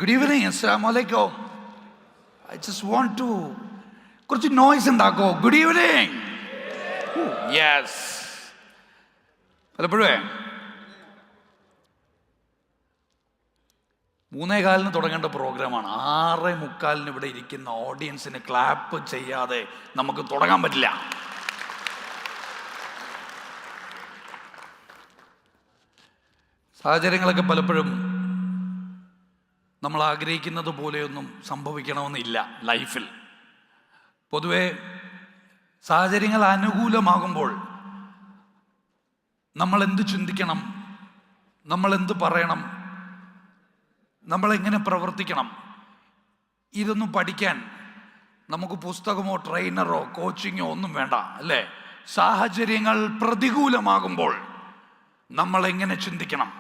Good evening, assalamu alaikum. I just want to കുറച്ച് noise ഉണ്ടാക്കോ. Good evening. Yes. പലപ്പോഴേ 3:15 തുടങ്ങേണ്ട പ്രോഗ്രാമാണ്. 6:45 ഇവിടെ ഇരിക്കുന്ന ഓഡിയൻസിന് ക്ലാപ്പ് ചെയ്യാതെ നമുക്ക് തുടങ്ങാൻ പറ്റില്ല. സാഹചര്യങ്ങളൊക്കെ പലപ്പോഴും നമ്മൾ ആഗ്രഹിക്കുന്നത് പോലെയൊന്നും സംഭവിക്കണമെന്നില്ല ലൈഫിൽ. പൊതുവെ സാഹചര്യങ്ങൾ അനുകൂലമാകുമ്പോൾ നമ്മൾ എന്ത് ചിന്തിക്കണം, നമ്മൾ എന്ത് പറയണം, നമ്മളെങ്ങനെ പ്രവർത്തിക്കണം, ഇതൊന്നും പഠിക്കാൻ നമുക്ക് പുസ്തകമോ ട്രെയിനറോ കോച്ചിങ്ങോ ഒന്നും വേണ്ട, അല്ലേ? സാഹചര്യങ്ങൾ പ്രതികൂലമാകുമ്പോൾ നമ്മൾ എങ്ങനെ ചിന്തിക്കണം,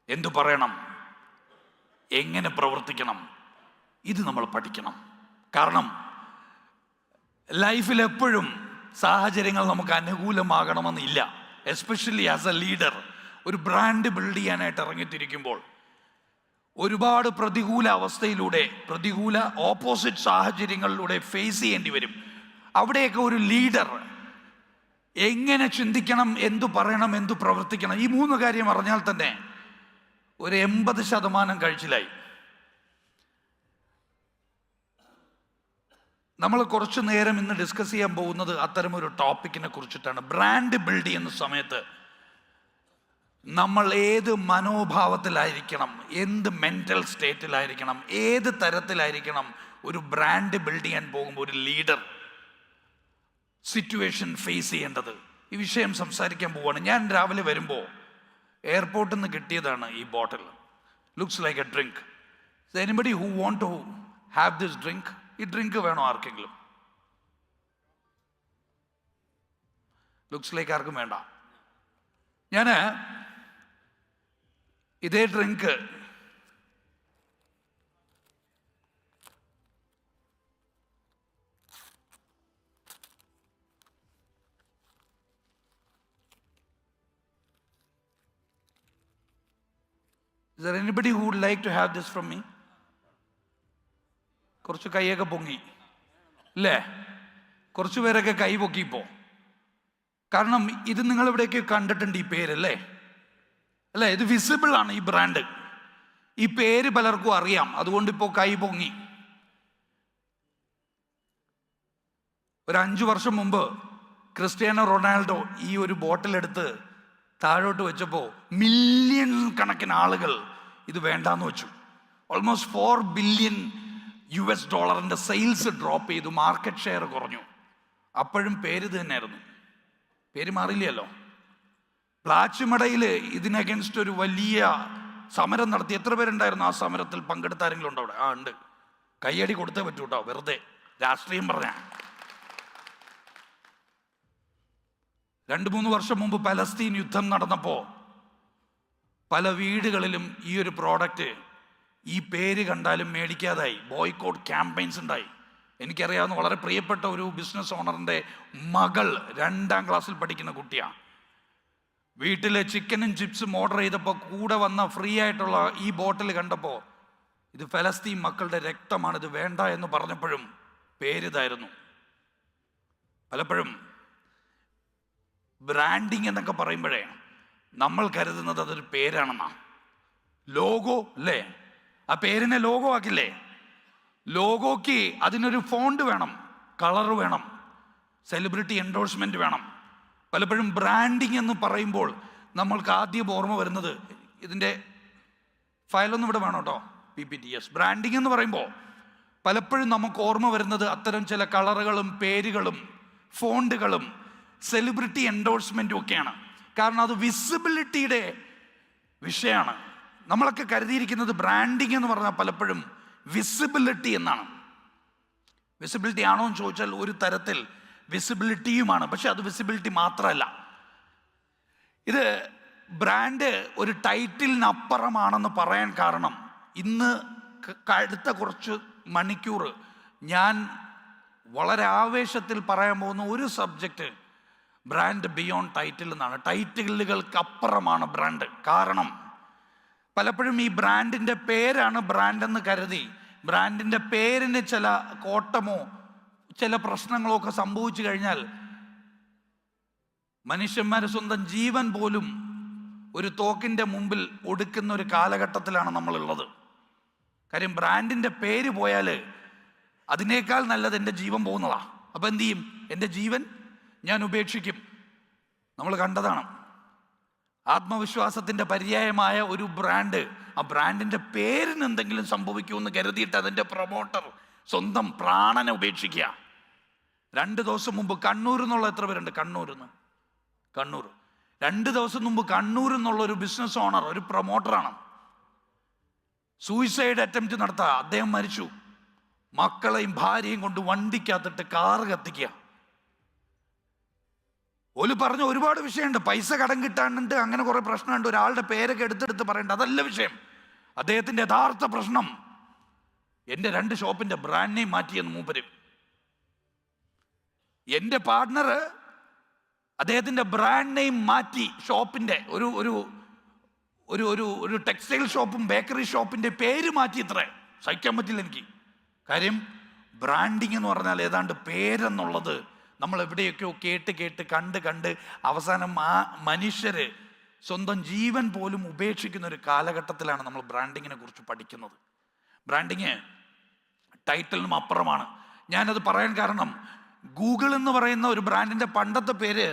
എന്തു പറയണം, എങ്ങനെ പ്രവർത്തിക്കണം, ഇത് നമ്മൾ പഠിക്കണം. കാരണം ലൈഫിൽ എപ്പോഴും സാഹചര്യങ്ങൾ നമുക്ക് അനുകൂലമാകണമെന്നില്ല. എസ്പെഷ്യലി ആസ് എ ലീഡർ, ഒരു ബ്രാൻഡ് ബിൽഡ് ചെയ്യാനായിട്ട് ഇറങ്ങിത്തിരിക്കുമ്പോൾ ഒരുപാട് പ്രതികൂല അവസ്ഥയിലൂടെ, പ്രതികൂല ഓപ്പോസിറ്റ് സാഹചര്യങ്ങളിലൂടെ ഫേസ് ചെയ്യേണ്ടി വരും. അവിടെയൊക്കെ ഒരു ലീഡർ എങ്ങനെ ചിന്തിക്കണം, എന്തു പറയണം, എന്തു പ്രവർത്തിക്കണം, ഈ 3 കാര്യം അറിഞ്ഞാൽ തന്നെ ഒരു 80% കഴിച്ചിലായി. നമ്മൾ കുറച്ചു നേരം ഇന്ന് ഡിസ്കസ് ചെയ്യാൻ പോകുന്നത് അത്തരമൊരു ടോപ്പിക്കിനെ കുറിച്ചിട്ടാണ്. ബ്രാൻഡ് ബിൽഡ് ചെയ്യുന്ന സമയത്ത് നമ്മൾ ഏത് മനോഭാവത്തിലായിരിക്കണം, എന്ത് മെൻ്റൽ സ്റ്റേറ്റിലായിരിക്കണം, ഏത് തരത്തിലായിരിക്കണം ഒരു ബ്രാൻഡ് ബിൽഡ് ചെയ്യാൻ പോകുമ്പോൾ ഒരു ലീഡർ സിറ്റുവേഷൻ ഫേസ് ചെയ്യേണ്ടത്. ഈ വിഷയം സംസാരിക്കാൻ പോവുകയാണ്. ഞാൻ രാവിലെ വരുമ്പോൾ എയർപോർട്ടിൽ നിന്ന് കിട്ടിയതാണ് ഈ bottle. Looks like a drink. Anybody who want to have this drink? ഈ ഡ്രിങ്ക് വേണോ ആർക്കെങ്കിലും? ലുക്സ് ലൈക്ക് ആർക്കും വേണ്ട. ഞാൻ ഇതേ drink Is there anybody who would like to have this from me? കുറച്ച് കൈയൊക്കെ പൊങ്ങി അല്ലേ? കുറച്ച് പേരൊക്കെ കൈ പൊക്കിപ്പോ. കാരണം ഇത് നിങ്ങൾ ഇവിടെയൊക്കെ കണ്ടിട്ടുണ്ട് ഈ പേരല്ലേ, അല്ലേ? ഇത് വിസിബിൾ ആണ് ഈ ബ്രാൻഡ്. ഈ പേര് പലർക്കും അറിയാം, അതുകൊണ്ട് ഇപ്പോൾ കൈ പൊങ്ങി. ഒരു 5 വർഷം മുമ്പ് ക്രിസ്ത്യാനോ റൊണാൾഡോ ഈ ഒരു ബോട്ടിലെടുത്ത് താഴോട്ട് വെച്ചപ്പോൾ മില്യൺ കണക്കിന് ആളുകൾ ഇത് വേണ്ടാന്ന് വെച്ചു. ഓൾമോസ്റ്റ് $4 ബില്യൺ സെയിൽസ് ഡ്രോപ്പ് ചെയ്തു, മാർക്കറ്റ് ഷെയർ കുറഞ്ഞു. അപ്പോഴും പേര് ഇത് തന്നെയായിരുന്നു, പേര് മാറില്ലല്ലോ. പ്ലാച്ചിമടയിൽ ഇതിന് അഗൻസ്റ്റ് ഒരു വലിയ സമരം നടത്തി. എത്ര പേരുണ്ടായിരുന്നു ആ സമരത്തിൽ? പങ്കെടുത്ത ആരെങ്കിലും ഉണ്ടോ അവിടെ? ഉണ്ട്. കയ്യടി കൊടുത്തേ പറ്റൂ കേട്ടോ, വെറുതെ രാഷ്ട്രീയം പറഞ്ഞ. 2-3 വർഷം മുമ്പ് പലസ്തീൻ യുദ്ധം നടന്നപ്പോൾ പല വീടുകളിലും ഈ ഒരു പ്രോഡക്റ്റ്, ഈ പേര് കണ്ടാലും മേടിക്കാതായി. ബോയ്ക്കോട്ട് ക്യാമ്പയിൻസ് ഉണ്ടായി. എനിക്കറിയാവുന്ന വളരെ പ്രിയപ്പെട്ട ഒരു ബിസിനസ് ഓണറിൻ്റെ മകൾ 2ാം ക്ലാസ്സിൽ പഠിക്കുന്ന കുട്ടിയാണ്. വീട്ടിലെ ചിക്കനും ചിപ്സും ഓർഡർ ചെയ്തപ്പോൾ കൂടെ വന്ന ഫ്രീ ആയിട്ടുള്ള ഈ ബോട്ടിൽ കണ്ടപ്പോൾ ഇത് ഫലസ്തീൻ മക്കളുടെ രക്തമാണ്, ഇത് വേണ്ട എന്ന് പറഞ്ഞപ്പോഴും പേരിതായിരുന്നു. പലപ്പോഴും ബ്രാൻഡിങ് എന്നൊക്കെ പറയുമ്പോഴേ നമ്മൾ കരുതുന്നത് അതൊരു പേരാണെന്നാണ്. ലോഗോ അല്ലേ? ആ പേരിനെ ലോഗോ ആക്കില്ലേ? ലോഗോയ്ക്ക് അതിനൊരു ഫോണ്ട് വേണം, കളർ വേണം, സെലിബ്രിറ്റി എൻഡോഴ്സ്മെൻറ്റ് വേണം. പലപ്പോഴും ബ്രാൻഡിങ് എന്ന് പറയുമ്പോൾ നമ്മൾക്ക് ആദ്യം ഓർമ്മ വരുന്നത്, ഇതിൻ്റെ ഫയലൊന്നും ഇവിടെ വേണം കേട്ടോ, PPTS. ബ്രാൻഡിങ് എന്ന് പറയുമ്പോൾ പലപ്പോഴും നമുക്ക് ഓർമ്മ വരുന്നത് അത്തരം ചില കളറുകളും പേരുകളും ഫോണ്ടുകളും സെലിബ്രിറ്റി എൻഡോഴ്സ്മെൻറ്റും ഒക്കെയാണ്. കാരണം അത് വിസിബിലിറ്റിയുടെ വിഷയമാണ്. നമ്മളൊക്കെ കരുതിയിരിക്കുന്നത് ബ്രാൻഡിങ് എന്ന് പറഞ്ഞാൽ പലപ്പോഴും വിസിബിലിറ്റി എന്നാണ്. വിസിബിലിറ്റി ആണോ എന്ന് ചോദിച്ചാൽ ഒരു തരത്തിൽ വിസിബിലിറ്റിയുമാണ്, പക്ഷെ അത് വിസിബിലിറ്റി മാത്രമല്ല. ഇത് ബ്രാൻഡ് ഒരു ടൈറ്റിലിനപ്പുറമാണെന്ന് പറയാൻ കാരണം, ഇന്ന് അടുത്ത കുറച്ച് മണിക്കൂർ ഞാൻ വളരെ ആവേശത്തിൽ പറയാൻ പോകുന്ന ഒരു സബ്ജക്റ്റ് ബ്രാൻഡ് ബിയോണ്ട് ടൈറ്റിൽ എന്നാണ്. ടൈറ്റിലുകൾക്ക് അപ്പുറമാണ് ബ്രാൻഡ്. കാരണം പലപ്പോഴും ഈ ബ്രാൻഡിൻ്റെ പേരാണ് ബ്രാൻഡെന്ന് കരുതി ബ്രാൻഡിൻ്റെ പേരിന് ചില കോട്ടമോ ചില പ്രശ്നങ്ങളോ ഒക്കെ സംഭവിച്ചു കഴിഞ്ഞാൽ മനുഷ്യന്മാരെ സ്വന്തം ജീവൻ പോലും ഒരു തോക്കിൻ്റെ മുമ്പിൽ ഒടുക്കുന്ന ഒരു കാലഘട്ടത്തിലാണ് നമ്മളുള്ളത്. കാര്യം ബ്രാൻഡിൻ്റെ പേര് പോയാൽ അതിനേക്കാൾ നല്ലത് എൻ്റെ ജീവൻ പോകുന്നതാണ്. അപ്പം എന്തു ചെയ്യും? എൻ്റെ ജീവൻ ഞാൻ ഉപേക്ഷിക്കും. നമ്മൾ കണ്ടതാണ് ആത്മവിശ്വാസത്തിൻ്റെ പര്യായമായ ഒരു ബ്രാൻഡ്, ആ ബ്രാൻഡിൻ്റെ പേരിന് എന്തെങ്കിലും സംഭവിക്കുമെന്ന് കരുതിയിട്ട് അതിൻ്റെ പ്രൊമോട്ടർ സ്വന്തം പ്രാണനെ ഉപേക്ഷിക്കുക. 2 ദിവസം മുമ്പ് കണ്ണൂർ എന്നുള്ള എത്ര പേരുണ്ട്? കണ്ണൂർ 2 ദിവസം മുമ്പ് കണ്ണൂർ എന്നുള്ള ഒരു ബിസിനസ് ഓണർ, ഒരു പ്രൊമോട്ടറാണ്, സൂയിസൈഡ് അറ്റംപ്റ്റ് നടത്തുക. അദ്ദേഹം മരിച്ചു. മക്കളെയും ഭാര്യയും കൊണ്ട് വണ്ടിക്കകത്തിട്ട് കാറ് കത്തിക്കുക. ഓല് പറഞ്ഞ ഒരുപാട് വിഷയമുണ്ട്. പൈസ കടം കിട്ടാനുണ്ട്, അങ്ങനെ കുറെ പ്രശ്നമുണ്ട്. ഒരാളുടെ പേരൊക്കെ എടുത്തെടുത്ത് പറയണ്ട, അതല്ല വിഷയം. അദ്ദേഹത്തിൻ്റെ യഥാർത്ഥ പ്രശ്നം എൻ്റെ 2 ഷോപ്പിൻ്റെ ബ്രാൻഡ് നെയിം മാറ്റിയെന്ന് മൂപ്പര്. എൻ്റെ പാർട്ട്ണർ അദ്ദേഹത്തിൻ്റെ ബ്രാൻഡ് നെയിം മാറ്റി ഷോപ്പിൻ്റെ ഒരു ഒരു ഒരു ഒരു ഒരു ടെക്സ്റ്റൈൽ ഷോപ്പും ബേക്കറി ഷോപ്പിൻ്റെ പേര് മാറ്റി. ഇത്രേ സഹിക്കാൻ പറ്റില്ല എനിക്ക്. കാര്യം ബ്രാൻഡിങ് എന്ന് പറഞ്ഞാൽ ഏതാണ്ട് പേരെന്നുള്ളത് നമ്മൾ എവിടെയൊക്കെയോ കേട്ട് കണ്ട് അവസാനം ആ മനുഷ്യര് സ്വന്തം ജീവൻ പോലും ഉപേക്ഷിക്കുന്ന ഒരു കാലഘട്ടത്തിലാണ് നമ്മൾ ബ്രാൻഡിങ്ങിനെ കുറിച്ച് പഠിക്കുന്നത്. ബ്രാൻഡിങ് ടൈറ്റിലിനും അപ്പുറമാണ്. ഞാനത് പറയാൻ കാരണം, ഗൂഗിൾ എന്ന് പറയുന്ന ഒരു ബ്രാൻഡിൻ്റെ പണ്ടത്തെ പേര്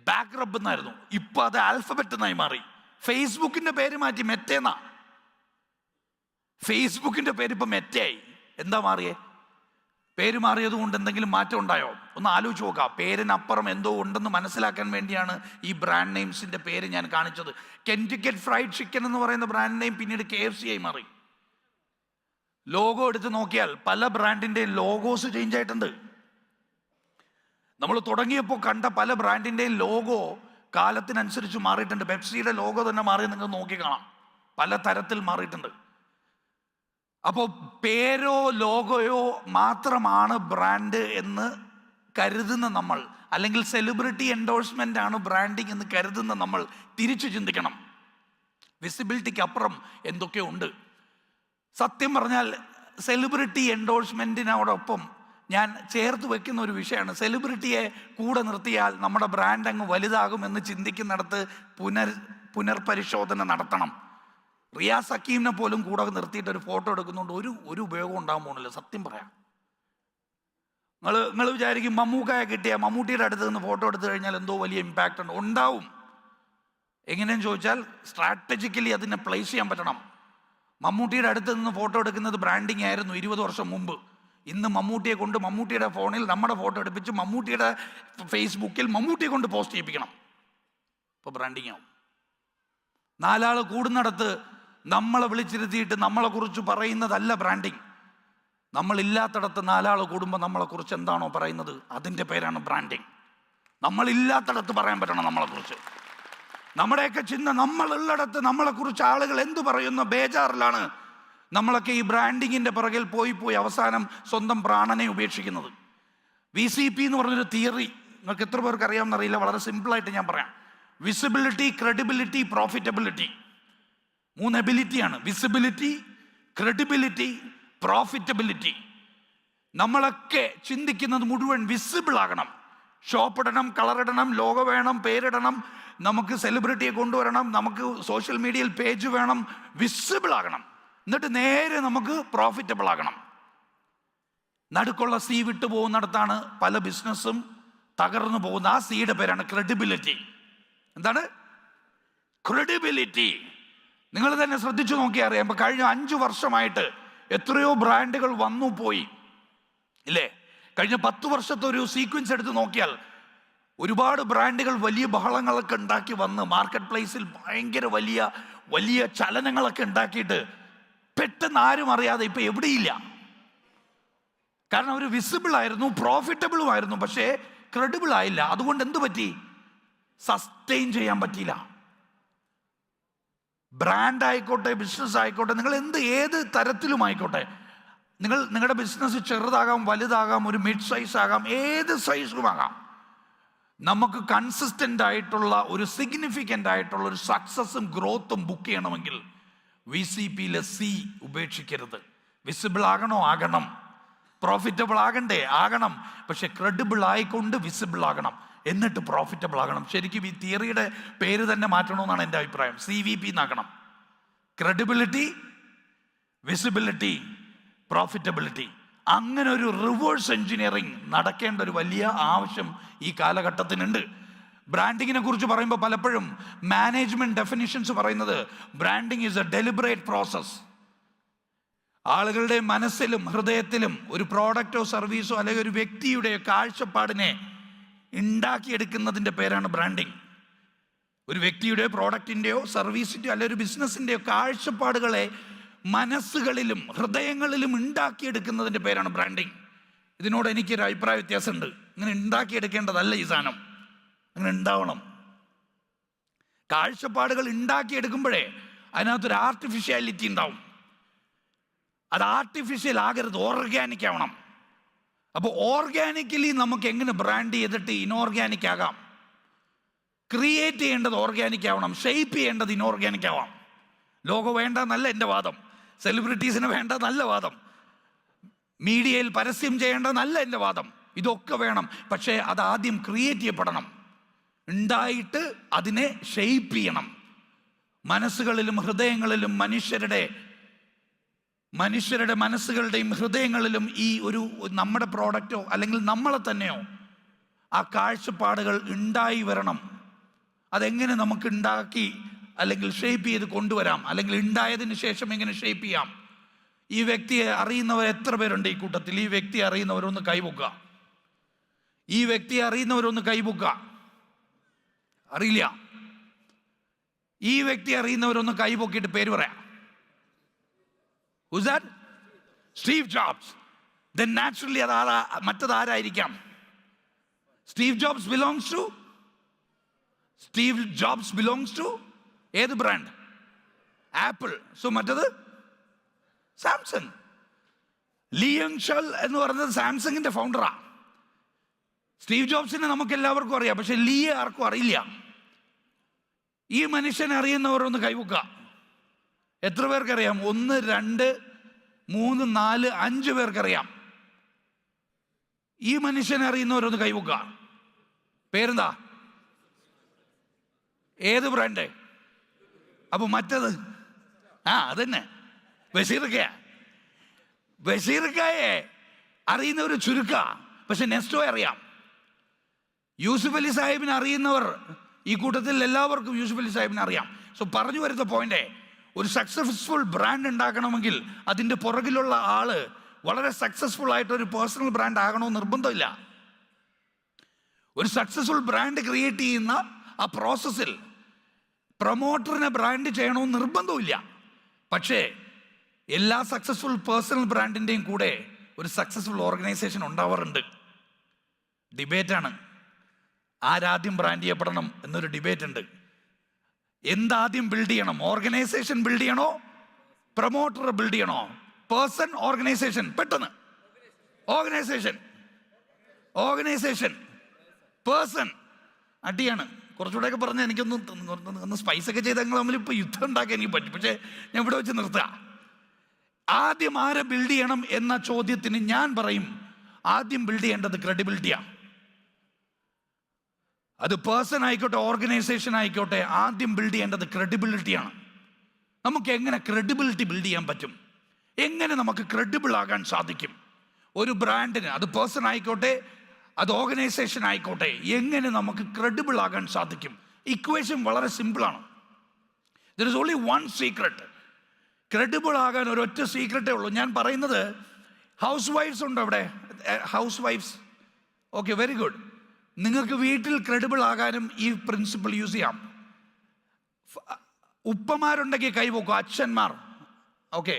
ബാക്ക്റബ് എന്നായിരുന്നു. ഇപ്പം അത് ആൽഫബറ്റ് എന്നായി മാറി. ഫേസ്ബുക്കിൻ്റെ പേര് മാറ്റി മെറ്റേന്നാ. ഫേസ്ബുക്കിൻ്റെ പേര് ഇപ്പം മെറ്റയായി. എന്താ മാറിയേ? പേര് മാറിയത് കൊണ്ട് എന്തെങ്കിലും മാറ്റം ഉണ്ടായോ? ഒന്ന് ആലോചിച്ച് നോക്കാം. പേരിനപ്പുറം എന്തോ ഉണ്ടെന്ന് മനസ്സിലാക്കാൻ വേണ്ടിയാണ് ഈ ബ്രാൻഡ് നെയിംസിൻ്റെ പേര് ഞാൻ കാണിച്ചത്. കെൻറ്റക്കി ഫ്രൈഡ് ചിക്കൻ എന്ന് പറയുന്ന ബ്രാൻഡ് നെയിം പിന്നീട് KFC ആയി മാറി. ലോഗോ എടുത്ത് നോക്കിയാൽ പല ബ്രാൻഡിൻ്റെയും ലോഗോസ് ചേഞ്ച് ആയിട്ടുണ്ട്. നമ്മൾ തുടങ്ങിയപ്പോൾ കണ്ട പല ബ്രാൻഡിൻ്റെയും ലോഗോ കാലത്തിനനുസരിച്ച് മാറിയിട്ടുണ്ട്. പെപ്സിയുടെ ലോഗോ തന്നെ മാറി നിങ്ങൾ നോക്കി കാണാം. പല തരത്തിൽ മാറിയിട്ടുണ്ട്. അപ്പോൾ പേരോ ലോഗോയോ മാത്രമാണ് ബ്രാൻഡ് എന്ന് കരുതുന്ന നമ്മൾ, അല്ലെങ്കിൽ സെലിബ്രിറ്റി എൻഡോഴ്സ്മെൻ്റ് ആണ് ബ്രാൻഡിങ് എന്ന് കരുതുന്ന നമ്മൾ തിരിച്ചു ചിന്തിക്കണം. വിസിബിലിറ്റിക്ക് അപ്പുറം എന്തൊക്കെയോ ഉണ്ട്. സത്യം പറഞ്ഞാൽ സെലിബ്രിറ്റി എൻഡോഴ്സ്മെൻറ്റിനോടൊപ്പം ഞാൻ ചേർത്ത് വെക്കുന്ന ഒരു വിഷയമാണ്, സെലിബ്രിറ്റിയെ കൂടെ നിർത്തിയാൽ നമ്മുടെ ബ്രാൻഡ് അങ്ങ് വലുതാകുമെന്ന് ചിന്തിക്കുന്നിടത്ത് പുനർപരിശോധന നടത്തണം. റിയാസ് ഹക്കീമിനെ പോലും കൂടെ നിർത്തിയിട്ട് ഒരു ഫോട്ടോ എടുക്കുന്നുണ്ട്, ഒരു ഉപയോഗം ഉണ്ടാകാൻ പോകുന്നില്ല. സത്യം പറയാം. നിങ്ങൾ വിചാരിക്കും മമ്മൂക്കായെ കിട്ടിയ മമ്മൂട്ടിയുടെ അടുത്ത് നിന്ന് ഫോട്ടോ എടുത്തു കഴിഞ്ഞാൽ എന്തോ വലിയ ഇമ്പാക്റ്റ് ഉണ്ടാവും. എങ്ങനെയെന്ന് ചോദിച്ചാൽ സ്ട്രാറ്റജിക്കലി അതിനെ പ്ലേസ് ചെയ്യാൻ പറ്റണം. മമ്മൂട്ടിയുടെ അടുത്ത് നിന്ന് ഫോട്ടോ എടുക്കുന്നത് ബ്രാൻഡിങ് ആയിരുന്നു 20 വർഷം മുമ്പ്. ഇന്ന് മമ്മൂട്ടിയെ കൊണ്ട് മമ്മൂട്ടിയുടെ ഫോണിൽ നമ്മുടെ ഫോട്ടോ എടുപ്പിച്ച് മമ്മൂട്ടിയുടെ ഫേസ്ബുക്കിൽ മമ്മൂട്ടിയെ കൊണ്ട് പോസ്റ്റ് ചെയ്യിപ്പിക്കണം. ഇപ്പോൾ ബ്രാൻഡിങ് ആവും. 4 ആൾ കൂടുന്നിടത്ത് നമ്മളെ വിളിച്ചിരുത്തിയിട്ട് നമ്മളെക്കുറിച്ച് പറയുന്നതല്ല ബ്രാൻഡിങ്. നമ്മളില്ലാത്തിടത്ത് 4 ആൾ കൂടുമ്പോൾ നമ്മളെക്കുറിച്ച് എന്താണോ പറയുന്നത് അതിൻ്റെ പേരാണ് ബ്രാൻഡിങ്. നമ്മളില്ലാത്തിടത്ത് പറയാൻ പറ്റണം നമ്മളെക്കുറിച്ച്. നമ്മുടെയൊക്കെ ചിന്ത നമ്മളുള്ളിടത്ത് നമ്മളെക്കുറിച്ച് ആളുകൾ എന്തു പറയുന്ന ബേജാറിലാണ് നമ്മളൊക്കെ ഈ ബ്രാൻഡിങ്ങിൻ്റെ പിറകിൽ പോയി അവസാനം സ്വന്തം പ്രാണനെ ഉപേക്ഷിക്കുന്നത്. VCP എന്ന് പറഞ്ഞൊരു തിയറി നിങ്ങൾക്ക് എത്ര പേർക്ക് അറിയാമെന്നറിയില്ല. വളരെ സിമ്പിളായിട്ട് ഞാൻ പറയാം. Visibility, credibility, profitability. 3 എബിലിറ്റിയാണ്. Visibility, credibility, profitability. നമ്മളൊക്കെ ചിന്തിക്കുന്നത് മുഴുവൻ വിസിബിൾ ആകണം. ഷോപ്പ് ഇടണം, കളറിടണം, ലോഗോ വേണം, പേരിടണം, നമുക്ക് സെലിബ്രിറ്റിയെ കൊണ്ടുവരണം, നമുക്ക് സോഷ്യൽ മീഡിയയിൽ പേജ് വേണം, വിസിബിൾ ആകണം. എന്നിട്ട് നേരെ നമുക്ക് പ്രോഫിറ്റബിൾ ആകണം. നടുക്കുള്ള സി വിട്ടു പോകുന്നിടത്താണ് പല ബിസിനസ്സും തകർന്നു പോകുന്ന. ആ സിയുടെ പേരാണ് ക്രെഡിബിലിറ്റി. എന്താണ് ക്രെഡിബിലിറ്റി? നിങ്ങൾ തന്നെ ശ്രദ്ധിച്ചു നോക്കിയാൽ അറിയാം. ഇപ്പം കഴിഞ്ഞ 5 വർഷമായിട്ട് എത്രയോ ബ്രാൻഡുകൾ വന്നു പോയി ഇല്ലേ? കഴിഞ്ഞ 10 വർഷത്തെ ഒരു സീക്വൻസ് എടുത്ത് നോക്കിയാൽ ഒരുപാട് ബ്രാൻഡുകൾ വലിയ ബഹളങ്ങളൊക്കെ ഉണ്ടാക്കി വന്ന് മാർക്കറ്റ് പ്ലേസിൽ ഭയങ്കര വലിയ വലിയ ചലനങ്ങളൊക്കെ ഉണ്ടാക്കിയിട്ട് പെട്ടെന്ന് ആരും അറിയാതെ ഇപ്പം എവിടെയില്ല. കാരണം അവർ വിസിബിൾ ആയിരുന്നു, പ്രോഫിറ്റബിളും ആയിരുന്നു, പക്ഷേ ക്രെഡിബിൾ ആയില്ല. അതുകൊണ്ട് എന്ത് പറ്റി? സസ്റ്റെയിൻ ചെയ്യാൻ പറ്റിയില്ല. ബ്രാൻഡ് ആയിക്കോട്ടെ, ബിസിനസ് ആയിക്കോട്ടെ, നിങ്ങൾ ഏത് തരത്തിലും ആയിക്കോട്ടെ, നിങ്ങളുടെ ബിസിനസ് ചെറുതാകാം, വലുതാകാം, ഒരു മിഡ് സൈസ് ആകാം, ഏത് സൈസും ആകാം. നമുക്ക് കൺസിസ്റ്റൻ്റ് ആയിട്ടുള്ള ഒരു സിഗ്നിഫിക്കൻ്റ് ആയിട്ടുള്ള ഒരു സക്സസ്സും ഗ്രോത്തും ബുക്ക് ചെയ്യണമെങ്കിൽ VCPയിലെ C ഉപേക്ഷിക്കരുത്. വിസിബിൾ ആകണോ? ആകണം. പ്രോഫിറ്റബിൾ ആകണ്ടേ? ആകണം. പക്ഷെ ക്രെഡിബിൾ ആയിക്കൊണ്ട് വിസിബിൾ ആകണം, എന്നിട്ട് പ്രോഫിറ്റബിൾ ആകണം. ശരിക്കും ഈ തിയറിയുടെ പേര് തന്നെ മാറ്റണമെന്നാണ് എൻ്റെ അഭിപ്രായം. CVP എന്നാക്കണം. Credibility, visibility, profitability. അങ്ങനെ ഒരു റിവേഴ്സ് എഞ്ചിനീയറിംഗ് നടക്കേണ്ട ഒരു വലിയ ആവശ്യം ഈ കാലഘട്ടത്തിനുണ്ട്. ബ്രാൻഡിങ്ങിനെ കുറിച്ച് പറയുമ്പോൾ പലപ്പോഴും മാനേജ്മെന്റ് ഡെഫിനിഷൻസ് പറയുന്നത് branding is A deliberate process. ആളുകളുടെ മനസ്സിലും ഹൃദയത്തിലും ഒരു പ്രോഡക്റ്റോ സർവീസോ അല്ലെങ്കിൽ ഒരു വ്യക്തിയുടെ കാഴ്ചപ്പാടിനെ ഉണ്ടാക്കിയെടുക്കുന്നതിൻ്റെ പേരാണ് ബ്രാൻഡിങ്. ഒരു വ്യക്തിയുടെ പ്രോഡക്റ്റിൻ്റെയോ സർവീസിൻ്റെയോ അല്ലെങ്കിൽ ഒരു ബിസിനസ്സിൻ്റെയോ കാഴ്ചപ്പാടുകളെ മനസ്സുകളിലും ഹൃദയങ്ങളിലും ഉണ്ടാക്കിയെടുക്കുന്നതിൻ്റെ പേരാണ് ബ്രാൻഡിങ്. ഇതിനോട് എനിക്കൊരു അഭിപ്രായ വ്യത്യാസമുണ്ട്. ഇങ്ങനെ ഉണ്ടാക്കിയെടുക്കേണ്ടതല്ല ഈ സാധനം, അങ്ങനെ ഉണ്ടാവണം. കാഴ്ചപ്പാടുകൾ ഉണ്ടാക്കിയെടുക്കുമ്പോഴേ അതിനകത്തൊരു ആർട്ടിഫിഷ്യാലിറ്റി ഉണ്ടാവും. അത് ആർട്ടിഫിഷ്യൽ ആകരുത്, ഓർഗാനിക് ആവണം. അപ്പോൾ ഓർഗാനിക്കലി നമുക്ക് എങ്ങനെ ബ്രാൻഡ് ചെയ്തിട്ട് ഇനോർഗാനിക് ആകാം? ക്രിയേറ്റ് ചെയ്യേണ്ടത് ഓർഗാനിക് ആവണം, ഷെയ്പ്പ് ചെയ്യേണ്ടത് ഇനോർഗാനിക് ആവാം. ലോഗോ വേണ്ടെന്നല്ല എൻ്റെ വാദം, സെലിബ്രിറ്റീസിന് വേണ്ട നല്ല വാദം, മീഡിയയിൽ പരസ്യം ചെയ്യേണ്ട നല്ല എൻ്റെ വാദം. ഇതൊക്കെ വേണം, പക്ഷേ അത് ആദ്യം ക്രിയേറ്റ് ചെയ്യപ്പെടണം. ഉണ്ടായിട്ട് അതിനെ ഷെയ്പ്പ് ചെയ്യണം. മനസ്സുകളിലും ഹൃദയങ്ങളിലും മനുഷ്യരുടെ മനസ്സുകളുടെയും ഹൃദയങ്ങളിലും ഈ ഒരു നമ്മുടെ പ്രോഡക്റ്റോ അല്ലെങ്കിൽ നമ്മളെ തന്നെയോ ആ കാഴ്ചപ്പാടുകൾ ഉണ്ടായി വരണം. അതെങ്ങനെ നമുക്ക് ഉണ്ടാക്കി അല്ലെങ്കിൽ ഷേപ്പ് ചെയ്ത് കൊണ്ടുവരാം, അല്ലെങ്കിൽ ഉണ്ടായതിന് ശേഷം എങ്ങനെ ഷേപ്പ് ചെയ്യാം? ഈ വ്യക്തിയെ അറിയുന്നവർ എത്ര പേരുണ്ട് ഈ കൂട്ടത്തിൽ? ഈ വ്യക്തി അറിയുന്നവരൊന്ന് കൈപൊക്കുക. ഈ വ്യക്തിയെ അറിയുന്നവരൊന്ന് കൈപൊക്കുക. അറിയില്ല. ഈ വ്യക്തി അറിയുന്നവരൊന്ന് കൈപൊക്കിയിട്ട് പേര് പറയാം. Who's that? Steve Jobs. Then naturally മറ്റതാരായിരിക്കാം? Steve Jobs belongs to ഏത് ബ്രാൻഡ്? ആപ്പിൾ. സോ മറ്റത് സാംസങ്. ലിയങ് ഷൽ എന്ന് പറയുന്നത് സാംസങ്ങിന്റെ ഫൗണ്ടറാ. സ്റ്റീവ് ജോബ്സിനെ നമുക്ക് എല്ലാവർക്കും അറിയാം, പക്ഷെ ലീയെ ആർക്കും അറിയില്ല. ഈ മനുഷ്യനെ അറിയുന്നവരൊന്ന് കൈവക്കുക. എത്ര പേർക്കറിയാം? 1, 2, 3, 4, 5 പേർക്കറിയാം. ഈ മനുഷ്യനെ അറിയുന്നവരൊന്ന് കൈവക്കുക. പേരെന്താ? ഏത് ബ്രാൻഡ്? അപ്പൊ മറ്റത് അതന്നെ ബഷീർക്കായെ അറിയുന്നവർ ചുരുക്ക, പക്ഷെ നെസ്റ്റോയെ അറിയാം. യൂസുഫ് അലി സാഹിബിനെ അറിയുന്നവർ ഈ കൂട്ടത്തിൽ എല്ലാവർക്കും യൂസുഫ് അലി സാഹിബിനെ അറിയാം. സോ പറഞ്ഞു വരുന്ന പോയിന്റ്, ഒരു സക്സസ്ഫുൾ ബ്രാൻഡ് ഉണ്ടാക്കണമെങ്കിൽ അതിൻ്റെ പുറകിലുള്ള ആള് വളരെ സക്സസ്ഫുൾ ആയിട്ട് ഒരു പേഴ്സണൽ ബ്രാൻഡ് ആകണമെന്ന് നിർബന്ധമില്ല. ഒരു സക്സസ്ഫുൾ ബ്രാൻഡ് ക്രിയേറ്റ് ചെയ്യുന്ന ആ പ്രോസസ്സിൽ പ്രൊമോട്ടറിനെ ബ്രാൻഡ് ചെയ്യണമെന്ന് നിർബന്ധമില്ല. പക്ഷേ എല്ലാ സക്സസ്ഫുൾ പേഴ്സണൽ ബ്രാൻഡിൻ്റെയും കൂടെ ഒരു സക്സസ്ഫുൾ ഓർഗനൈസേഷൻ ഉണ്ടാവാറുണ്ട്. ഡിബേറ്റാണ് ആരാദ്യം ബ്രാൻഡ് ചെയ്യപ്പെടണം എന്നൊരു ഡിബേറ്റ് ഉണ്ട്. എന്താദ്യം ബിൽഡ് ചെയ്യണം? ഓർഗനൈസേഷൻ ബിൽഡ് ചെയ്യണോ, പ്രൊമോട്ടർ ബിൽഡ് ചെയ്യണോ? Person, organisation? പെട്ടെന്ന് ഓർഗനൈസേഷൻ പേഴ്സൺ. അടിയാണ്. കുറച്ചുകൂടെയൊക്കെ പറഞ്ഞാൽ എനിക്കൊന്ന് സ്പൈസൊക്കെ ചെയ്ത് ഞങ്ങൾ തമ്മിൽ ഇപ്പോൾ യുദ്ധം ഉണ്ടാക്കാൻ എനിക്ക് പറ്റും. പക്ഷേ ഞാൻ ഇവിടെ വെച്ച് നിർത്തുക. ആദ്യം ആരെ ബിൽഡ് ചെയ്യണം എന്ന ചോദ്യത്തിന് ഞാൻ പറയും, ആദ്യം ബിൽഡ് ചെയ്യേണ്ടത് ക്രെഡിബിലിറ്റിയാണ്. അത് പേഴ്സൺ ആയിക്കോട്ടെ, ഓർഗനൈസേഷൻ ആയിക്കോട്ടെ, ആദ്യം ബിൽഡ് ചെയ്യേണ്ടത് ക്രെഡിബിലിറ്റിയാണ്. നമുക്ക് എങ്ങനെ ക്രെഡിബിലിറ്റി ബിൽഡ് ചെയ്യാൻ പറ്റും? എങ്ങനെ നമുക്ക് ക്രെഡിബിൾ ആകാൻ സാധിക്കും? ഒരു ബ്രാൻഡിന്, അത് പേഴ്സൺ ആയിക്കോട്ടെ, അത് ഓർഗനൈസേഷൻ ആയിക്കോട്ടെ, എങ്ങനെ നമുക്ക് ക്രെഡിബിൾ ആകാൻ സാധിക്കും? ഇക്വേഷൻ വളരെ സിമ്പിളാണ്. There is only one secret. Credible ആകാൻ ഒരൊറ്റ സീക്രട്ടേ ഉള്ളൂ. ഞാൻ പറയുന്നത്, ഹൗസ് വൈഫ്സ് ഉണ്ടോ ഇവിടെ? ഹൗസ് വൈഫ്സ്, ഓക്കെ, വെരി ഗുഡ്. നിങ്ങൾക്ക് വീട്ടിൽ ക്രെഡിബിൾ ആകാനും ഈ പ്രിൻസിപ്പിൾ യൂസ് ചെയ്യാം. ഉപ്പമാരുണ്ടെങ്കിൽ കൈവക്കും, അച്ഛന്മാർ, ഓക്കെ.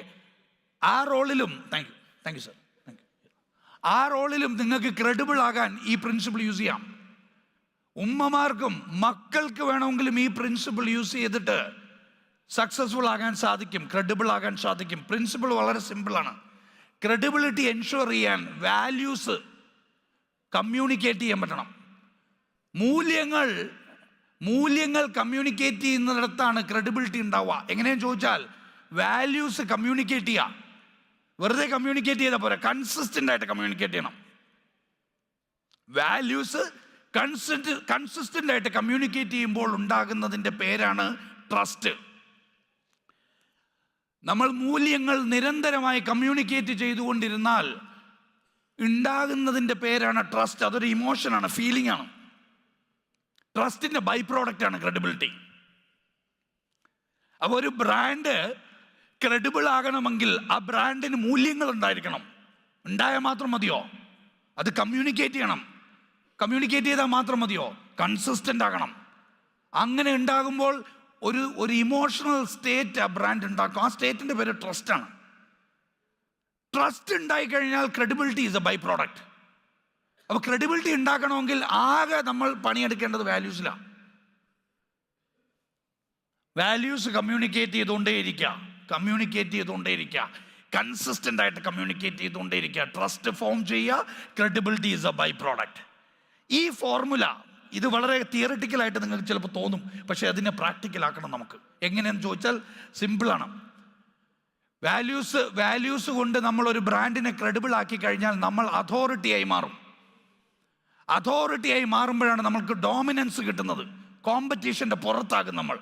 ആ റോളിലും താങ്ക് യു സർ, ആ റോളിലും നിങ്ങൾക്ക് ക്രെഡിബിൾ ആകാൻ ഈ പ്രിൻസിപ്പിൾ യൂസ് ചെയ്യാം. ഉമ്മമാർക്കും മക്കൾക്ക് വേണമെങ്കിലും ഈ പ്രിൻസിപ്പിൾ യൂസ് ചെയ്തിട്ട് സക്സസ്ഫുൾ ആകാൻ സാധിക്കും, ക്രെഡിബിൾ ആകാൻ സാധിക്കും. പ്രിൻസിപ്പിൾ വളരെ സിമ്പിളാണ്. ക്രെഡിബിലിറ്റി എൻഷുർ ചെയ്യാൻ വാല്യൂസ് കമ്മ്യൂണിക്കേറ്റ് ചെയ്യാൻ പറ്റണം. മൂല്യങ്ങൾ കമ്മ്യൂണിക്കേറ്റ് ചെയ്യുന്നിടത്താണ് ക്രെഡിബിലിറ്റി ഉണ്ടാവുക. എങ്ങനെയാണെന്ന് ചോദിച്ചാൽ, വാല്യൂസ് കമ്മ്യൂണിക്കേറ്റ് ചെയ്യുക. വെറുതെ കമ്മ്യൂണിക്കേറ്റ് ചെയ്താൽ പോരാ, കൺസിസ്റ്റൻ്റ് ആയിട്ട് കമ്മ്യൂണിക്കേറ്റ് ചെയ്യണം. വാല്യൂസ് കൺസിസ്റ്റൻ്റ് ആയിട്ട് കമ്മ്യൂണിക്കേറ്റ് ചെയ്യുമ്പോൾ ഉണ്ടാകുന്നതിൻ്റെ പേരാണ് ട്രസ്റ്റ്. നമ്മൾ മൂല്യങ്ങൾ നിരന്തരമായി കമ്മ്യൂണിക്കേറ്റ് ചെയ്തുകൊണ്ടിരുന്നാൽ ഉണ്ടാകുന്നതിൻ്റെ പേരാണ് ട്രസ്റ്റ്. അതൊരു ഇമോഷനാണ്, ഫീലിംഗ് ആണ്. ട്രസ്റ്റിൻ്റെ ബൈ പ്രോഡക്റ്റ് ആണ് ക്രെഡിബിലിറ്റി. അപ്പോൾ ഒരു ബ്രാൻഡ് ക്രെഡിബിൾ ആകണമെങ്കിൽ ആ ബ്രാൻഡിന് മൂല്യങ്ങൾ ഉണ്ടായിരിക്കണം. ഉണ്ടായാൽ മാത്രം മതിയോ? അത് കമ്മ്യൂണിക്കേറ്റ് ചെയ്യണം. കമ്മ്യൂണിക്കേറ്റ് ചെയ്താൽ മാത്രം മതിയോ? കൺസിസ്റ്റൻ്റ് ആകണം. അങ്ങനെ ഉണ്ടാകുമ്പോൾ ഒരു ഇമോഷണൽ സ്റ്റേറ്റ് ആ ബ്രാൻഡ് ഉണ്ടാക്കും. ആ സ്റ്റേറ്റിൻ്റെ പേര് ട്രസ്റ്റാണ്. ട്രസ്റ്റ് ഉണ്ടായിക്കഴിഞ്ഞാൽ credibility is a byproduct. അപ്പോൾ ക്രെഡിബിലിറ്റി ഉണ്ടാക്കണമെങ്കിൽ ആകെ നമ്മൾ പണിയെടുക്കേണ്ടത് വാല്യൂസിലാണ്. വാല്യൂസ് കമ്മ്യൂണിക്കേറ്റ് ചെയ്തുകൊണ്ടേയിരിക്കുക, കൺസിസ്റ്റൻ്റ് ആയിട്ട് കമ്മ്യൂണിക്കേറ്റ് ചെയ്തുകൊണ്ടേയിരിക്കുക, ട്രസ്റ്റ് ഫോം ചെയ്യുക, credibility is a byproduct. ഈ ഫോർമുല ഇത് വളരെ തിയറിറ്റിക്കലായിട്ട് നിങ്ങൾക്ക് ചിലപ്പോൾ തോന്നും, പക്ഷേ അതിനെ പ്രാക്ടിക്കലാക്കണം നമുക്ക്. എങ്ങനെയെന്ന് ചോദിച്ചാൽ സിമ്പിളാണ്. വാല്യൂസ് കൊണ്ട് നമ്മളൊരു ബ്രാൻഡിനെ ക്രെഡിബിൾ ആക്കി കഴിഞ്ഞാൽ നമ്മൾ അതോറിറ്റിയായി മാറും. അതോറിറ്റിയായി മാറുമ്പോഴാണ് നമ്മൾക്ക് ഡോമിനൻസ് കിട്ടുന്നത്. കോമ്പറ്റീഷൻ്റെ പുറത്താകും നമ്മൾ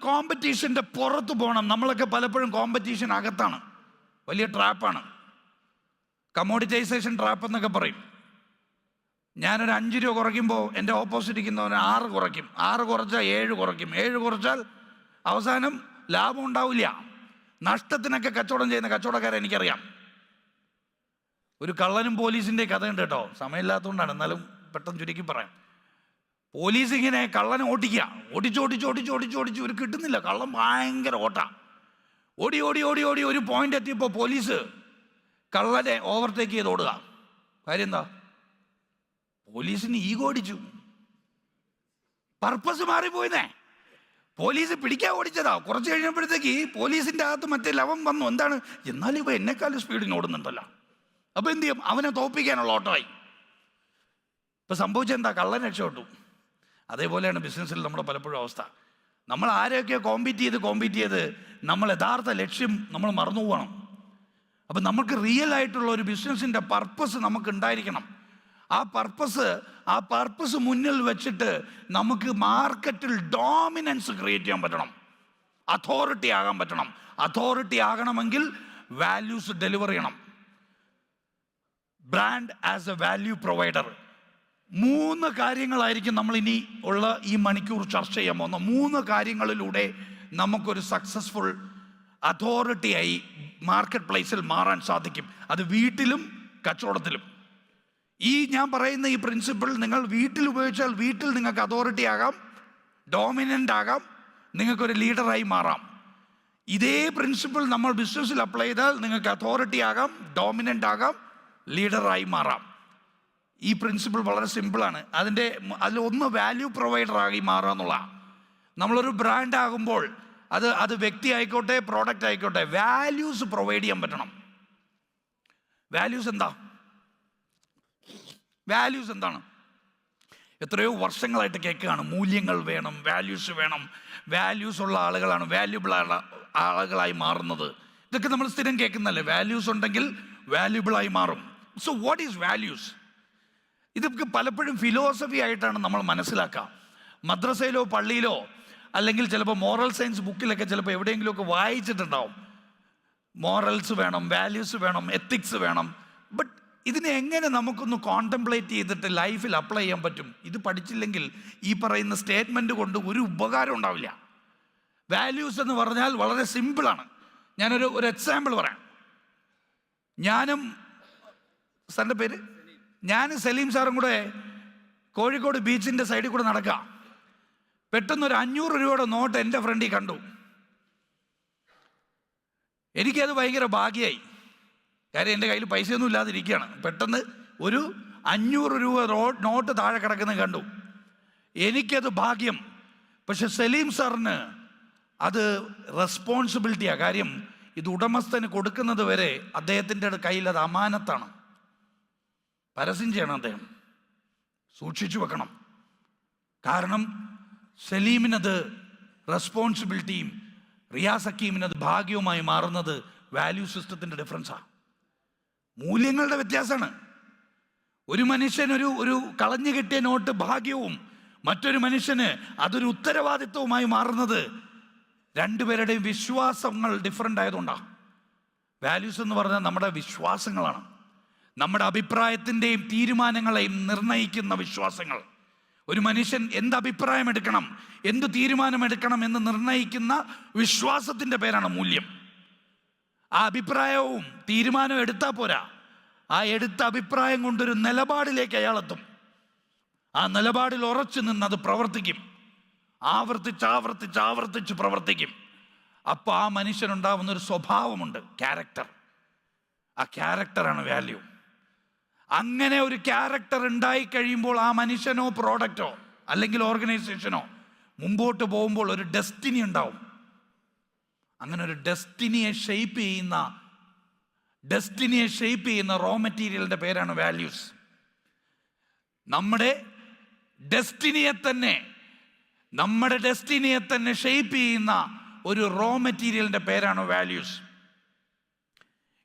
കോമ്പറ്റീഷൻ്റെ പുറത്ത് പോകണം. നമ്മളൊക്കെ പലപ്പോഴും കോമ്പറ്റീഷൻ അകത്താണ്. വലിയ ട്രാപ്പാണ്, കമോഡിറ്റൈസേഷൻ ട്രാപ്പ് എന്നൊക്കെ പറയും. ഞാനൊരു 5 രൂപ കുറയ്ക്കുമ്പോൾ എൻ്റെ ഓപ്പോസിറ്റ് ഇരിക്കുന്നവന് 6 കുറയ്ക്കും, 6 കുറച്ചാൽ 7 കുറയ്ക്കും, 7 കുറച്ചാൽ അവസാനം ലാഭം ഉണ്ടാവില്ല. നഷ്ടത്തിനൊക്കെ കച്ചവടം ചെയ്യുന്ന കച്ചവടക്കാരെ എനിക്കറിയാം. ഒരു കള്ളനും പോലീസിൻ്റെ കഥയുണ്ട് കേട്ടോ, സമയമില്ലാത്തതുകൊണ്ടാണ്, എന്നാലും പെട്ടെന്ന് ചുരുക്കി പറയാം. പോലീസ് ഇങ്ങനെ കള്ളനെ ഓടിച്ച് ഒരു കിട്ടുന്നില്ല. കള്ളൻ ഭയങ്കര ഓടി ഒരു പോയിന്റ് എത്തിയപ്പോൾ പോലീസ് കള്ളനെ ഓവർടേക്ക് ചെയ്ത് ഓടുക. കാര്യം എന്താ? പോലീസിന് ഈഗോ അടിച്ചു, പർപ്പസ് മാറിപ്പോയിന്നേ. പോലീസ് പിടിക്കാൻ ഓടിച്ചതാ. കുറച്ച് കഴിഞ്ഞപ്പോഴത്തേക്ക് പോലീസിൻ്റെ അകത്ത് മറ്റേ ലവം വന്നു. എന്താണ്? എന്നാലും ഇവ എന്നെക്കാളും സ്പീഡിന് ഓടുന്നുണ്ടല്ലോ. അപ്പോൾ എന്ത് ചെയ്യും? അവനെ തോൽപ്പിക്കാനുള്ള ഓട്ടമായി. ഇപ്പം സംഭവിച്ചെന്താ? കള്ളൻ രക്ഷപ്പെട്ടു. അതേപോലെയാണ് ബിസിനസ്സിൽ നമ്മുടെ പലപ്പോഴും അവസ്ഥ. നമ്മൾ ആരെയൊക്കെ കോമ്പീറ്റ് ചെയ്ത് നമ്മൾ യഥാർത്ഥ ലക്ഷ്യം നമ്മൾ മറന്നു പോകണം. അപ്പം നമുക്ക് റിയൽ ആയിട്ടുള്ള ഒരു ബിസിനസ്സിൻ്റെ പർപ്പസ് നമുക്ക് ഉണ്ടായിരിക്കണം. ആ പർപ്പസ് മുന്നിൽ വെച്ചിട്ട് നമുക്ക് മാർക്കറ്റിൽ ഡോമിനൻസ് ക്രിയേറ്റ് ചെയ്യാൻ പറ്റണം, അതോറിറ്റി ആകാൻ പറ്റണം. അതോറിറ്റി ആകണമെങ്കിൽ വാല്യൂസ് ഡെലിവർ ചെയ്യണം. Brand as A value provider. 3 കാര്യങ്ങളായിരിക്കും നമ്മൾ ഇനി ഉള്ള ഈ മണിക്കൂർ ചർച്ച ചെയ്യാൻ പോകുന്ന. 3 കാര്യങ്ങളിലൂടെ നമുക്കൊരു സക്സസ്ഫുൾ അതോറിറ്റിയായി മാർക്കറ്റ് പ്ലേസിൽ മാറാൻ സാധിക്കും. അത് വീട്ടിലും കച്ചവടത്തിലും. ഈ ഞാൻ പറയുന്ന ഈ പ്രിൻസിപ്പിൾ നിങ്ങൾ വീട്ടിൽ ഉപയോഗിച്ചാൽ വീട്ടിൽ നിങ്ങൾക്ക് അതോറിറ്റി ആകാം, ഡോമിനൻ്റ് ആകാം, നിങ്ങൾക്കൊരു ലീഡറായി മാറാം. ഇതേ പ്രിൻസിപ്പിൾ നമ്മൾ ബിസിനസ്സിൽ അപ്ലൈ ചെയ്താൽ നിങ്ങൾക്ക് അതോറിറ്റി ആകാം, ഡോമിനൻ്റ് ആകാം, ലീഡറായി മാറാം. ഈ പ്രിൻസിപ്പിൾ വളരെ സിമ്പിളാണ്. അതിലൊന്ന് വാല്യൂ പ്രൊവൈഡർ ആയി മാറുക എന്നുള്ളതാണ്. നമ്മളൊരു ബ്രാൻഡ് ആകുമ്പോൾ അത് വ്യക്തി ആയിക്കോട്ടെ, പ്രോഡക്റ്റ് ആയിക്കോട്ടെ, വാല്യൂസ് പ്രൊവൈഡ് ചെയ്യാൻ പറ്റണം. വാല്യൂസ് എന്താണ്? എത്രയോ വർഷങ്ങളായിട്ട് കേൾക്കുകയാണ്, മൂല്യങ്ങൾ വേണം, വാല്യൂസ് വേണം. വാല്യൂസ് ഉള്ള ആളുകളാണ് വാല്യൂബിൾ ആളുകളായി മാറുന്നത്. ഇതൊക്കെ നമ്മൾ സ്ഥിരം കേൾക്കുന്നല്ലേ. വാല്യൂസ് ഉണ്ടെങ്കിൽ വാല്യൂബിളായി മാറും. So what is values? ഇതൊക്കെ പലപ്പോഴും ഫിലോസഫി ആയിട്ടാണ് നമ്മൾ മനസ്സിലാക്കുക. മദ്രസയിലോ പള്ളിയിലോ അല്ലെങ്കിൽ ചിലപ്പോൾ മോറൽ സയൻസ് ബുക്കിലൊക്കെ ചിലപ്പോൾ എവിടെയെങ്കിലുമൊക്കെ വായിച്ചിട്ടുണ്ടാവും. മോറൽസ് വേണം, വാല്യൂസ് വേണം, എത്തിക്സ് വേണം. ബട്ട് ഇതിനെ എങ്ങനെ നമുക്കൊന്ന് കോണ്ടംപ്ലേറ്റ് ചെയ്തിട്ട് ലൈഫിൽ അപ്ലൈ ചെയ്യാൻ പറ്റും? ഇത് പഠിച്ചില്ലെങ്കിൽ ഈ പറയുന്ന സ്റ്റേറ്റ്മെൻറ്റ് കൊണ്ട് ഒരു ഉപകാരം ഉണ്ടാവില്ല. വാല്യൂസ് എന്ന് പറഞ്ഞാൽ വളരെ സിമ്പിളാണ്. ഞാനൊരു എക്സാമ്പിൾ പറയാം. ഞാനും സലീം സാറും കൂടെ കോഴിക്കോട് ബീച്ചിൻ്റെ സൈഡിൽ കൂടെ നടക്കുക. പെട്ടെന്നൊരു 500 രൂപയുടെ നോട്ട് എൻ്റെ ഫ്രണ്ടിൽ കണ്ടു. എനിക്കത് ഭയങ്കര ഭാഗ്യമായി. കാര്യം എൻ്റെ കയ്യിൽ പൈസയൊന്നും ഇല്ലാതിരിക്കുകയാണ്. പെട്ടെന്ന് ഒരു 500 രൂപ നോട്ട് താഴെ കിടക്കുന്നത് കണ്ടു. എനിക്കത് ഭാഗ്യം. പക്ഷെ സലീം സാറിന് അത് റെസ്പോൺസിബിലിറ്റിയാണ്. കാര്യം ഇത് ഉടമസ്ഥന് കൊടുക്കുന്നത് വരെ അദ്ദേഹത്തിൻ്റെ കയ്യിൽ അത് അമാനത്താണ്. പരസ്യം ചെയ്യണം, അദ്ദേഹം സൂക്ഷിച്ചു വെക്കണം. കാരണം സലീമിനത് റെസ്പോൺസിബിലിറ്റിയും റിയാസ് ഹക്കീമിന് അത് ഭാഗ്യവുമായി മാറുന്നത് വാല്യൂ സിസ്റ്റത്തിൻ്റെ ഡിഫറൻസാണ്, മൂല്യങ്ങളുടെ വ്യത്യാസമാണ്. ഒരു മനുഷ്യൻ ഒരു കളഞ്ഞു കിട്ടിയ നോട്ട് ഭാഗ്യവും മറ്റൊരു മനുഷ്യന് അതൊരു ഉത്തരവാദിത്വവുമായി മാറുന്നത് രണ്ടുപേരുടെയും വിശ്വാസങ്ങൾ ഡിഫറൻ്റ് ആയതുകൊണ്ടാണ്. വാല്യൂസ് എന്ന് പറഞ്ഞാൽ നമ്മുടെ വിശ്വാസങ്ങളാണ്, നമ്മുടെ അഭിപ്രായത്തിൻ്റെയും തീരുമാനങ്ങളെയും നിർണ്ണയിക്കുന്ന വിശ്വാസങ്ങൾ. ഒരു മനുഷ്യൻ എന്ത് അഭിപ്രായം എടുക്കണം, എന്ത് തീരുമാനമെടുക്കണം എന്ന് നിർണ്ണയിക്കുന്ന വിശ്വാസത്തിൻ്റെ പേരാണ് മൂല്യം. ആ അഭിപ്രായവും തീരുമാനവും എടുത്താൽ പോരാ, ആ എടുത്ത അഭിപ്രായം കൊണ്ടൊരു നിലപാടിലേക്ക് അയാളെത്തും. ആ നിലപാടിൽ ഉറച്ചു നിന്ന് അത് പ്രവർത്തിക്കും, ആവർത്തിച്ച് പ്രവർത്തിക്കും. അപ്പോൾ ആ മനുഷ്യനുണ്ടാവുന്ന ഒരു സ്വഭാവമുണ്ട്, ക്യാരക്ടർ. ആ ക്യാരക്ടറാണ് വാല്യൂ. അങ്ങനെ ഒരു ക്യാരക്ടർ ഉണ്ടായി കഴിയുമ്പോൾ ആ മനുഷ്യനോ പ്രോഡക്റ്റോ അല്ലെങ്കിൽ ഓർഗനൈസേഷനോ മുമ്പോട്ട് പോകുമ്പോൾ ഒരു ഡെസ്റ്റിനി ഉണ്ടാവും. അങ്ങനെ ഒരു ഡെസ്റ്റിനിയെ ഷെയ്പ്പ് ചെയ്യുന്ന റോ മെറ്റീരിയലിൻ്റെ പേരാണ് വാല്യൂസ്. നമ്മുടെ ഡെസ്റ്റിനിയെ തന്നെ ഷെയ്പ്പ് ചെയ്യുന്ന ഒരു റോ മെറ്റീരിയലിൻ്റെ പേരാണ് വാല്യൂസ്.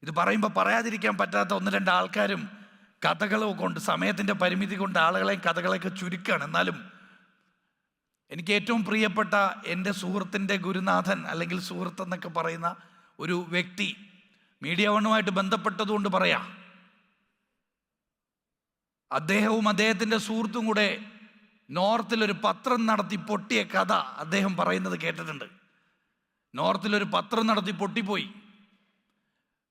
ഇത് പറയുമ്പോൾ പറയാതിരിക്കാൻ പറ്റാത്ത ഒന്ന് രണ്ട് ആൾക്കാരും കഥകളോ കൊണ്ട്, സമയത്തിൻ്റെ പരിമിതി കൊണ്ട് ആളുകളെയും കഥകളെയൊക്കെ ചുരുക്കുകയാണ്. എന്നാലും എനിക്ക് ഏറ്റവും പ്രിയപ്പെട്ട എൻ്റെ സുഹൃത്തിൻ്റെ ഗുരുനാഥൻ അല്ലെങ്കിൽ സുഹൃത്ത് എന്നൊക്കെ പറയുന്ന ഒരു വ്യക്തി മീഡിയ വണ്ണുമായിട്ട് ബന്ധപ്പെട്ടതുകൊണ്ട് പറയാം. അദ്ദേഹവും അദ്ദേഹത്തിൻ്റെ സുഹൃത്തും കൂടെ നോർത്തിലൊരു പത്രം നടത്തി പൊട്ടിയ കഥ അദ്ദേഹം പറയുന്നത് കേട്ടിട്ടുണ്ട്. നോർത്തിലൊരു പത്രം നടത്തി പൊട്ടിപ്പോയി.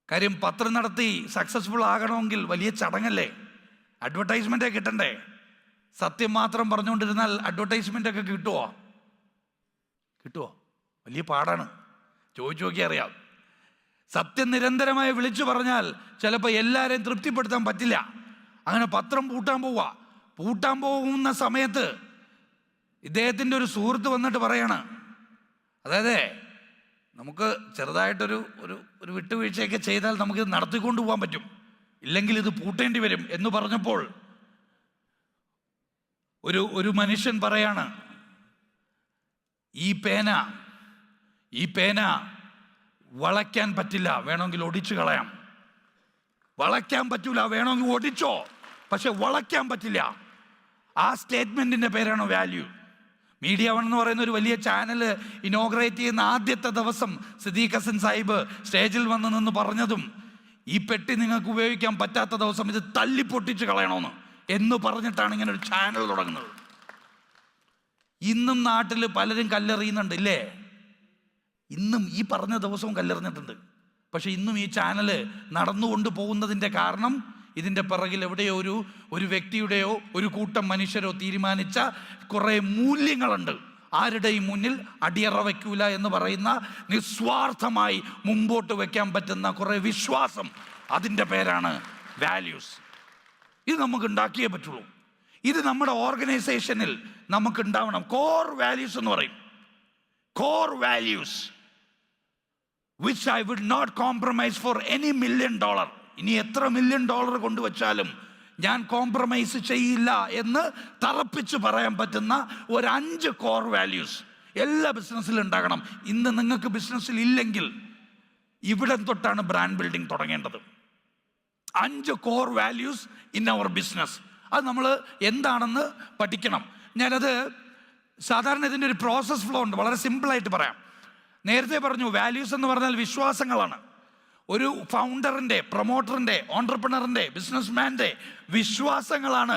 കാര്യം പത്രം നടത്തി സക്സസ്ഫുൾ ആകണമെങ്കിൽ വലിയ ചടങ്ങല്ലേ, അഡ്വർടൈസ്മെൻ്റ് കിട്ടണ്ടേ. സത്യം മാത്രം പറഞ്ഞുകൊണ്ടിരുന്നാൽ അഡ്വർടൈസ്മെൻ്റൊക്കെ കിട്ടുമോ? വലിയ പാടാണ്, ചോദിച്ചു നോക്കി അറിയാം. സത്യം നിരന്തരമായി വിളിച്ചു പറഞ്ഞാൽ ചിലപ്പോൾ എല്ലാവരെയും തൃപ്തിപ്പെടുത്താൻ പറ്റില്ല. അങ്ങനെ പത്രം പൂട്ടാൻ പോകുന്ന സമയത്ത് ഇദ്ദേഹത്തിൻ്റെ ഒരു സുഹൃത്ത് വന്നിട്ട് പറയാണ്, അതായത് നമുക്ക് ചെറുതായിട്ടൊരു ഒരു വിട്ടുവീഴ്ചയൊക്കെ ചെയ്താൽ നമുക്കിത് നടത്തിക്കൊണ്ട് പോകാൻ പറ്റും, ഇല്ലെങ്കിൽ ഇത് പൂട്ടേണ്ടി വരും എന്ന് പറഞ്ഞപ്പോൾ ഒരു മനുഷ്യൻ പറയാണ്, ഈ പേന വളയ്ക്കാൻ പറ്റില്ല, വേണമെങ്കിൽ ഒടിച്ചു കളയാം. വളയ്ക്കാൻ പറ്റൂല, വേണമെങ്കിൽ ഒടിച്ചോ, പക്ഷെ വളയ്ക്കാൻ പറ്റില്ല. ആ സ്റ്റേറ്റ്മെൻറ്റിൻ്റെ പേരാണ് വാല്യൂ. മീഡിയ വൺ എന്ന് പറയുന്ന ഒരു വലിയ ചാനൽ ഇനോഗ്രേറ്റ് ചെയ്യുന്ന ആദ്യത്തെ ദിവസം സിദ്ദീഖ് ഹസൻ സാഹിബ് സ്റ്റേജിൽ വന്ന് നിന്ന് പറഞ്ഞതും, ഈ പെട്ടി നിങ്ങൾക്ക് ഉപയോഗിക്കാൻ പറ്റാത്ത ദിവസം ഇത് തല്ലിപ്പൊട്ടിച്ച് കളയണമെന്ന് എന്ന് പറഞ്ഞിട്ടാണ് ഇങ്ങനെ ഒരു ചാനൽ തുടങ്ങുന്നത്. ഇന്നും നാട്ടിൽ പലരും കല്ലെറിയുന്നുണ്ട് ഇല്ലേ? ഇന്നും ഈ പറഞ്ഞ ദിവസവും കല്ലെറിഞ്ഞിട്ടുണ്ട്. പക്ഷെ ഇന്നും ഈ ചാനൽ നടന്നുകൊണ്ട് പോകുന്നതിൻ്റെ കാരണം ഇതിൻ്റെ പിറകിൽ എവിടെയോ ഒരു വ്യക്തിയുടെയോ ഒരു കൂട്ടം മനുഷ്യരോ തീരുമാനിച്ച കുറേ മൂല്യങ്ങളുണ്ട്. ആരുടെയും മുന്നിൽ അടിയറ വയ്ക്കൂല എന്ന് പറയുന്ന, നിസ്വാർത്ഥമായി മുമ്പോട്ട് വയ്ക്കാൻ പറ്റുന്ന കുറേ വിശ്വാസം, അതിൻ്റെ പേരാണ് വാല്യൂസ്. ഇത് നമുക്ക് ഉണ്ടാക്കിയേ പറ്റുള്ളൂ. ഇത് നമ്മുടെ ഓർഗനൈസേഷനിൽ നമുക്ക് ഉണ്ടാവണം. കോർ വാല്യൂസ് എന്ന് പറയും. Core values which I would not compromise for any $1 million. ഇനി എത്ര $1 million കൊണ്ടുവച്ചാലും ഞാൻ കോംപ്രമൈസ് ചെയ്യില്ല എന്ന് തറപ്പിച്ച് പറയാൻ പറ്റുന്ന ഒരു 5 കോർ വാല്യൂസ് എല്ലാ ബിസിനസ്സിലും ഉണ്ടാകണം. ഇന്ന് നിങ്ങൾക്ക് ബിസിനസ്സിൽ ഇല്ലെങ്കിൽ ഇവിടെ തൊട്ടാണ് ബ്രാൻഡ് ബിൽഡിംഗ് തുടങ്ങേണ്ടത്. 5 core values in our business. അത് നമ്മൾ എന്താണെന്ന് പഠിക്കണം. ഞാനത് സാധാരണ ഇതിൻ്റെ ഒരു പ്രോസസ് ഫ്ലോ ഉണ്ട്, വളരെ സിമ്പിളായിട്ട് പറയാം. നേരത്തെ പറഞ്ഞു, വാല്യൂസ് എന്ന് പറഞ്ഞാൽ വിശ്വാസങ്ങളാണ്. ഒരു ഫൗണ്ടറിൻ്റെ, പ്രൊമോട്ടറിൻ്റെ, ഓൺട്രപ്രണറിൻ്റെ, ബിസിനസ്മാൻ്റെ വിശ്വാസങ്ങളാണ്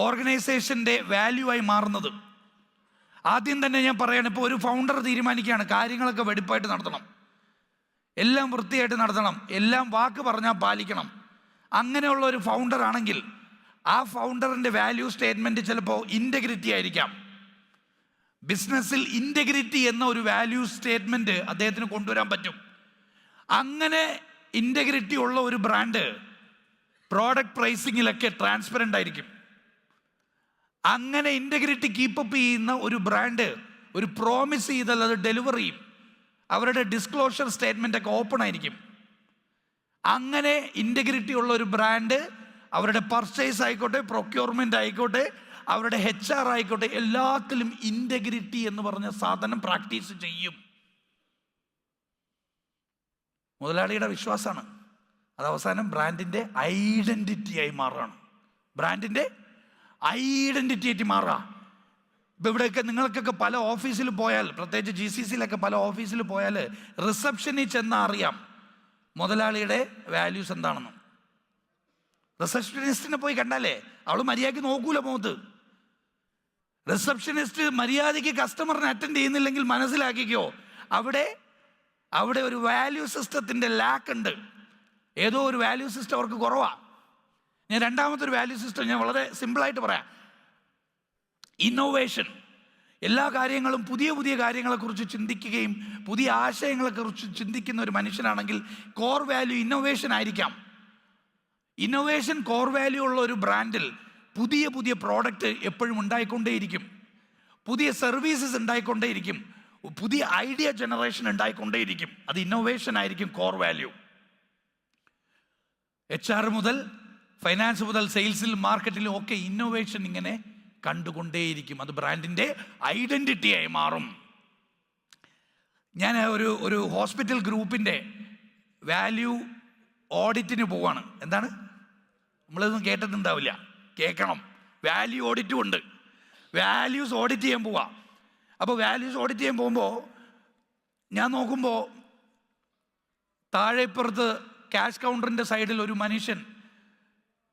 ഓർഗനൈസേഷൻ്റെ വാല്യൂ ആയി മാറുന്നത്. ആദ്യം തന്നെ ഞാൻ പറയണം, ഇപ്പോൾ ഒരു ഫൗണ്ടർ തീരുമാനിക്കുകയാണ് കാര്യങ്ങളൊക്കെ വെടിപ്പായിട്ട് നടത്തണം, എല്ലാം വൃത്തിയായിട്ട് നടത്തണം, എല്ലാം വാക്ക് പറഞ്ഞാൽ പാലിക്കണം. അങ്ങനെയുള്ള ഒരു ഫൗണ്ടർ ആണെങ്കിൽ ആ ഫൗണ്ടറിൻ്റെ വാല്യൂ സ്റ്റേറ്റ്മെൻറ്റ് ചിലപ്പോൾ ഇൻറ്റഗ്രിറ്റി ആയിരിക്കാം. ബിസിനസ്സിൽ ഇൻറ്റഗ്രിറ്റി എന്ന ഒരു വാല്യൂ സ്റ്റേറ്റ്മെൻറ്റ് അദ്ദേഹത്തിന് കൊണ്ടുവരാൻ പറ്റും. അങ്ങനെ ഇൻറ്റഗ്രിറ്റി ഉള്ള ഒരു ബ്രാൻഡ് പ്രോഡക്റ്റ് പ്രൈസിങ്ങിലൊക്കെ ട്രാൻസ്പെറൻ്റ് ആയിരിക്കും. അങ്ങനെ ഇൻറ്റഗ്രിറ്റി കീപ്പപ്പ് ചെയ്യുന്ന ഒരു ബ്രാൻഡ് ഒരു പ്രോമിസ് ചെയ്താൽ അത് ഡെലിവർ ചെയ്യും. അവരുടെ ഡിസ്ക്ലോഷർ സ്റ്റേറ്റ്മെൻ്റ് ഒക്കെ ഓപ്പൺ ആയിരിക്കും. അങ്ങനെ ഇൻറ്റഗ്രിറ്റി ഉള്ള ഒരു ബ്രാൻഡ് അവരുടെ പർച്ചേസ് ആയിക്കോട്ടെ, പ്രൊക്യൂർമെൻ്റ് ആയിക്കോട്ടെ, അവരുടെ HR ആയിക്കോട്ടെ, എല്ലാത്തിലും ഇൻറ്റഗ്രിറ്റി എന്ന് പറഞ്ഞ സാധനം പ്രാക്ടീസ് ചെയ്യും. മുതലാളിയുടെ വിശ്വാസമാണ്. അത് അവസാനം ബ്രാൻഡിൻ്റെ ഐഡൻറ്റിറ്റിയായി മാറുകയാണ്. ബ്രാൻഡിൻ്റെ ഐഡൻറ്റിറ്റി ആയിട്ട് മാറുക. ഇപ്പം ഇവിടെയൊക്കെ നിങ്ങൾക്കൊക്കെ പല ഓഫീസിൽ പോയാൽ, പ്രത്യേകിച്ച് GCCയിലൊക്കെ പല ഓഫീസിൽ പോയാൽ റിസപ്ഷനിൽ ചെന്നാൽ അറിയാം മുതലാളിയുടെ വാല്യൂസ് എന്താണെന്ന്. റിസപ്ഷനിസ്റ്റിനെ പോയി കണ്ടാലേ അവൾ മര്യാദയ്ക്ക് നോക്കൂല മുഖത്ത്. റിസപ്ഷനിസ്റ്റ് മര്യാദയ്ക്ക് കസ്റ്റമറിനെ അറ്റൻഡ് ചെയ്യുന്നില്ലെങ്കിൽ മനസ്സിലാക്കിക്കോ, അവിടെ ഒരു വാല്യൂ സിസ്റ്റത്തിൻ്റെ ലാക്ക് ഉണ്ട്. ഏതോ ഒരു വാല്യൂ സിസ്റ്റം അവർക്ക് കുറവാണ്. ഞാൻ രണ്ടാമത്തെ ഒരു വാല്യൂ സിസ്റ്റം ഞാൻ വളരെ സിമ്പിളായിട്ട് പറയാം. ഇന്നോവേഷൻ. എല്ലാ കാര്യങ്ങളും പുതിയ പുതിയ കാര്യങ്ങളെക്കുറിച്ച് ചിന്തിക്കുകയും പുതിയ ആശയങ്ങളെക്കുറിച്ച് ചിന്തിക്കുന്ന ഒരു മനുഷ്യനാണെങ്കിൽ കോർ വാല്യൂ ഇന്നോവേഷൻ ആയിരിക്കാം. ഇന്നോവേഷൻ കോർ വാല്യൂ ഉള്ള ഒരു ബ്രാൻഡിൽ പുതിയ പുതിയ പ്രോഡക്റ്റ് എപ്പോഴും ഉണ്ടായിക്കൊണ്ടേയിരിക്കും, പുതിയ സർവീസസ് ഉണ്ടായിക്കൊണ്ടേയിരിക്കും, പുതിയ ഐഡിയ ജനറേഷൻ ഉണ്ടായിക്കൊണ്ടേയിരിക്കും. അത് ഇന്നോവേഷൻ ആയിരിക്കും കോർ വാല്യൂ. HR മുതൽ ഫൈനാൻസ് മുതൽ സെയിൽസിൽ മാർക്കറ്റിലും ഒക്കെ ഇന്നോവേഷൻ ഇങ്ങനെ കണ്ടുകൊണ്ടേയിരിക്കും. അത് ബ്രാൻഡിൻ്റെ ഐഡൻറ്റിറ്റിയായി മാറും. ഞാൻ ഒരു ഹോസ്പിറ്റൽ ഗ്രൂപ്പിൻ്റെ വാല്യൂ ഓഡിറ്റിന് പോവാണ്. എന്താണ്? നമ്മളിതൊന്നും കേട്ടിട്ടുണ്ടാവില്ല, കേൾക്കണം. വാല്യൂ ഓഡിറ്റും ഉണ്ട്. വാല്യൂസ് ഓഡിറ്റ് ചെയ്യാൻ പോവാം. അപ്പോൾ വാല്യൂസ് ഓഡിറ്റ് ചെയ്യാൻ പോകുമ്പോൾ ഞാൻ നോക്കുമ്പോൾ താഴെപ്പുറത്ത് ക്യാഷ് കൗണ്ടറിൻ്റെ സൈഡിൽ ഒരു മനുഷ്യൻ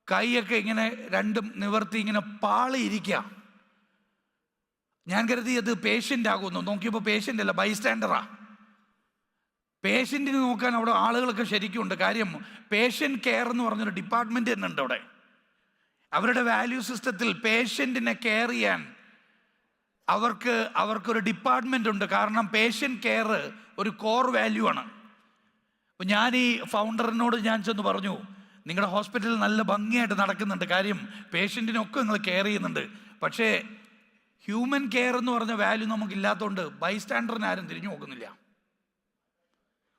കൈയൊക്കെ ഇങ്ങനെ രണ്ടും നിവർത്തി ഇങ്ങനെ പാളിയിരിക്കുക. ഞാൻ കരുതി അത് പേഷ്യൻ്റ് ആകുന്നു. നോക്കിയപ്പോൾ പേഷ്യൻ്റ് അല്ല, ബൈസ്റ്റാൻഡറാ. പേഷ്യൻറ്റിന് നോക്കാൻ അവിടെ ആളുകളൊക്കെ ശരിക്കും ഉണ്ട്. കാര്യം പേഷ്യൻ്റ് കെയർ എന്ന് പറഞ്ഞൊരു ഡിപ്പാർട്ട്മെൻറ്റ് തന്നെ ഉണ്ട് അവിടെ. അവരുടെ വാല്യൂ സിസ്റ്റത്തിൽ പേഷ്യൻറ്റിനെ കെയർ ചെയ്യാൻ അവർക്കൊരു ഡിപ്പാർട്ട്മെൻ്റ് ഉണ്ട്. കാരണം പേഷ്യൻ്റ് കെയർ ഒരു കോർ വാല്യൂ ആണ്. അപ്പോൾ ഞാൻ ഈ ഫൗണ്ടറിനോട് ഞാൻ ചെന്ന് പറഞ്ഞു, നിങ്ങളുടെ ഹോസ്പിറ്റലിൽ നല്ല ഭംഗിയായിട്ട് നടക്കുന്നുണ്ട്, കാര്യം പേഷ്യൻറ്റിനൊക്കെ നിങ്ങൾ കെയർ ചെയ്യുന്നുണ്ട്. പക്ഷേ ഹ്യൂമൻ കെയർ എന്ന് പറഞ്ഞ വാല്യൂ നമുക്കില്ലാത്തതുകൊണ്ട് ബൈസ്റ്റാൻഡറിന് ആരും തിരിഞ്ഞു നോക്കുന്നില്ല.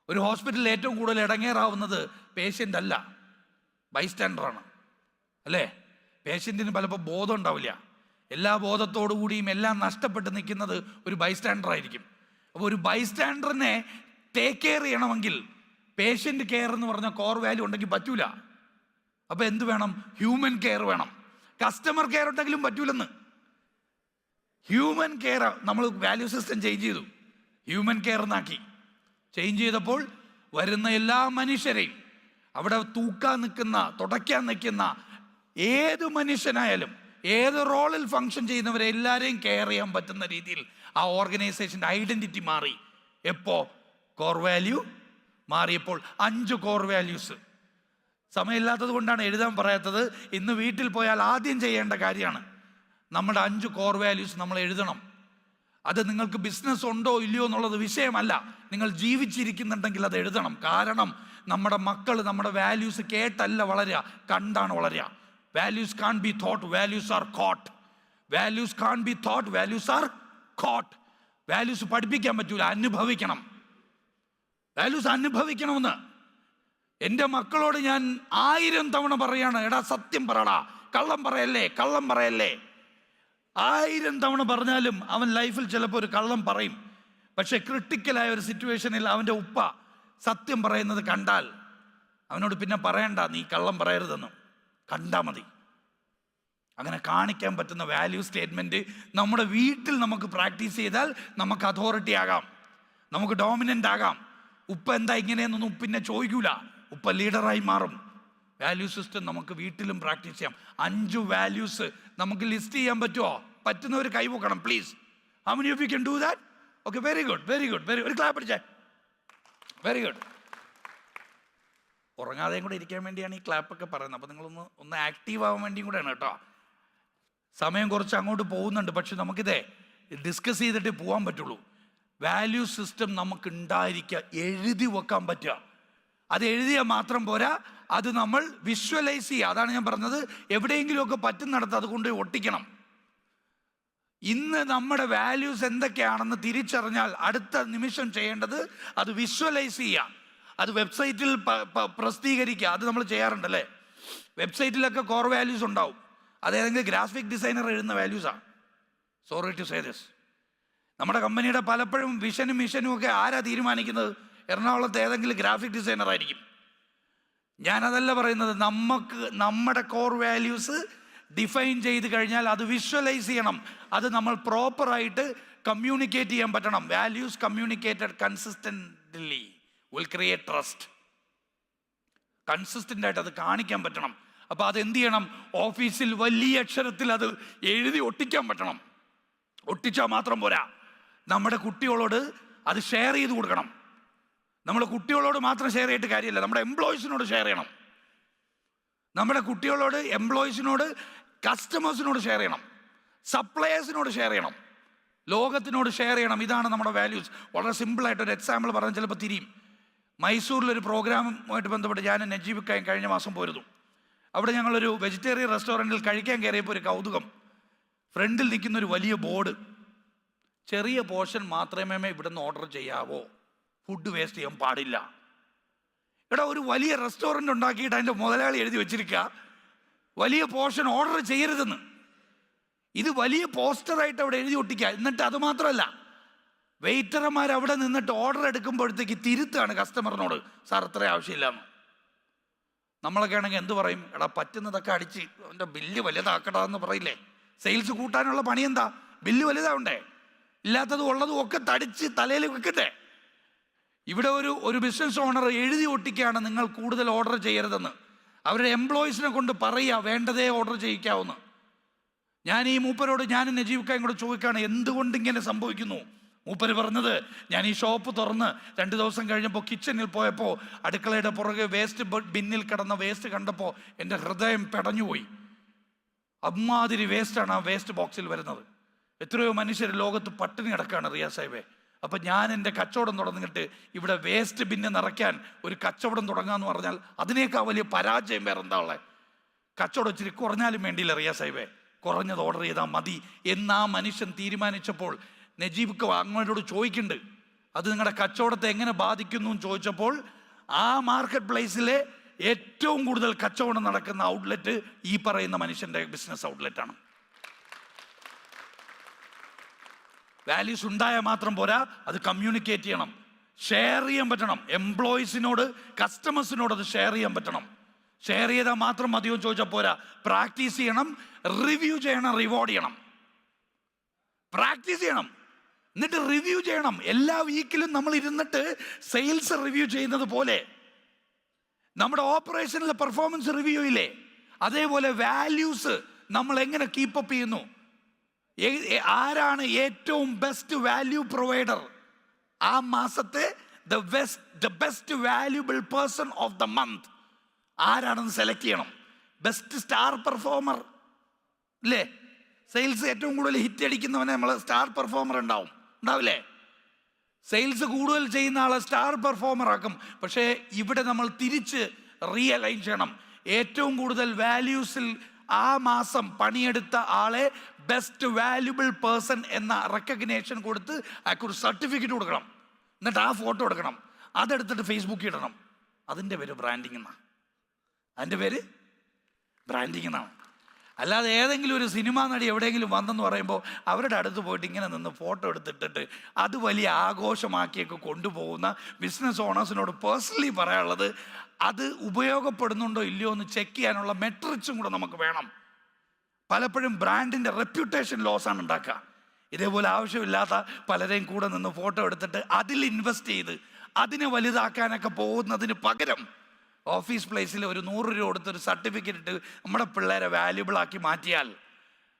ഒരു ഹോസ്പിറ്റലിൽ ഏറ്റവും കൂടുതൽ ഇടങ്ങേറാവുന്നത് പേഷ്യൻ്റ് അല്ല, ബൈസ്റ്റാൻഡറാണ്. അല്ലേ? പേഷ്യൻറ്റിന് പലപ്പോൾ ബോധം ഉണ്ടാവില്ല. എല്ലാ ബോധത്തോടു കൂടിയും എല്ലാം നഷ്ടപ്പെട്ട് നിൽക്കുന്നത് ഒരു ബൈസ്റ്റാൻഡറായിരിക്കും. അപ്പോൾ ഒരു ബൈസ്റ്റാൻഡറിനെ ടേക്ക് കെയർ ചെയ്യണമെങ്കിൽ പേഷ്യൻ്റ് കെയർ എന്ന് പറഞ്ഞ കോർ വാല്യൂ ഉണ്ടെങ്കിൽ പറ്റൂല. അപ്പോൾ എന്ത് വേണം? ഹ്യൂമൻ കെയർ വേണം. കസ്റ്റമർ കെയർ ഉണ്ടെങ്കിലും പറ്റൂലെന്ന്. ഹ്യൂമൻ കെയർ നമ്മൾ വാല്യൂ സിസ്റ്റം ചേഞ്ച് ചെയ്തു, ഹ്യൂമൻ കെയർ എന്നാക്കി. ചേഞ്ച് ചെയ്തപ്പോൾ വരുന്ന എല്ലാ മനുഷ്യരെയും, അവിടെ തൂക്കാൻ നിൽക്കുന്ന, തുടയ്ക്കാൻ നിൽക്കുന്ന ഏത് മനുഷ്യനായാലും ഏത് റോളിൽ ഫങ്ഷൻ ചെയ്യുന്നവരെ എല്ലാവരെയും കെയർ ചെയ്യാൻ പറ്റുന്ന രീതിയിൽ ആ ഓർഗനൈസേഷൻ്റെ ഐഡൻറ്റിറ്റി മാറി. എപ്പോൾ? കോർ വാല്യൂ മാറിയപ്പോൾ. 5 കോർ വാല്യൂസ്. സമയമില്ലാത്തത് കൊണ്ടാണ് എഴുതാൻ പറയാത്തത്. ഇന്ന് വീട്ടിൽ പോയാൽ ആദ്യം ചെയ്യേണ്ട കാര്യമാണ് നമ്മുടെ 5 കോർ വാല്യൂസ് നമ്മൾ എഴുതണം. അത് നിങ്ങൾക്ക് ബിസിനസ് ഉണ്ടോ ഇല്ലയോ എന്നുള്ളത് വിഷയമല്ല. നിങ്ങൾ ജീവിച്ചിരിക്കുന്നുണ്ടെങ്കിൽ അത് എഴുതണം. കാരണം നമ്മുടെ മക്കൾ നമ്മുടെ വാല്യൂസ് കേട്ടല്ല വളരുക, കണ്ടാണ് വളരുക. Values can be taught, values are caught. Values can be taught, values are caught. Values പഠിപ്പിക്കാൻ പറ്റൂല, അനുഭവിക്കണം. വാല്യൂസ് അനുഭവിക്കണമെന്ന് എൻ്റെ മക്കളോട് ഞാൻ 1000 തവണ പറയാണ്, എടാ സത്യം പറയടാ, കള്ളം പറയല്ലേ, കള്ളം പറയല്ലേ. 1000 തവണ പറഞ്ഞാലും അവൻ ലൈഫിൽ ചിലപ്പോൾ ഒരു കള്ളം പറയും. പക്ഷെ ക്രിട്ടിക്കലായ ഒരു സിറ്റുവേഷനിൽ അവൻ്റെ ഉപ്പ സത്യം പറയുന്നത് കണ്ടാൽ അവനോട് പിന്നെ പറയണ്ട നീ കള്ളം പറയരുതെന്ന്, കണ്ടാൽ മതി. അങ്ങനെ കാണിക്കാൻ പറ്റുന്ന വാല്യൂ സ്റ്റേറ്റ്മെൻറ്റ് നമ്മുടെ വീട്ടിൽ നമുക്ക് പ്രാക്ടീസ് ചെയ്താൽ നമുക്ക് അതോറിറ്റി ആകാം, നമുക്ക് ഡോമിനൻ്റ് ആകാം. ഉപ്പ എന്താ ഇങ്ങനെയെന്നൊന്നും പിന്നെ ചോദിക്കൂല, ഉപ്പ ലീഡറായി മാറും. വാല്യൂ സിസ്റ്റം നമുക്ക് വീട്ടിലും പ്രാക്ടീസ് ചെയ്യാം. 5 വാല്യൂസ് നമുക്ക് ലിസ്റ്റ് ചെയ്യാൻ പറ്റുമോ? പറ്റുന്നവർ കൈവക്കണം please. How many of you can do that? Okay, very good, very good, very. ഒരു ക്ലാപ്പ് അടിച്ചേ. Very good. ഉറങ്ങാതെയും കൂടെ ഇരിക്കാൻ വേണ്ടിയാണ് ഈ ക്ലാപ്പൊക്കെ പറയുന്നത്. അപ്പോൾ നിങ്ങളൊന്ന് ആക്റ്റീവ് ആവാൻ വേണ്ടിയും കൂടെയാണ് കേട്ടോ. സമയം കുറച്ച് അങ്ങോട്ട് പോകുന്നുണ്ട്, പക്ഷെ നമുക്കിതേ ഡിസ്കസ് ചെയ്തിട്ടേ പോകാൻ പറ്റുള്ളൂ. വാല്യൂ സിസ്റ്റം നമുക്ക് ഉണ്ടായിരിക്കുക, എഴുതി വെക്കാൻ പറ്റുക. അത് എഴുതിയാൽ മാത്രം പോരാ, അത് നമ്മൾ വിഷ്വലൈസ് ചെയ്യുക. അതാണ് ഞാൻ പറഞ്ഞത്, എവിടെയെങ്കിലുമൊക്കെ പറ്റുന്നിടത്ത് അതുകൊണ്ട് ഒട്ടിക്കണം. ഇന്ന് നമ്മുടെ വാല്യൂസ് എന്തൊക്കെയാണെന്ന് തിരിച്ചറിഞ്ഞാൽ അടുത്ത നിമിഷം ചെയ്യേണ്ടത് അത് വിഷ്വലൈസ് ചെയ്യുക, അത് വെബ്സൈറ്റിൽ പ്രസിദ്ധീകരിക്കുക. അത് നമ്മൾ ചെയ്യാറുണ്ടല്ലേ. വെബ്സൈറ്റിലൊക്കെ കോർ വാല്യൂസ് ഉണ്ടാവും. അതേതെങ്കിലും ഗ്രാഫിക് ഡിസൈനർ എഴുതുന്ന വാല്യൂസാണ്. Sorry to say this. നമ്മുടെ കമ്പനിയുടെ പലപ്പോഴും വിഷനും മിഷനും ഒക്കെ ആരാ തീരുമാനിക്കുന്നത്? എറണാകുളത്ത് ഏതെങ്കിലും ഗ്രാഫിക് ഡിസൈനർ ആയിരിക്കും. ഞാനതല്ല പറയുന്നത്. നമ്മുടെ കോർ വാല്യൂസ് ഡിഫൈൻ ചെയ്ത് കഴിഞ്ഞാൽ അത് വിഷ്വലൈസ് ചെയ്യണം. അത് നമ്മൾ പ്രോപ്പറായിട്ട് കമ്മ്യൂണിക്കേറ്റ് ചെയ്യാൻ പറ്റണം. Values communicated consistently will create trust. Consistent ആയിട്ട് അത് കാണിക്കാൻ പറ്റണം. അപ്പോൾ അതെന്ത് ചെയ്യണം? ഓഫീസിൽ വലിയ അക്ഷരത്തിൽ അത് എഴുതി ഒട്ടിക്കാൻ പറ്റണം. ഒട്ടിച്ചാൽ മാത്രം പോരാ, നമ്മുടെ കുട്ടികളോട് അത് ഷെയർ ചെയ്ത് കൊടുക്കണം. നമ്മുടെ കുട്ടികളോട് മാത്രം ഷെയർ ചെയ്തിട്ട് കാര്യമില്ല, നമ്മുടെ എംപ്ലോയീസിനോട് ഷെയർ ചെയ്യണം. നമ്മുടെ കുട്ടികളോട്, എംപ്ലോയീസിനോട്, കസ്റ്റമേഴ്സിനോട് ഷെയർ ചെയ്യണം, സപ്ലയേഴ്സിനോട് ഷെയർ ചെയ്യണം, ലോകത്തിനോട് ഷെയർ ചെയ്യണം. ഇതാണ് നമ്മുടെ വാല്യൂസ്. വളരെ സിമ്പിളായിട്ടൊരു എക്സാമ്പിൾ പറഞ്ഞാൽ ചിലപ്പോൾ തിരിയും. മൈസൂരിലൊരു പ്രോഗ്രാമുമായിട്ട് ബന്ധപ്പെട്ട് ഞാൻ നജീബിക്കായി കഴിഞ്ഞ മാസം പോയിരുന്നു. അവിടെ ഞങ്ങളൊരു വെജിറ്റേറിയൻ റെസ്റ്റോറൻറ്റിൽ കഴിക്കാൻ കയറിയപ്പോൾ ഒരു കൗതുകം. ഫ്രണ്ടിൽ നിൽക്കുന്നൊരു വലിയ ബോർഡ്, ചെറിയ പോർഷൻ മാത്രമേ ഇവിടെ നിന്ന് ഓർഡർ ചെയ്യാവോ, ഫുഡ് വേസ്റ്റ് ചെയ്യാൻ പാടില്ല. എടാ, ഒരു വലിയ റെസ്റ്റോറൻറ്റ് ഉണ്ടാക്കിയിട്ട് അതിൻ്റെ മുതലാളി എഴുതി വെച്ചിരിക്കുക വലിയ പോർഷൻ ഓർഡർ ചെയ്യരുതെന്ന്. ഇത് വലിയ പോസ്റ്ററായിട്ട് അവിടെ എഴുതി ഒട്ടിക്കുക. എന്നിട്ട് അത് മാത്രമല്ല, വെയിറ്റർമാർ അവിടെ നിന്നിട്ട് ഓർഡർ എടുക്കുമ്പോഴത്തേക്ക് തിരുത്താണ് കസ്റ്റമറിനോട്, സാർ അത്ര ആവശ്യമില്ലാന്ന്. നമ്മളൊക്കെ ആണെങ്കിൽ എന്ത് പറയും? എടാ, പറ്റുന്നതൊക്കെ അടിച്ച് അവൻ്റെ ബില്ല് വലുതാക്കടാന്ന് പറയില്ലേ? സെയിൽസ് കൂട്ടാനുള്ള പണി എന്താ? ബില്ല് വലുതാവണ്ടേ? ഇല്ലാത്തതും ഉള്ളതും ഒക്കെ തടിച്ച് തലയിൽ വെക്കട്ടെ. ഇവിടെ ഒരു ബിസിനസ് ഓണർ എഴുതി ഒട്ടിക്കുകയാണ് നിങ്ങൾ കൂടുതൽ ഓർഡർ ചെയ്യരുതെന്ന്. അവരുടെ എംപ്ലോയീസിനെ കൊണ്ട് പറയുക വേണ്ടതേ ഓർഡർ ചെയ്യിക്കാവുന്ന. ഞാൻ ഈ മൂപ്പരോട്, ഞാനും നജീബിക്കായും കൂടെ ചോദിക്കുകയാണ് എന്തുകൊണ്ട് ഇങ്ങനെ സംഭവിക്കുന്നു. മൂപ്പര് പറഞ്ഞത്, ഞാൻ ഈ ഷോപ്പ് തുറന്ന് 2 ദിവസം കഴിഞ്ഞപ്പോൾ കിച്ചണിൽ പോയപ്പോൾ അടുക്കളയുടെ പുറകെ വേസ്റ്റ് ബിന്നിൽ കിടന്ന വേസ്റ്റ് കണ്ടപ്പോൾ എൻ്റെ ഹൃദയം പെടഞ്ഞുപോയി. അമ്മാതിരി വേസ്റ്റാണ് ആ വേസ്റ്റ് ബോക്സിൽ വരുന്നത്. എത്രയോ മനുഷ്യർ ലോകത്ത് പട്ടിണി കിടക്കുകയാണ് റിയാസ് സാഹിബേ. അപ്പം ഞാൻ എൻ്റെ കച്ചവടം തുടങ്ങിയിട്ട് ഇവിടെ വേസ്റ്റ് ബിന്ന് നിറയ്ക്കാൻ ഒരു കച്ചവടം തുടങ്ങാമെന്ന് പറഞ്ഞാൽ അതിനേക്കാൾ വലിയ പരാജയം വേറെ എന്താ ഉള്ളത്? കച്ചവടം ഇച്ചിരി കുറഞ്ഞാലും വേണ്ടിയില്ല റിയാസ് സാഹിബേ, കുറഞ്ഞത് ഓർഡർ ചെയ്താൽ മതി എന്നാ മനുഷ്യൻ തീരുമാനിച്ചപ്പോൾ നജീബ് അങ്ങോട്ടോട് ചോദിക്കുന്നുണ്ട്, അത് നിങ്ങളുടെ കച്ചവടത്തെ എങ്ങനെ ബാധിക്കുന്നു എന്ന് ചോദിച്ചപ്പോൾ ആ മാർക്കറ്റ് പ്ലേസിലെ ഏറ്റവും കൂടുതൽ കച്ചവടം നടക്കുന്ന ഔട്ട്ലെറ്റ് ഈ പറയുന്ന മനുഷ്യൻ്റെ ബിസിനസ് ഔട്ട്ലെറ്റാണ്. വാല്യൂസ് ഉണ്ടായാൽ മാത്രം പോരാ, അത് കമ്മ്യൂണിക്കേറ്റ് ചെയ്യണം, ഷെയർ ചെയ്യാൻ പറ്റണം. എംപ്ലോയീസിനോട്, കസ്റ്റമേഴ്സിനോട് അത് ഷെയർ ചെയ്യാൻ പറ്റണം. ഷെയർ ചെയ്താൽ മാത്രം മതിയോ ചോദിച്ചാൽ പോരാ, പ്രാക്ടീസ് ചെയ്യണം, റിവ്യൂ ചെയ്യണം, റിവാർഡ് ചെയ്യണം. പ്രാക്ടീസ് ചെയ്യണം, എന്നിട്ട് റിവ്യൂ ചെയ്യണം. എല്ലാ വീക്കിലും നമ്മൾ ഇരുന്നിട്ട് സെയിൽസ് റിവ്യൂ ചെയ്യുന്നത് പോലെ നമ്മുടെ ഓപ്പറേഷനിലെ പെർഫോമൻസ് റിവ്യൂ ഇല്ലേ, അതേപോലെ വാല്യൂസ് നമ്മൾ എങ്ങനെ കീപ്പപ്പ് ചെയ്യുന്നു, ആരാണ് ഏറ്റവും ബെസ്റ്റ് വാല്യൂ പ്രൊവൈഡർ, ആ മാസത്തെ the best valuable person of the month ആരാണെന്ന് സെലക്ട് ചെയ്യണം. ബെസ്റ്റ് സ്റ്റാർ പെർഫോമർ അല്ലേ? സെയിൽസ് ഏറ്റവും കൂടുതൽ ഹിറ്റ് അടിക്കുന്നവനെ നമ്മൾ സ്റ്റാർ പെർഫോമർ ഉണ്ടാവില്ലേ? സെയിൽസ് കൂടുതൽ ചെയ്യുന്ന ആളെ സ്റ്റാർ പെർഫോമർ ആക്കും. പക്ഷേ ഇവിടെ നമ്മൾ തിരിച്ച് റിയലൈൻ ചെയ്യണം. ഏറ്റവും കൂടുതൽ വാല്യൂസിൽ ആ മാസം പണിയെടുത്ത ആളെ ബെസ്റ്റ് വാല്യൂബിൾ പേഴ്സൺ എന്ന റെക്കഗ്നേഷൻ കൊടുത്ത് അയാൾക്കൊരു സർട്ടിഫിക്കറ്റ് കൊടുക്കണം. എന്നിട്ട് ആ ഫോട്ടോ എടുക്കണം, അതെടുത്തിട്ട് ഫേസ്ബുക്കിൽ ഇടണം. അതിൻ്റെ പേര് ബ്രാൻഡിങ് എന്നാണ്. അതിൻ്റെ പേര് ബ്രാൻഡിങ് എന്നാണ്. അല്ലാതെ ഏതെങ്കിലും ഒരു സിനിമാ നടി എവിടെയെങ്കിലും വന്നെന്ന് പറയുമ്പോൾ അവരുടെ അടുത്ത് പോയിട്ട് ഇങ്ങനെ നിന്ന് ഫോട്ടോ എടുത്തിട്ടിട്ട് അത് വലിയ ആഘോഷമാക്കിയൊക്കെ കൊണ്ടുപോകുന്ന ബിസിനസ് ഓണേഴ്സിനോട് പേഴ്സണലി പറയാനുള്ളത്, അത് ഉപയോഗപ്പെടുന്നുണ്ടോ ഇല്ലയോ എന്ന് ചെക്ക് ചെയ്യാനുള്ള മെട്രിക്സും കൂടെ നമുക്ക് വേണം. പലപ്പോഴും ബ്രാൻഡിൻ്റെ റെപ്യൂട്ടേഷൻ ലോസാണ് ഉണ്ടാക്കുക. ഇതേപോലെ ആവശ്യമില്ലാത്ത പലരെയും കൂടെ നിന്ന് ഫോട്ടോ എടുത്തിട്ട് അതിൽ ഇൻവെസ്റ്റ് ചെയ്ത് അതിനെ വലുതാക്കാനൊക്കെ പോകുന്നതിന് പകരം ഓഫീസ് പ്ലേസിൽ ഒരു 100 രൂപ കൊടുത്തൊരു സർട്ടിഫിക്കറ്റ് ഇട്ട് നമ്മുടെ പിള്ളേരെ വാല്യുബിൾ ആക്കി മാറ്റിയാൽ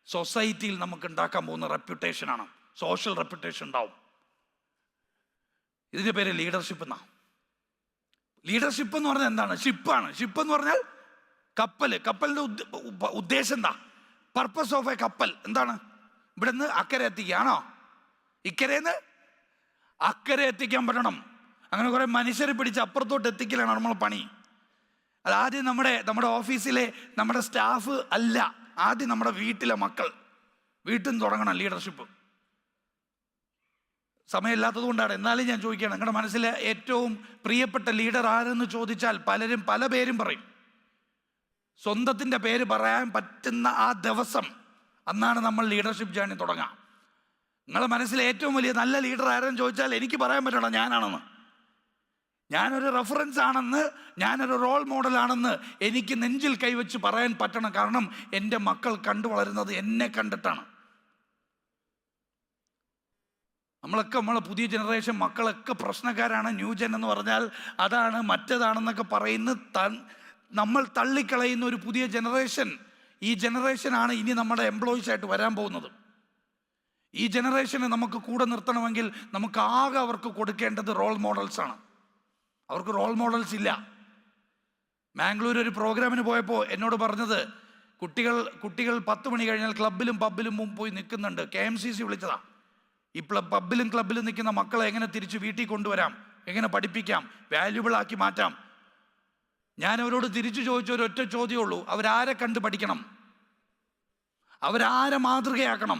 സൊസൈറ്റിയിൽ നമുക്ക് ഉണ്ടാക്കാൻ പോകുന്ന റെപ്യൂട്ടേഷനാണ്, സോഷ്യൽ റെപ്യൂട്ടേഷൻ ഉണ്ടാവും. ഇതിൻ്റെ പേര് ലീഡർഷിപ്പ് എന്നാണ്. ലീഡർഷിപ്പ് എന്ന് പറഞ്ഞാൽ എന്താണ്? ഷിപ്പാണ്. ഷിപ്പ് എന്ന് പറഞ്ഞാൽ കപ്പലിൻ്റെ ഉദ്ദേശം എന്താ? പർപ്പസ് ഓഫ് എ കപ്പൽ എന്താണ്? ഇവിടെ നിന്ന് അക്കരെ എത്തിക്കുകയാണോ? ഇക്കരേന്ന് അക്കരെ എത്തിക്കാൻ പറ്റണം. അങ്ങനെ കുറേ മനുഷ്യരെ പിടിച്ച് അപ്പുറത്തോട്ട് എത്തിക്കലാണ് നമ്മളെ പണി. അതാദ്യം നമ്മുടെ ഓഫീസിലെ നമ്മുടെ സ്റ്റാഫ് അല്ല, ആദ്യം നമ്മുടെ വീട്ടിലെ മക്കൾ, വീട്ടിൽ നിന്ന് തുടങ്ങണം ലീഡർഷിപ്പ്. സമയമില്ലാത്തത് കൊണ്ടാണ്, എന്നാലും ഞാൻ ചോദിക്കുകയാണ്, നിങ്ങളുടെ മനസ്സിലെ ഏറ്റവും പ്രിയപ്പെട്ട ലീഡർ ആരെന്ന് ചോദിച്ചാൽ പലരും പല പേരും പറയും. സ്വന്തത്തിൻ്റെ പേര് പറയാൻ പറ്റുന്ന ആ ദിവസം അന്നാണ് നമ്മൾ ലീഡർഷിപ്പ് ജേർണി തുടങ്ങാം. നിങ്ങളുടെ മനസ്സിലെ ഏറ്റവും വലിയ നല്ല ലീഡർ ആരെന്ന് ചോദിച്ചാൽ എനിക്ക് പറയാൻ പറ്റണം ഞാനാണെന്ന്. ഞാനൊരു റെഫറൻസ് ആണെന്ന്, ഞാനൊരു റോൾ മോഡലാണെന്ന് എനിക്ക് നെഞ്ചിൽ കൈവച്ച് പറയാൻ പറ്റണം. കാരണം എൻ്റെ മക്കൾ കണ്ടു വളരുന്നത് എന്നെ കണ്ടിട്ടാണ്. നമ്മളെ പുതിയ ജനറേഷൻ മക്കളൊക്കെ പ്രശ്നക്കാരാണ്. ന്യൂജൻ എന്ന് പറഞ്ഞാൽ അതാണ് മറ്റേതാണെന്നൊക്കെ പറയുന്ന നമ്മൾ തള്ളിക്കളയുന്ന ഒരു പുതിയ ജനറേഷൻ. ഈ ജനറേഷനാണ് ഇനി നമ്മുടെ എംപ്ലോയീസ് ആയിട്ട് വരാൻ പോകുന്നത്. ഈ ജനറേഷനെ നമുക്ക് കൂടെ നിർത്തണമെങ്കിൽ നമുക്ക് ആകെ അവർക്ക് കൊടുക്കേണ്ടത് റോൾ മോഡൽസാണ്. അവർക്ക് റോൾ മോഡൽസ് ഇല്ല. മാംഗ്ലൂർ ഒരു പ്രോഗ്രാമിന് പോയപ്പോൾ എന്നോട് പറഞ്ഞത്, കുട്ടികൾ 10 മണി കഴിഞ്ഞാൽ ക്ലബിലും പബ്ബിലും പോയി നിൽക്കുന്നുണ്ട്. KMCC വിളിച്ചതാ. ഈ പബ്ബിലും ക്ലബിലും നിൽക്കുന്ന മക്കളെ എങ്ങനെ തിരിച്ച് വീട്ടിൽ കൊണ്ടുവരാം, എങ്ങനെ പഠിപ്പിക്കാം, വാല്യുബിൾ ആക്കി മാറ്റാം. ഞാൻ അവരോട് തിരിച്ചു ചോദിച്ച ഒരൊറ്റ ചോദ്യമേ ഉള്ളൂ, അവരാരെ കണ്ട് പഠിക്കണം, അവരാരെ മാതൃകയാക്കണം.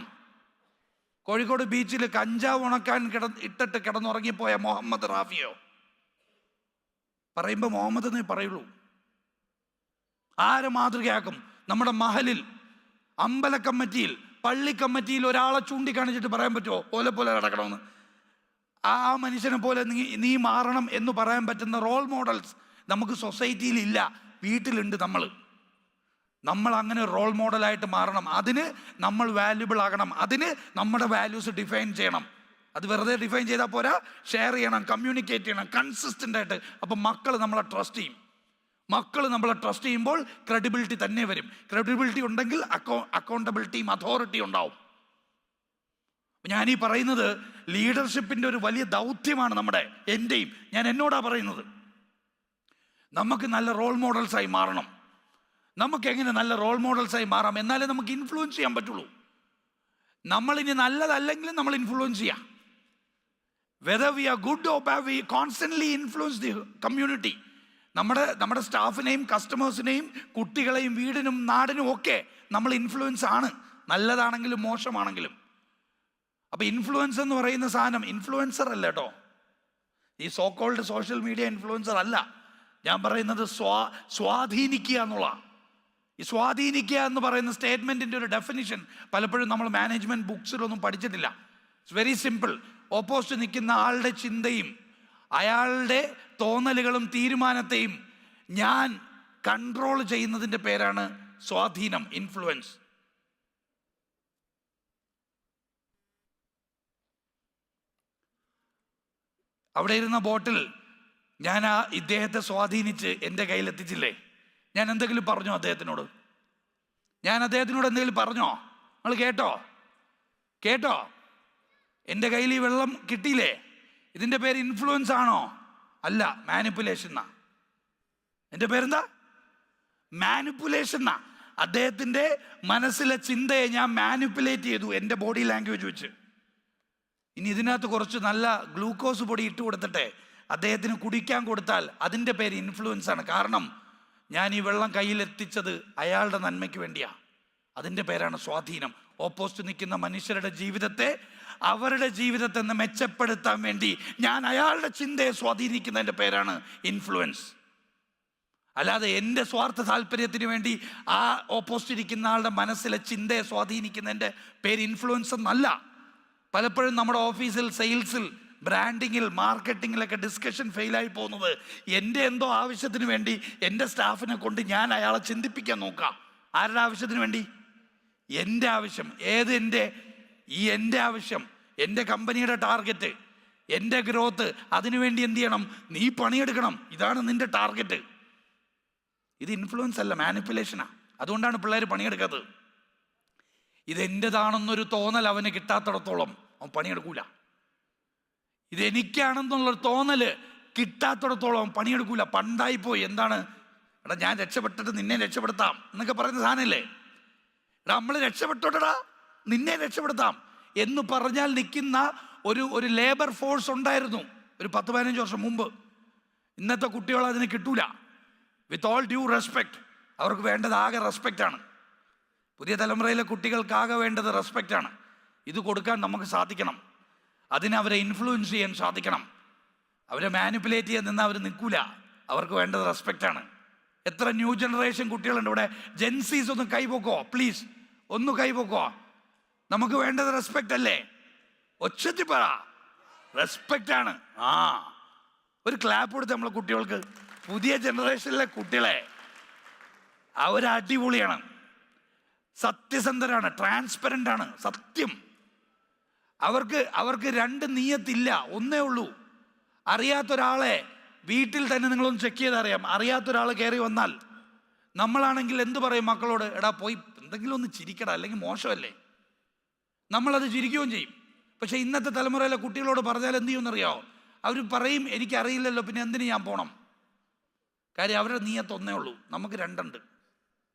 കോഴിക്കോട് ബീച്ചിൽ കഞ്ചാവ് ഉണക്കാൻ ഇട്ടിട്ട് കിടന്നുറങ്ങിപ്പോയ മുഹമ്മദ് റാഫിയോ? പറയുമ്പോൾ മുഹമ്മദ് എന്നേ പറയുള്ളൂ. ആരെ മാതൃകയാക്കും? നമ്മുടെ മഹലിൽ, അമ്പല കമ്മിറ്റിയിൽ, പള്ളി കമ്മിറ്റിയിൽ ഒരാളെ ചൂണ്ടിക്കാണിച്ചിട്ട് പറയാൻ പറ്റുമോ പോലെ നടക്കണമെന്ന്? ആ മനുഷ്യനെ പോലെ നീ മാറണം എന്ന് പറയാൻ പറ്റുന്ന റോൾ മോഡൽസ് നമുക്ക് സൊസൈറ്റിയിൽ ഇല്ല, വീട്ടിലുണ്ട്. നമ്മൾ അങ്ങനെ റോൾ മോഡലായിട്ട് മാറണം. അതിന് നമ്മൾ വാല്യുബിൾ ആകണം. അതിന് നമ്മുടെ വാല്യൂസ് ഡിഫൈൻ ചെയ്യണം. അത് വെറുതെ ഡിഫൈൻ ചെയ്താൽ പോരാ, ഷെയർ ചെയ്യണം, കമ്മ്യൂണിക്കേറ്റ് ചെയ്യണം കൺസിസ്റ്റൻ്റ് ആയിട്ട്. അപ്പം മക്കൾ നമ്മളെ ട്രസ്റ്റ് ചെയ്യും. മക്കൾ നമ്മളെ ട്രസ്റ്റ് ചെയ്യുമ്പോൾ ക്രെഡിബിലിറ്റി തന്നെ വരും. ക്രെഡിബിലിറ്റി ഉണ്ടെങ്കിൽ അക്കൗണ്ടബിലിറ്റിയും അതോറിറ്റിയും ഉണ്ടാവും. ഞാനീ പറയുന്നത് ലീഡർഷിപ്പിൻ്റെ ഒരു വലിയ ദൗത്യമാണ് എൻ്റെയും. ഞാൻ എന്നോടാ പറയുന്നത്. നമുക്ക് നല്ല റോൾ മോഡൽസായി മാറണം. നമുക്ക് എങ്ങനെ നല്ല റോൾ മോഡൽസായി മാറാം? എന്നാലേ നമുക്ക് ഇൻഫ്ലുവൻസ് ചെയ്യാൻ പറ്റുള്ളൂ. നമ്മളിനി നല്ലതല്ലെങ്കിലും നമ്മൾ ഇൻഫ്ലുവൻസ് ചെയ്യാം. Whether we are good or bad, we constantly influence the community. നമ്മുടെ സ്റ്റാഫിനെയും കസ്റ്റമേഴ്സിനെയും കുട്ടികളെയും വീടിനും നാടിനും ഒക്കെ നമ്മൾ ഇൻഫ്ലുവൻസ് ആണ്, നല്ലതാണെങ്കിലും മോശമാണെങ്കിലും. അപ്പോൾ ഇൻഫ്ലുവൻസ് എന്ന് പറയുന്ന സാധനം ഇൻഫ്ലുവൻസർ അല്ല കേട്ടോ. ഈ so called social media influencer അല്ല. ഞാൻ പറയുന്നത് സ്വാധീനിക്കുക എന്നുള്ള. ഈ സ്വാധീനിക്കുക എന്ന് പറയുന്ന സ്റ്റേറ്റ്മെൻറ്റിൻ്റെ ഒരു ഡെഫിനിഷൻ പലപ്പോഴും നമ്മൾ മാനേജ്മെൻറ്റ് ബുക്സിലൊന്നും പഠിച്ചിട്ടില്ല. It's very simple. ഓപ്പോസിറ്റ് നിൽക്കുന്ന ആളുടെ ചിന്തയും അയാളുടെ തോന്നലുകളും തീരുമാനത്തെയും ഞാൻ കൺട്രോൾ ചെയ്യുന്നതിൻ്റെ പേരാണ് സ്വാധീനം, ഇൻഫ്ലുവൻസ്. അവിടെ ഇരുന്ന ബോട്ടിൽ ഞാൻ ഇദ്ദേഹത്തെ സ്വാധീനിച്ച് എൻ്റെ കയ്യിലെത്തിച്ചില്ലേ? ഞാൻ എന്തെങ്കിലും പറഞ്ഞോ അദ്ദേഹത്തിനോട്? എന്തെങ്കിലും പറഞ്ഞോ? നിങ്ങൾ കേട്ടോ? എൻ്റെ കയ്യിൽ ഈ വെള്ളം കിട്ടിയില്ലേ? ഇതിൻ്റെ പേര് ഇൻഫ്ലുവൻസ് ആണോ? അല്ല, മാനിപ്പുലേഷൻ എന്നാ. എൻ്റെ പേരെന്താ? മാനിപ്പുലേഷൻ എന്നാ. അദ്ദേഹത്തിൻ്റെ മനസ്സിലെ ചിന്തയെ ഞാൻ മാനിപ്പുലേറ്റ് ചെയ്തു എൻ്റെ ബോഡി ലാംഗ്വേജ് വെച്ച്. ഇനി ഇതിനകത്ത് കുറച്ച് നല്ല ഗ്ലൂക്കോസ് പൊടി ഇട്ട് കൊടുത്തിട്ടെ അദ്ദേഹത്തിന് കുടിക്കാൻ കൊടുത്താൽ അതിൻ്റെ പേര് ഇൻഫ്ലുവൻസ് ആണ്. കാരണം ഞാൻ ഈ വെള്ളം കയ്യിലെത്തിച്ചത് അയാളുടെ നന്മയ്ക്ക് വേണ്ടിയാണ്. അതിൻ്റെ പേരാണ് സ്വാധീനം. ഓപ്പോസിറ്റ് നിൽക്കുന്ന മനുഷ്യരുടെ ജീവിതത്തെ, അവരുടെ ജീവിതത്തെ മെച്ചപ്പെടുത്താൻ വേണ്ടി ഞാൻ അയാളുടെ ചിന്തയെ സ്വാധീനിക്കുന്നതിൻ്റെ പേരാണ് ഇൻഫ്ലുവൻസ്. അല്ലാതെ എൻ്റെ സ്വാർത്ഥ താല്പര്യത്തിന് വേണ്ടി ആ ഓപ്പോസിറ്റ് ഇരിക്കുന്ന ആളുടെ മനസ്സിലെ ചിന്തയെ സ്വാധീനിക്കുന്നതിൻ്റെ പേര് ഇൻഫ്ലുവൻസ് എന്നല്ല. പലപ്പോഴും നമ്മുടെ ഓഫീസിൽ, സെയിൽസിൽ, ബ്രാൻഡിങ്ങിൽ, മാർക്കറ്റിങ്ങിലൊക്കെ ഡിസ്കഷൻ ഫെയിലായി പോകുന്നത് എൻ്റെ എന്തോ ആവശ്യത്തിന് വേണ്ടി എൻ്റെ സ്റ്റാഫിനെ കൊണ്ട് ഞാൻ അയാളെ ചിന്തിപ്പിക്കാൻ നോക്കാം. ആരുടെ ആവശ്യത്തിന് വേണ്ടി? എൻ്റെ ആവശ്യം. എൻ്റെ ആവശ്യം, എൻ്റെ കമ്പനിയുടെ ടാർഗറ്റ്, എൻ്റെ ഗ്രോത്ത്, അതിനുവേണ്ടി എന്ത് ചെയ്യണം? നീ പണിയെടുക്കണം, ഇതാണ് നിൻ്റെ ടാർഗറ്റ്. ഇത് ഇൻഫ്ലുവൻസ് അല്ല, മാനിപ്പുലേഷനാണ്. അതുകൊണ്ടാണ് പിള്ളേർ പണിയെടുക്കാത്തത്. ഇതെൻ്റെതാണെന്നൊരു തോന്നൽ അവന് കിട്ടാത്തിടത്തോളം അവൻ പണിയെടുക്കൂല. ഇതെനിക്കാണെന്നുള്ളൊരു തോന്നല് കിട്ടാത്തിടത്തോളം അവൻ പണിയെടുക്കൂല. പണ്ടായിപ്പോയി. എന്താണ്? എടാ ഞാൻ രക്ഷപ്പെട്ടിട്ട് നിന്നെ രക്ഷപ്പെടുത്താം എന്നൊക്കെ പറയുന്ന സാധനമല്ലേ? എടാ നമ്മൾ രക്ഷപ്പെട്ടോട്ടടാ, നിന്നെ രക്ഷപ്പെടുത്താം എന്ന് പറഞ്ഞാൽ നിൽക്കുന്ന ഒരു ലേബർ ഫോഴ്സ് ഉണ്ടായിരുന്നു ഒരു 10-15 വർഷം മുമ്പ്. ഇന്നത്തെ കുട്ടികൾ അതിന് കിട്ടൂല. വിത്ത് ഓൾ ഡ്യൂ റെസ്പെക്റ്റ്, അവർക്ക് വേണ്ടത് ആകെ റെസ്പെക്റ്റാണ്. പുതിയ തലമുറയിലെ കുട്ടികൾക്കാകെ വേണ്ടത് റെസ്പെക്റ്റാണ്. ഇത് കൊടുക്കാൻ നമുക്ക് സാധിക്കണം. അതിനെ അവരെ ഇൻഫ്ലുവൻസ് ചെയ്യാൻ സാധിക്കണം. അവരെ മാനിപ്പുലേറ്റ് ചെയ്യാൻ നിന്ന് അവർ നിൽക്കൂല. അവർക്ക് വേണ്ടത് റെസ്പെക്റ്റാണ്. എത്ര ന്യൂ ജനറേഷൻ കുട്ടികളുണ്ട് ഇവിടെ? ജെൻസീസ് ഒന്ന് കൈപോക്കോ പ്ലീസ്, ഒന്ന് കൈപോക്കോ. നമുക്ക് വേണ്ടത് റെസ്പെക്റ്റ് അല്ലേ? ഒച്ചത്തിൽ പറ, റെസ്പെക്റ്റാണ്. ഒരു ക്ലാപ്പ് കൊടുത്ത് നമ്മളെ കുട്ടികൾക്ക്. പുതിയ ജനറേഷനിലെ കുട്ടികളെ അവർ അടിപൊളിയാണ്, സത്യസന്ധരാണ്, ട്രാൻസ്പെറൻ്റ് ആണ്. സത്യം, അവർക്ക് രണ്ട് നീയത്തില്ല, ഒന്നേ ഉള്ളൂ. അറിയാത്തൊരാളെ വീട്ടിൽ തന്നെ നിങ്ങളൊന്ന് ചെക്ക് ചെയ്തറിയാം. അറിയാത്തൊരാൾ കയറി വന്നാൽ നമ്മളാണെങ്കിൽ എന്ത് പറയും മക്കളോട്? എടാ പോയി എന്തെങ്കിലും ഒന്ന് ചിരിക്കടാ, അല്ലെങ്കിൽ മോശമല്ലേ. നമ്മളത് ചിരിക്കുകയും ചെയ്യും. പക്ഷേ ഇന്നത്തെ തലമുറയിലെ കുട്ടികളോട് പറഞ്ഞാൽ എന്ത് ചെയ്യുമെന്നറിയാമോ? അവർ പറയും എനിക്കറിയില്ലല്ലോ, പിന്നെ എന്തിന് ഞാൻ പോകണം. കാര്യം അവരുടെ നീയത്ത് ഒന്നേ ഉള്ളൂ, നമുക്ക് രണ്ടുണ്ട്.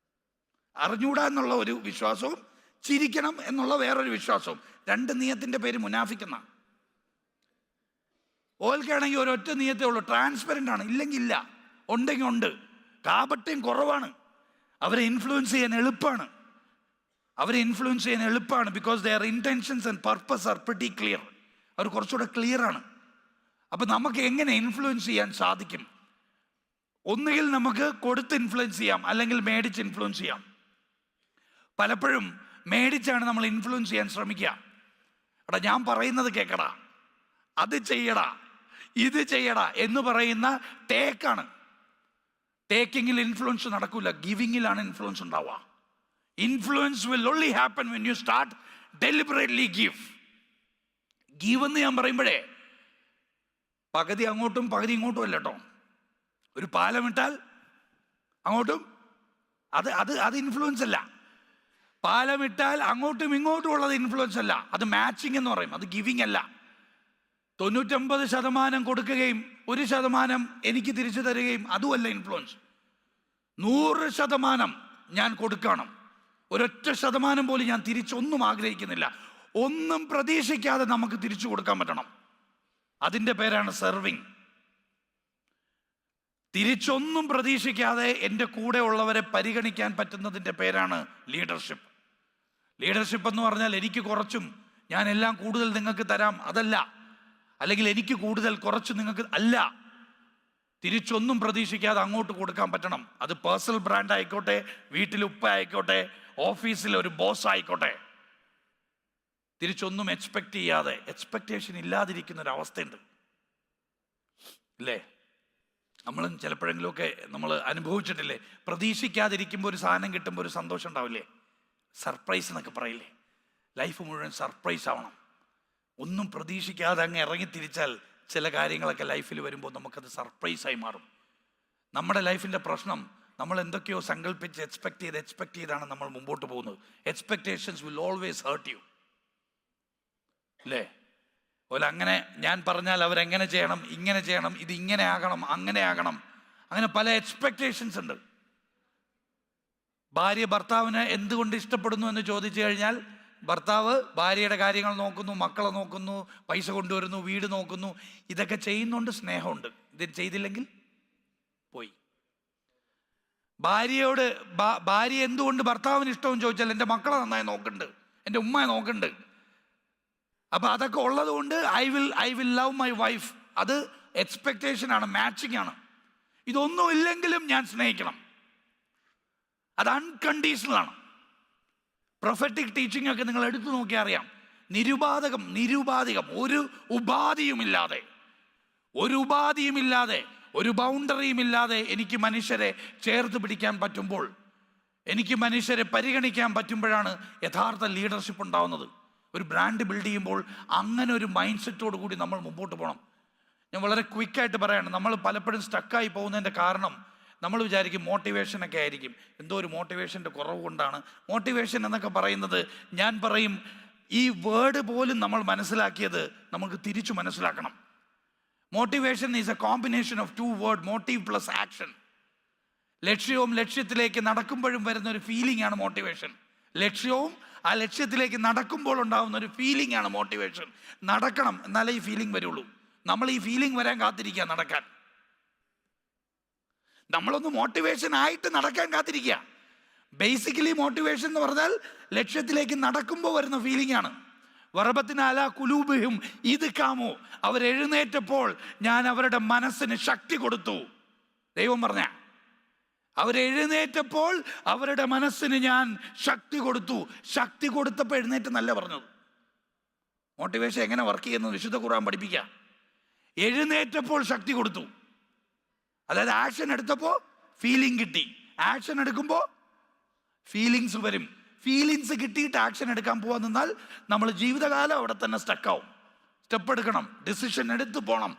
അറിഞ്ഞൂടാ എന്നുള്ള ഒരു വിശ്വാസവും ചിരിക്കണം എന്നുള്ള വേറൊരു വിശ്വാസവും. രണ്ട് നീയത്തിൻ്റെ പേര് മുനാഫിക്കുന്ന. ഓൽക്കാണെങ്കിൽ ഒരൊറ്റ നീയത്തേ ഉള്ളൂ, ട്രാൻസ്പെറൻ്റ് ആണ്, ഇല്ലെങ്കിൽ ഇല്ല, ഉണ്ടെങ്കിൽ ഉണ്ട്. കാപട്യം കുറവാണ്, അവരെ ഇൻഫ്ലുവൻസ് ചെയ്യാൻ എളുപ്പമാണ്. Because their intentions and purpose are pretty clear. അവർ കുറച്ചുകൂടെ ക്ലിയർ ആണ്. അപ്പം നമുക്ക് എങ്ങനെ ഇൻഫ്ലുവൻസ് ചെയ്യാൻ സാധിക്കും? ഒന്നുകിൽ നമുക്ക് കൊടുത്ത് ഇൻഫ്ലുവൻസ് ചെയ്യാം, അല്ലെങ്കിൽ മേടിച്ച് ഇൻഫ്ലുവൻസ് ചെയ്യാം. പലപ്പോഴും മേടിച്ചാണ് നമ്മൾ ഇൻഫ്ലുവൻസ് ചെയ്യാൻ ശ്രമിക്കുക. എടാ ഞാൻ പറയുന്നത് കേൾക്കടാ, അത് ചെയ്യടാ, ഇത് ചെയ്യടാ എന്ന് പറയുന്ന ടേക്കാണ്. ടേക്കിങ്ങിൽ ഇൻഫ്ലുവൻസ് നടക്കില്ല, ഗിവിങ്ങിലാണ് ഇൻഫ്ലുവൻസ് ഉണ്ടാവുക. Influence will only happen when you start deliberately give എന്ന് ഞാൻ പറയുമ്പോഴേ പകുതി അങ്ങോട്ടും പകുതി ഇങ്ങോട്ടും അല്ല കേട്ടോ. ഒരു പാലമിട്ടാൽ അങ്ങോട്ടും അത് ഇൻഫ്ലുവൻസ് അല്ല. പാലമിട്ടാൽ അങ്ങോട്ടും ഇങ്ങോട്ടും ഉള്ളത് ഇൻഫ്ലുവൻസ് അല്ല, അത് മാച്ചിങ് എന്ന് പറയും, അത് ഗിവിങ് അല്ല. 99% കൊടുക്കുകയും 1% എനിക്ക് തിരിച്ചു തരികയും അതുമല്ല ഇൻഫ്ലുവൻസ്. 100% ഞാൻ കൊടുക്കണം, ഒരൊറ്റ ശതമാനം പോലും ഞാൻ തിരിച്ചൊന്നും ആഗ്രഹിക്കുന്നില്ല. ഒന്നും പ്രതീക്ഷിക്കാതെ നമുക്ക് തിരിച്ചു കൊടുക്കാൻ പറ്റണം. അതിൻ്റെ പേരാണ് സെർവിങ്. തിരിച്ചൊന്നും പ്രതീക്ഷിക്കാതെ എൻ്റെ കൂടെ ഉള്ളവരെ പരിഗണിക്കാൻ പറ്റുന്നതിൻ്റെ പേരാണ് ലീഡർഷിപ്പ്. ലീഡർഷിപ്പ് എന്ന് പറഞ്ഞാൽ എനിക്ക് കുറച്ചും ഞാൻ എല്ലാം കൂടുതൽ നിങ്ങൾക്ക് തരാം, അതല്ല. അല്ലെങ്കിൽ എനിക്ക് കൂടുതൽ കുറച്ച് നിങ്ങൾക്ക് അല്ല. തിരിച്ചൊന്നും പ്രതീക്ഷിക്കാതെ അങ്ങോട്ട് കൊടുക്കാൻ പറ്റണം. അത് പേഴ്സണൽ ബ്രാൻഡ് ആയിക്കോട്ടെ, വീട്ടിൽ ഉപ്പ ആയിക്കോട്ടെ, ഓഫീസിൽ ഒരു ബോസ് ആയിക്കോട്ടെ. തിരിച്ചൊന്നും എക്സ്പെക്റ്റ് ചെയ്യാതെ, എക്സ്പെക്റ്റേഷൻ ഇല്ലാതിരിക്കുന്നൊരവസ്ഥയുണ്ട് ഇല്ലേ? നമ്മളും ചിലപ്പോഴെങ്കിലുമൊക്കെ നമ്മൾ അനുഭവിച്ചിട്ടില്ലേ? പ്രതീക്ഷിക്കാതിരിക്കുമ്പോൾ ഒരു സാധനം കിട്ടുമ്പോൾ ഒരു സന്തോഷം ഉണ്ടാവില്ലേ? സർപ്രൈസ് എന്നൊക്കെ പറയില്ലേ? ലൈഫ് മുഴുവൻ സർപ്രൈസ് ആവണം. ഒന്നും പ്രതീക്ഷിക്കാതെ അങ്ങ് ഇറങ്ങി തിരിച്ചാൽ ചില കാര്യങ്ങളൊക്കെ ലൈഫിൽ വരുമ്പോൾ നമുക്കത് സർപ്രൈസായി മാറും. നമ്മുടെ ലൈഫിൻ്റെ പ്രശ്നം, നമ്മൾ എന്തൊക്കെയോ സങ്കല്പിച്ച് എക്സ്പെക്റ്റ് ചെയ്താണ് നമ്മൾ മുമ്പോട്ട് പോകുന്നത്. Expectations will always hurt you അല്ലേ? അതുപോലെ അങ്ങനെ ഞാൻ പറഞ്ഞാൽ അവരെങ്ങനെ ചെയ്യണം, ഇങ്ങനെ ചെയ്യണം, ഇത് ഇങ്ങനെ ആകണം, അങ്ങനെ ആകണം, അങ്ങനെ പല എക്സ്പെക്റ്റേഷൻസ് ഉണ്ട്. ഭാര്യ ഭർത്താവിനെ എന്തുകൊണ്ട് ഇഷ്ടപ്പെടുന്നു എന്ന് ചോദിച്ചു കഴിഞ്ഞാൽ, ഭർത്താവ് ഭാര്യയുടെ കാര്യങ്ങൾ നോക്കുന്നു, മക്കളെ നോക്കുന്നു, പൈസ കൊണ്ടുവരുന്നു, വീട് നോക്കുന്നു, ഇതൊക്കെ ചെയ്യുന്നുണ്ട്, സ്നേഹമുണ്ട്. ഇത് ചെയ്തില്ലെങ്കിൽ പോയി. ഭാര്യ എന്തുകൊണ്ട് ഭർത്താവിന് ഇഷ്ടമെന്ന് ചോദിച്ചാൽ, എൻ്റെ മക്കളെ നന്നായി നോക്കുന്നുണ്ട്, എൻ്റെ ഉമ്മയെ നോക്കുന്നുണ്ട്. അപ്പം അതൊക്കെ ഉള്ളത് കൊണ്ട് I will love my wife. അത് എക്സ്പെക്റ്റേഷനാണ്, മാച്ചിങ് ആണ്. ഇതൊന്നും ഇല്ലെങ്കിലും ഞാൻ സ്നേഹിക്കണം, അത് അൺകണ്ടീഷണലാണ്. പ്രൊഫറ്റിക് ടീച്ചിങ് ഒക്കെ നിങ്ങൾ എടുത്തു നോക്കിയാൽ അറിയാം. നിരുപാധികം ഒരു ഉപാധിയുമില്ലാതെ, ഒരു ബൗണ്ടറിയുമില്ലാതെ എനിക്ക് മനുഷ്യരെ ചേർത്ത് പിടിക്കാൻ പറ്റുമ്പോൾ, എനിക്ക് മനുഷ്യരെ പരിഗണിക്കാൻ പറ്റുമ്പോഴാണ് യഥാർത്ഥ ലീഡർഷിപ്പ് ഉണ്ടാവുന്നത്. ഒരു ബ്രാൻഡ് ബിൽഡ് ചെയ്യുമ്പോൾ അങ്ങനെ ഒരു മൈൻഡ് സെറ്റോട് കൂടി നമ്മൾ മുമ്പോട്ട് പോകണം. ഞാൻ വളരെ ക്വിക്കായിട്ട് പറയാണ്, നമ്മൾ പലപ്പോഴും സ്റ്റക്കായി പോകുന്നതിൻ്റെ കാരണം നമ്മൾ വിചാരിക്കും മോട്ടിവേഷനൊക്കെ ആയിരിക്കും. എന്തോ ഒരു മോട്ടിവേഷൻ്റെ കുറവ് കൊണ്ടാണ്. മോട്ടിവേഷൻ എന്നൊക്കെ പറയുന്നത്, ഞാൻ പറയും, ഈ വേർഡ് പോലും നമ്മൾ മനസ്സിലാക്കിയത് നമുക്ക് തിരിച്ചു മനസ്സിലാക്കണം. Motivation is A combination of 2 word, motive plus action. ലക്ഷ്യവും ലക്ഷ്യത്തിലേക്ക് നടക്കുമ്പോഴും വരുന്ന ഒരു ഫീലിംഗ് ആണ് മോട്ടിവേഷൻ. ലക്ഷ്യവും ആ ലക്ഷ്യത്തിലേക്ക് നടക്കുമ്പോൾ ഉണ്ടാകുന്ന ഒരു ഫീലിംഗ് ആണ് മോട്ടിവേഷൻ. നടക്കണം, എന്നാലേ ഈ ഫീലിംഗ് വരുള്ളൂ. നമ്മൾ ഈ ഫീലിംഗ് വരാൻ കാത്തിരിക്കുക നടക്കാൻ. നമ്മളൊന്ന് മോട്ടിവേഷൻ ആയിട്ട് നടക്കാൻ കാത്തിരിക്കുക. ബേസിക്കലി മോട്ടിവേഷൻ എന്ന് പറഞ്ഞാൽ ലക്ഷ്യത്തിലേക്ക് നടക്കുമ്പോൾ വരുന്ന ഫീലിംഗ് ആണ്. വറബത്തിനാല കുലൂബിഹും ഇത് കാമോ, അവരെഴുന്നേറ്റപ്പോൾ ഞാൻ അവരുടെ മനസ്സിന് ശക്തി കൊടുത്തു. ദൈവം പറഞ്ഞ, അവരെഴുന്നേറ്റപ്പോൾ അവരുടെ മനസ്സിന് ഞാൻ ശക്തി കൊടുത്തു. ശക്തി കൊടുത്തപ്പോൾ എഴുന്നേറ്റ് നല്ല പറഞ്ഞത്. മോട്ടിവേഷൻ എങ്ങനെ വർക്ക് ചെയ്യുന്നത് വിശുദ്ധ ഖുർആൻ പഠിപ്പിക്കുക. എഴുന്നേറ്റപ്പോൾ ശക്തി കൊടുത്തു. അതായത് ആക്ഷൻ എടുത്തപ്പോൾ ഫീലിംഗ് കിട്ടി. ആക്ഷൻ എടുക്കുമ്പോൾ ഫീലിങ്സ് വരും. ഫീലിങ്സ് കിട്ടിയിട്ട് ആക്ഷൻ എടുക്കാൻ പോകാൻ നിന്നാൽ നമ്മൾ ജീവിതകാലം അവിടെ തന്നെ സ്റ്റക്കാവും. സ്റ്റെപ്പ് എടുക്കണം, ഡിസിഷൻ എടുത്ത് പോകണം.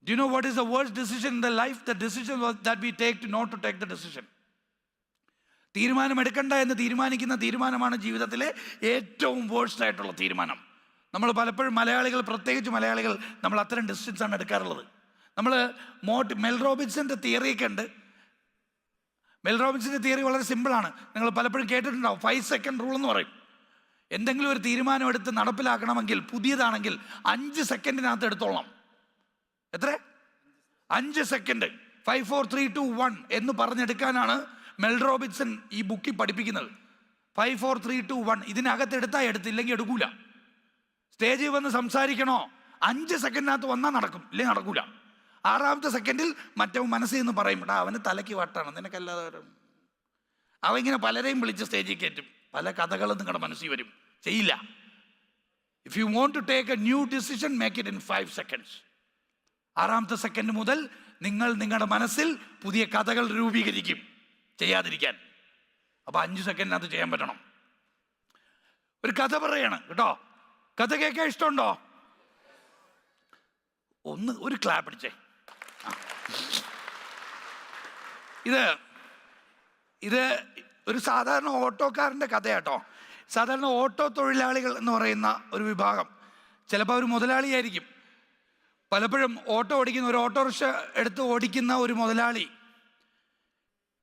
Do you know what is the worst decision in the life? The decision that we take to not to take the decision. തീരുമാനം എടുക്കണ്ട എന്ന് തീരുമാനിക്കുന്ന തീരുമാനമാണ് ജീവിതത്തിലെ ഏറ്റവും വേഴ്സ്റ്റ് ആയിട്ടുള്ള തീരുമാനം. നമ്മൾ പലപ്പോഴും മലയാളികൾ, പ്രത്യേകിച്ച് മലയാളികൾ, നമ്മൾ അത്തരം ഡിസിഷൻസാണ് എടുക്കാറുള്ളത്. നമ്മൾ മെൽ റോബിൻസന്റെ തിയറിയൊക്കെ ഉണ്ട്. മെൽ റോബിൻസിൻ്റെ തിയറി വളരെ സിമ്പിളാണ്. നിങ്ങൾ പലപ്പോഴും കേട്ടിട്ടുണ്ടാവും, 5 സെക്കൻഡ് റൂൾ എന്ന് പറയും. എന്തെങ്കിലും ഒരു തീരുമാനം എടുത്ത് നടപ്പിലാക്കണമെങ്കിൽ, പുതിയതാണെങ്കിൽ 5 സെക്കൻഡിനകത്ത് എടുത്തോളണം. എത്ര? 5 സെക്കൻഡ്. 5 4 3 2 1 എന്ന് പറഞ്ഞെടുക്കാനാണ് മെൽ റോബിൻസൺ ഈ ബുക്കിൽ പഠിപ്പിക്കുന്നത്. 5 4 3 2 1 ഇതിനകത്ത് എടുത്താൽ എടുത്തില്ലെങ്കിൽ എടുക്കൂല. സ്റ്റേജിൽ വന്ന് സംസാരിക്കണോ, 5 സെക്കൻഡിനകത്ത് വന്നാൽ നടക്കും, ഇല്ലെങ്കിൽ നടക്കൂല. 6ാമത്തെ സെക്കൻഡിൽ മറ്റവൻ മനസ്സിൽ നിന്ന് പറയും, അവന് തലയ്ക്ക് വട്ടാണ്, നിനക്കല്ലാതെ അവൻ ഇങ്ങനെ പലരെയും വിളിച്ച് സ്റ്റേജിൽ കയറ്റും. പല കഥകളും നിങ്ങളുടെ മനസ്സിൽ വരും, ചെയ്യില്ല. If you want to take a new decision, make it in 5 seconds. 6ാമത്തെ സെക്കൻഡ് മുതൽ നിങ്ങൾ നിങ്ങളുടെ മനസ്സിൽ പുതിയ കഥകൾ രൂപീകരിക്കും ചെയ്യാതിരിക്കാൻ. അപ്പൊ 5 സെക്കൻഡിനകത്ത് ചെയ്യാൻ പറ്റണം. ഒരു കഥ പറയാണ് കേട്ടോ. കഥ കേൾക്കാൻ ഇഷ്ടമുണ്ടോ? ഒരു ക്ലാപ്പ് അടിച്ചേ. ഇത് ഒരു സാധാരണ ഓട്ടോക്കാരൻ്റെ കഥയാട്ടോ. സാധാരണ ഓട്ടോ തൊഴിലാളികൾ എന്ന് പറയുന്ന ഒരു വിഭാഗം, ചിലപ്പോൾ അവർ മുതലാളിയായിരിക്കും. പലപ്പോഴും ഓട്ടോ ഓടിക്കുന്ന ഒരു ഓട്ടോറിക്ഷ എടുത്ത് ഓടിക്കുന്ന ഒരു മുതലാളി,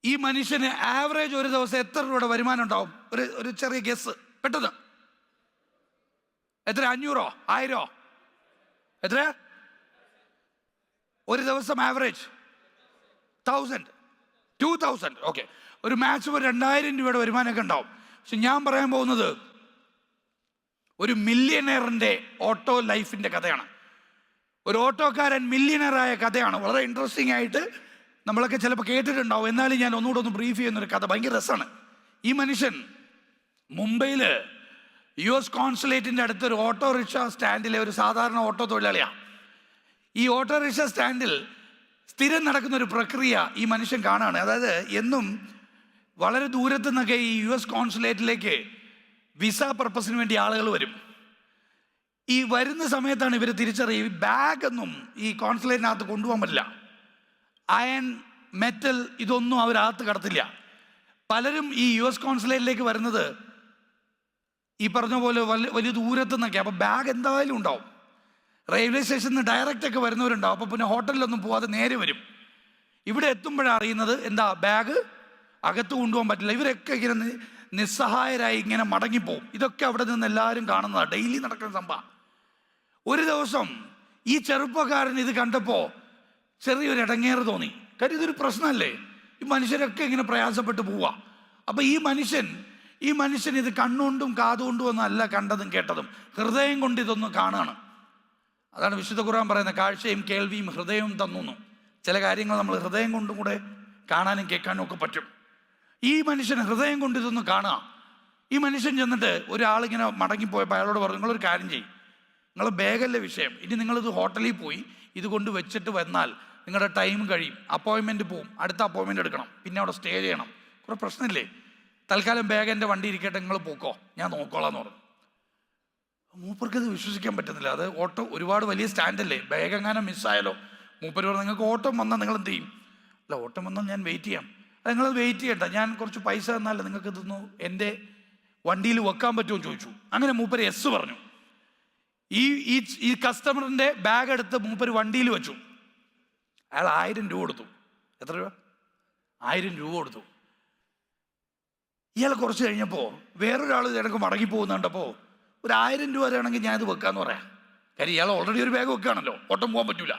ഈ മനുഷ്യന് ആവറേജ് ഒരു ദിവസം എത്ര രൂപയുടെ വരുമാനം ഉണ്ടാവും? ഒരു ചെറിയ ഗസ് പെട്ടെന്ന്. എത്ര? 500 1000? എത്ര ഒരു ദിവസം ആവറേജ്? 1000 2000? ഓക്കെ, ഒരു മാക്സിമം 2000 രൂപയുടെ വരുമാനമൊക്കെ ഉണ്ടാവും. പക്ഷെ ഞാൻ പറയാൻ പോകുന്നത് ഒരു മില്യണറിൻ്റെ ഓട്ടോ ലൈഫിൻ്റെ കഥയാണ്. ഒരു ഓട്ടോക്കാരൻ മില്യണറായ കഥയാണ്. വളരെ ഇൻട്രസ്റ്റിംഗ് ആയിട്ട് നമ്മളൊക്കെ ചിലപ്പോൾ കേട്ടിട്ടുണ്ടാവും. എന്നാലും ഞാൻ ഒന്നുകൂടെ ഒന്ന് ബ്രീഫ് ചെയ്യുന്നൊരു കഥ. ഭയങ്കര രസമാണ്. ഈ മനുഷ്യൻ മുംബൈയിൽ US കോൺസുലേറ്റിൻ്റെ അടുത്തൊരു ഓട്ടോറിക്ഷ സ്റ്റാൻഡിലെ ഒരു സാധാരണ ഓട്ടോ തൊഴിലാളിയാണ്. ഈ ഓട്ടോറിക്ഷ സ്റ്റാൻഡിൽ സ്ഥിരം നടക്കുന്ന ഒരു പ്രക്രിയ ഈ മനുഷ്യൻ കാണുകയാണ്. അതായത് എന്നും വളരെ ദൂരത്തു നിന്നൊക്കെ ഈ US കോൺസുലേറ്റിലേക്ക് വിസ പർപ്പസിന് വേണ്ടി ആളുകൾ വരും. ഈ വരുന്ന സമയത്താണ് ഇവർ തിരിച്ചറിയും, ബാഗൊന്നും ഈ കോൺസുലേറ്റിനകത്ത് കൊണ്ടുപോകാൻ പറ്റില്ല. അയൺ, മെറ്റൽ ഇതൊന്നും അവരകത്ത് കടത്തില്ല. പലരും ഈ US കോൺസുലേറ്റിലേക്ക് വരുന്നത് ഈ പറഞ്ഞ പോലെ വലിയ ദൂരത്തു നിന്നൊക്കെ. അപ്പോൾ ബാഗ് എന്തായാലും ഉണ്ടാവും. റെയിൽവേ സ്റ്റേഷനിൽ നിന്ന് ഡയറക്റ്റൊക്കെ വരുന്നവരുണ്ടാവും. അപ്പോൾ പിന്നെ ഹോട്ടലിലൊന്നും പോകാതെ നേരെ വരും. ഇവിടെ എത്തുമ്പോഴാണ് അറിയുന്നത്, എന്താ ബാഗ് അകത്ത് കൊണ്ടുപോകാൻ പറ്റില്ല. ഇവരൊക്കെ ഇങ്ങനെ നിസ്സഹായരായി ഇങ്ങനെ മടങ്ങിപ്പോവും. ഇതൊക്കെ അവിടെ നിന്ന് എല്ലാവരും കാണുന്നതാണ്, ഡെയിലി നടക്കുന്ന സംഭവം. ഒരു ദിവസം ഈ ചെറുപ്പക്കാരൻ ഇത് കണ്ടപ്പോൾ ചെറിയൊരു ഇടങ്ങേറ് തോന്നി. കാര്യം ഇതൊരു പ്രശ്നമല്ലേ, ഈ മനുഷ്യരൊക്കെ ഇങ്ങനെ പ്രയാസപ്പെട്ട് പോവുക. അപ്പം ഈ മനുഷ്യൻ ഇത് കണ്ണുകൊണ്ടും കാതുകൊണ്ടും ഒന്നും അല്ല കണ്ടതും കേട്ടതും, ഹൃദയം കൊണ്ട് ഇതൊന്നും കാണുകയാണ്. അതാണ് വിശുദ്ധ ഖുർആൻ പറയുന്നത്, കാഴ്ചയും കേൾവിയും ഹൃദയവും തന്നു. ചില കാര്യങ്ങൾ നമ്മൾ ഹൃദയം കൊണ്ടും കൂടെ കാണാനും കേൾക്കാനും ഒക്കെ പറ്റും. ഈ മനുഷ്യൻ ഹൃദയം കൊണ്ട് ഇതൊന്നും കാണുക. ഈ മനുഷ്യൻ ചെന്നിട്ട് ഒരാളിങ്ങനെ മടങ്ങിപ്പോയപ്പോൾ അയാളോട് പറഞ്ഞു, നിങ്ങളൊരു കാര്യം ചെയ്യും, നിങ്ങൾ ബാഗല്ലേ വിഷയം, ഇനി നിങ്ങളിത് ഹോട്ടലിൽ പോയി ഇത് കൊണ്ട് വെച്ചിട്ട് വന്നാൽ നിങ്ങളുടെ ടൈം കഴിയും, അപ്പോയിൻമെൻറ്റ് പോവും, അടുത്ത അപ്പോയിൻമെൻറ്റ് എടുക്കണം, പിന്നെ അവിടെ സ്റ്റേ ചെയ്യണം, കുറേ പ്രശ്നമില്ലേ, തൽക്കാലം ബാഗ് എൻ്റെ വണ്ടി ഇരിക്കട്ടെ, നിങ്ങൾ പോക്കോ, ഞാൻ നോക്കോളാം എന്ന് പറഞ്ഞു. മൂപ്പർക്ക് ഇത് വിശ്വസിക്കാൻ പറ്റുന്നില്ല. അത് ഓട്ടോ ഒരുപാട് വലിയ സ്റ്റാൻഡല്ലേ, ബാഗ് എങ്ങാനും മിസ്സായാലോ. മൂപ്പർ പറഞ്ഞു, നിങ്ങൾക്ക് ഓട്ടം വന്നാൽ നിങ്ങൾ എന്ത് ചെയ്യും? അല്ല, ഓട്ടം വന്നാൽ ഞാൻ വെയിറ്റ് ചെയ്യാം. അത് നിങ്ങൾ വെയിറ്റ് ചെയ്യണ്ട, ഞാൻ കുറച്ച് പൈസ തന്നാലേ നിങ്ങൾക്ക് ഇതൊന്ന് എൻ്റെ വണ്ടിയിൽ വെക്കാൻ പറ്റുമോ ചോദിച്ചു. അങ്ങനെ മൂപ്പർ യെസ് പറഞ്ഞു. ഈ കസ്റ്റമറിൻ്റെ ബാഗ് എടുത്ത് മൂപ്പർ വണ്ടിയിൽ വെച്ചു. അയാൾ 1000 രൂപ കൊടുത്തു. എത്ര രൂപ? 1000 രൂപ കൊടുത്തു. ഇയാൾ കുറച്ച് കഴിഞ്ഞപ്പോൾ വേറൊരാൾ എനിക്ക് മടങ്ങിപ്പോകുന്ന കണ്ടപ്പോൾ ഒരു 1000 രൂപ തരാണെങ്കിൽ ഞാനിത് വെക്കാമെന്ന് പറയാം. കാര്യം ഇയാൾ ഓൾറെഡി ഒരു ബാഗ് വെക്കുകയാണല്ലോ, ഓട്ടം പോകാൻ പറ്റില്ല.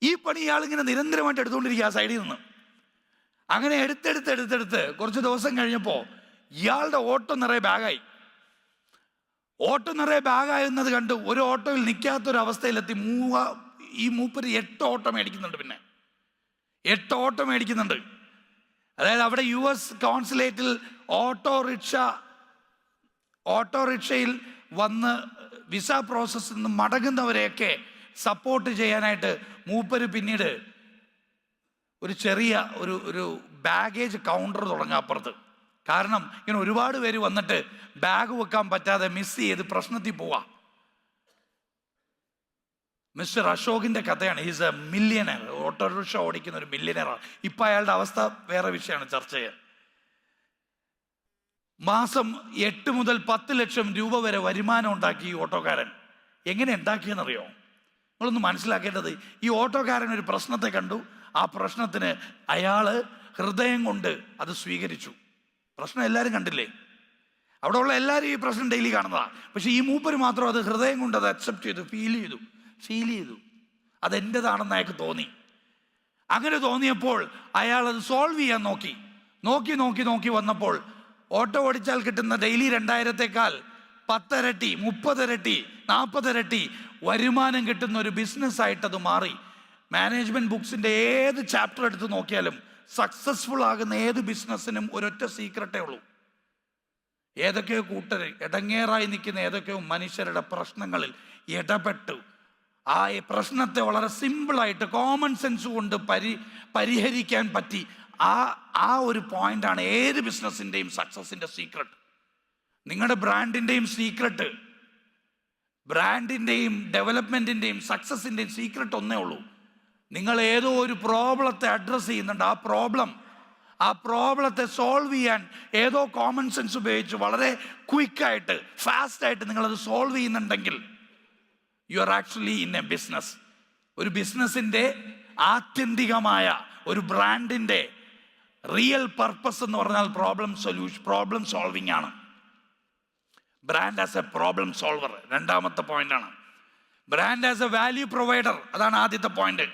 ഈ പണി ഇയാളിങ്ങനെ നിരന്തരമായിട്ട് എടുത്തുകൊണ്ടിരിക്കുക ആ സൈഡിൽ നിന്ന്. അങ്ങനെ എടുത്തെടുത്ത് കുറച്ച് ദിവസം കഴിഞ്ഞപ്പോൾ ഇയാളുടെ ഓട്ടോ നിറയെ ബാഗായി. ഓട്ടോ നിറയെ ബാഗായെന്നത് കണ്ട് ഒരു ഓട്ടോയിൽ നിൽക്കാത്തൊരവസ്ഥയിലെത്തി. ഈ മൂപ്പര് 8 ഓട്ടോ മേടിക്കുന്നുണ്ട്. പിന്നെ 8 ഓട്ടോ മേടിക്കുന്നുണ്ട്. അതായത് അവിടെ US കോൺസുലേറ്റിൽ ഓട്ടോറിക്ഷയിൽ വന്ന് വിസ പ്രോസസ്സിൽ നിന്ന് മടങ്ങുന്നവരെയൊക്കെ സപ്പോർട്ട് ചെയ്യാനായിട്ട് മൂപ്പര് പിന്നീട് ഒരു ചെറിയ ഒരു ബാഗേജ് കൗണ്ടർ തുടങ്ങാം അപ്പുറത്ത്. കാരണം ഇങ്ങനെ ഒരുപാട് പേര് വന്നിട്ട് ബാഗ് വെക്കാൻ പറ്റാതെ മിസ് ചെയ്ത് പ്രശ്നത്തിൽ പോവാ. മിസ്റ്റർ അശോകിന്റെ കഥയാണ്. ഈസ് എ മില്യനർ, ഓട്ടോറിക്ഷ ഓടിക്കുന്ന ഒരു മില്യനറാണ്. ഇപ്പം അയാളുടെ അവസ്ഥ വേറെ വിഷയമാണ് ചർച്ച ചെയ്യാൻ. മാസം 8 മുതൽ 10 ലക്ഷം രൂപ വരെ വരുമാനം ഉണ്ടാക്കി ഈ ഓട്ടോക്കാരൻ. എങ്ങനെ ഉണ്ടാക്കിയെന്നറിയോ? നിങ്ങളൊന്ന് മനസ്സിലാക്കേണ്ടത്, ഈ ഓട്ടോക്കാരൻ ഒരു പ്രശ്നത്തെ കണ്ടു. ആ പ്രശ്നത്തിന് അയാള് ഹൃദയം കൊണ്ട് അത് സ്വീകരിച്ചു. പ്രശ്നം എല്ലാവരും കണ്ടില്ലേ? അവിടെ ഉള്ള എല്ലാവരും ഈ പ്രശ്നം ഡെയിലി കാണുന്നതാണ്. പക്ഷെ ഈ മൂപ്പര് മാത്രം അത് ഹൃദയം കൊണ്ട് അത് അക്സെപ്റ്റ് ചെയ്തു, ഫീൽ ചെയ്തു. അതെൻ്റെതാണെന്ന് അയാൾക്ക് തോന്നി. അങ്ങനെ തോന്നിയപ്പോൾ അയാൾ അത് സോൾവ് ചെയ്യാൻ നോക്കി വന്നപ്പോൾ ഓട്ടോ ഓടിച്ചാൽ കിട്ടുന്ന ഡെയിലി 2000-ത്തേക്കാൾ 10 ഇരട്ടി, 30 ഇരട്ടി, 40 ഇരട്ടി വരുമാനം കിട്ടുന്ന ഒരു ബിസിനസ്സായിട്ട് അത് മാറി. മാനേജ്മെന്റ് ബുക്സിന്റെ ഏത് ചാപ്റ്റർ എടുത്ത് നോക്കിയാലും സക്സസ്ഫുൾ ആകുന്ന ഏത് ബിസിനസ്സിനും ഒരൊറ്റ സീക്രട്ടേ ഉള്ളൂ. ഏതൊക്കെയോ കൂട്ടർ ഇടങ്ങേറായി നിൽക്കുന്ന ഏതൊക്കെയോ മനുഷ്യരുടെ പ്രശ്നങ്ങളിൽ ഇടപെട്ടു ആ പ്രശ്നത്തെ വളരെ സിമ്പിളായിട്ട് കോമൺ സെൻസ് കൊണ്ട് പരിഹരിക്കാൻ പറ്റി. ആ ഒരു പോയിന്റാണ് ഏത് ബിസിനസ്സിൻ്റെയും സക്സസിൻ്റെ സീക്രട്ട്. നിങ്ങളുടെ ബ്രാൻഡിൻ്റെയും സീക്രട്ട്, ബ്രാൻഡിൻ്റെയും ഡെവലപ്മെൻറ്റിൻ്റെയും സക്സസിൻ്റെയും സീക്രട്ട് ഒന്നേ ഉള്ളൂ. നിങ്ങൾ ഏതോ ഒരു പ്രോബ്ലത്തെ അഡ്രസ്സ് ചെയ്യുന്നുണ്ട്. ആ പ്രോബ്ലത്തെ സോൾവ് ചെയ്യാൻ ഏതോ കോമൺ സെൻസ് ഉപയോഗിച്ച് വളരെ ക്വിക്കായിട്ട്, ഫാസ്റ്റായിട്ട് നിങ്ങളത് സോൾവ് ചെയ്യുന്നുണ്ടെങ്കിൽ you are actually in A business. ഒരു ബിസിനസ്സിൻ്റെ ആത്യന്തികമായ ഒരു ബ്രാൻഡിൻ്റെ റിയൽ പർപ്പസ് എന്ന് പറഞ്ഞാൽ പ്രോബ്ലം സോൾവിങ് ആണ്. Brand as A problem solver രണ്ടാമത്തെ പോയിന്റാണ്. Brand as A value provider, അതാണ് ആദ്യത്തെ പോയിന്റ്.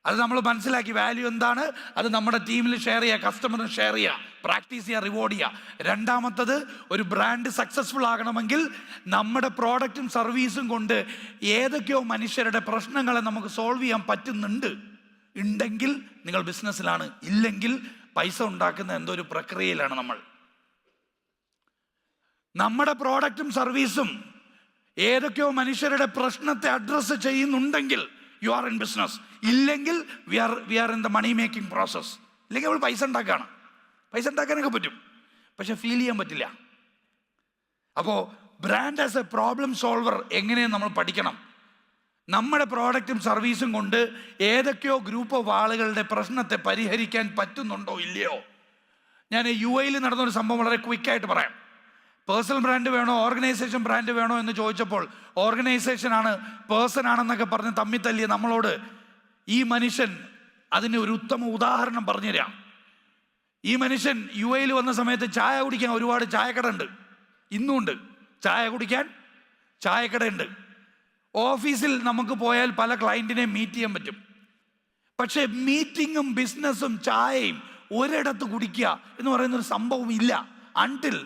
അത് നമ്മൾ മനസ്സിലാക്കി. വാല്യൂ എന്താണ്? അത് നമ്മുടെ ടീമിൽ ഷെയർ ചെയ്യുക, കസ്റ്റമറിന് ഷെയർ ചെയ്യുക, പ്രാക്ടീസ് ചെയ്യുക, റിവാർഡ് ചെയ്യുക. രണ്ടാമത്തത്, ഒരു ബ്രാൻഡ് സക്സസ്ഫുൾ ആകണമെങ്കിൽ നമ്മുടെ പ്രോഡക്റ്റും സർവീസും കൊണ്ട് ഏതൊക്കെയോ മനുഷ്യരുടെ പ്രശ്നങ്ങളെ നമുക്ക് സോൾവ് ചെയ്യാൻ ഉണ്ടെങ്കിൽ നിങ്ങൾ ബിസിനസ്സിലാണ്. ഇല്ലെങ്കിൽ പൈസ ഉണ്ടാക്കുന്ന എന്തോ ഒരു പ്രക്രിയയിലാണ് നമ്മൾ. നമ്മുടെ പ്രോഡക്റ്റും സർവീസും ഏതൊക്കെയോ മനുഷ്യരുടെ പ്രശ്നത്തെ അഡ്രസ്സ് ചെയ്യുന്നുണ്ടെങ്കിൽ യു ആർ ഇൻ ബിസിനസ്. ഇല്ലെങ്കിൽ we are in the money making process. ഇല്ലെങ്കിൽ നമ്മൾ പൈസ ഉണ്ടാക്കാനൊക്കെ പറ്റും, പക്ഷെ ഫീൽ ചെയ്യാൻ പറ്റില്ല. അപ്പോൾ brand as A problem solver എങ്ങനെയാണ് നമ്മൾ പഠിക്കണം. നമ്മുടെ പ്രോഡക്റ്റും സർവീസും കൊണ്ട് ഏതൊക്കെയോ ഗ്രൂപ്പ് ഓഫ് ആളുകളുടെ പ്രശ്നത്തെ പരിഹരിക്കാൻ പറ്റുന്നുണ്ടോ ഇല്ലയോ. ഞാൻ UAE നടന്നൊരു സംഭവം വളരെ ക്വിക്കായിട്ട് പറയാം. പേഴ്സണൽ ബ്രാൻഡ് വേണോ ഓർഗനൈസേഷൻ ബ്രാൻഡ് വേണോ എന്ന് ചോദിച്ചപ്പോൾ ഓർഗനൈസേഷൻ ആണ്, പേഴ്സൺ ആണെന്നൊക്കെ പറഞ്ഞ് തമ്മിത്തല്ലിയ നമ്മളോട് ഈ മനുഷ്യൻ അതിന് ഒരു ഉത്തമ ഉദാഹരണം പറഞ്ഞുതരാം. ഈ മനുഷ്യൻ UAE വന്ന സമയത്ത് ചായ കുടിക്കാൻ ഒരുപാട് ചായക്കട ഉണ്ട്, ഇന്നുമുണ്ട്. ചായ കുടിക്കാൻ ചായക്കടയുണ്ട്. ഓഫീസിൽ നമുക്ക് പോയാൽ പല ക്ലയൻറ്റിനെയും മീറ്റ് ചെയ്യാൻ പറ്റും. പക്ഷേ മീറ്റിങ്ങും ബിസിനസ്സും ചായയും ഒരിടത്ത് കുടിക്കുക എന്ന് പറയുന്നൊരു സംഭവം ഇല്ല. അൺടിൽ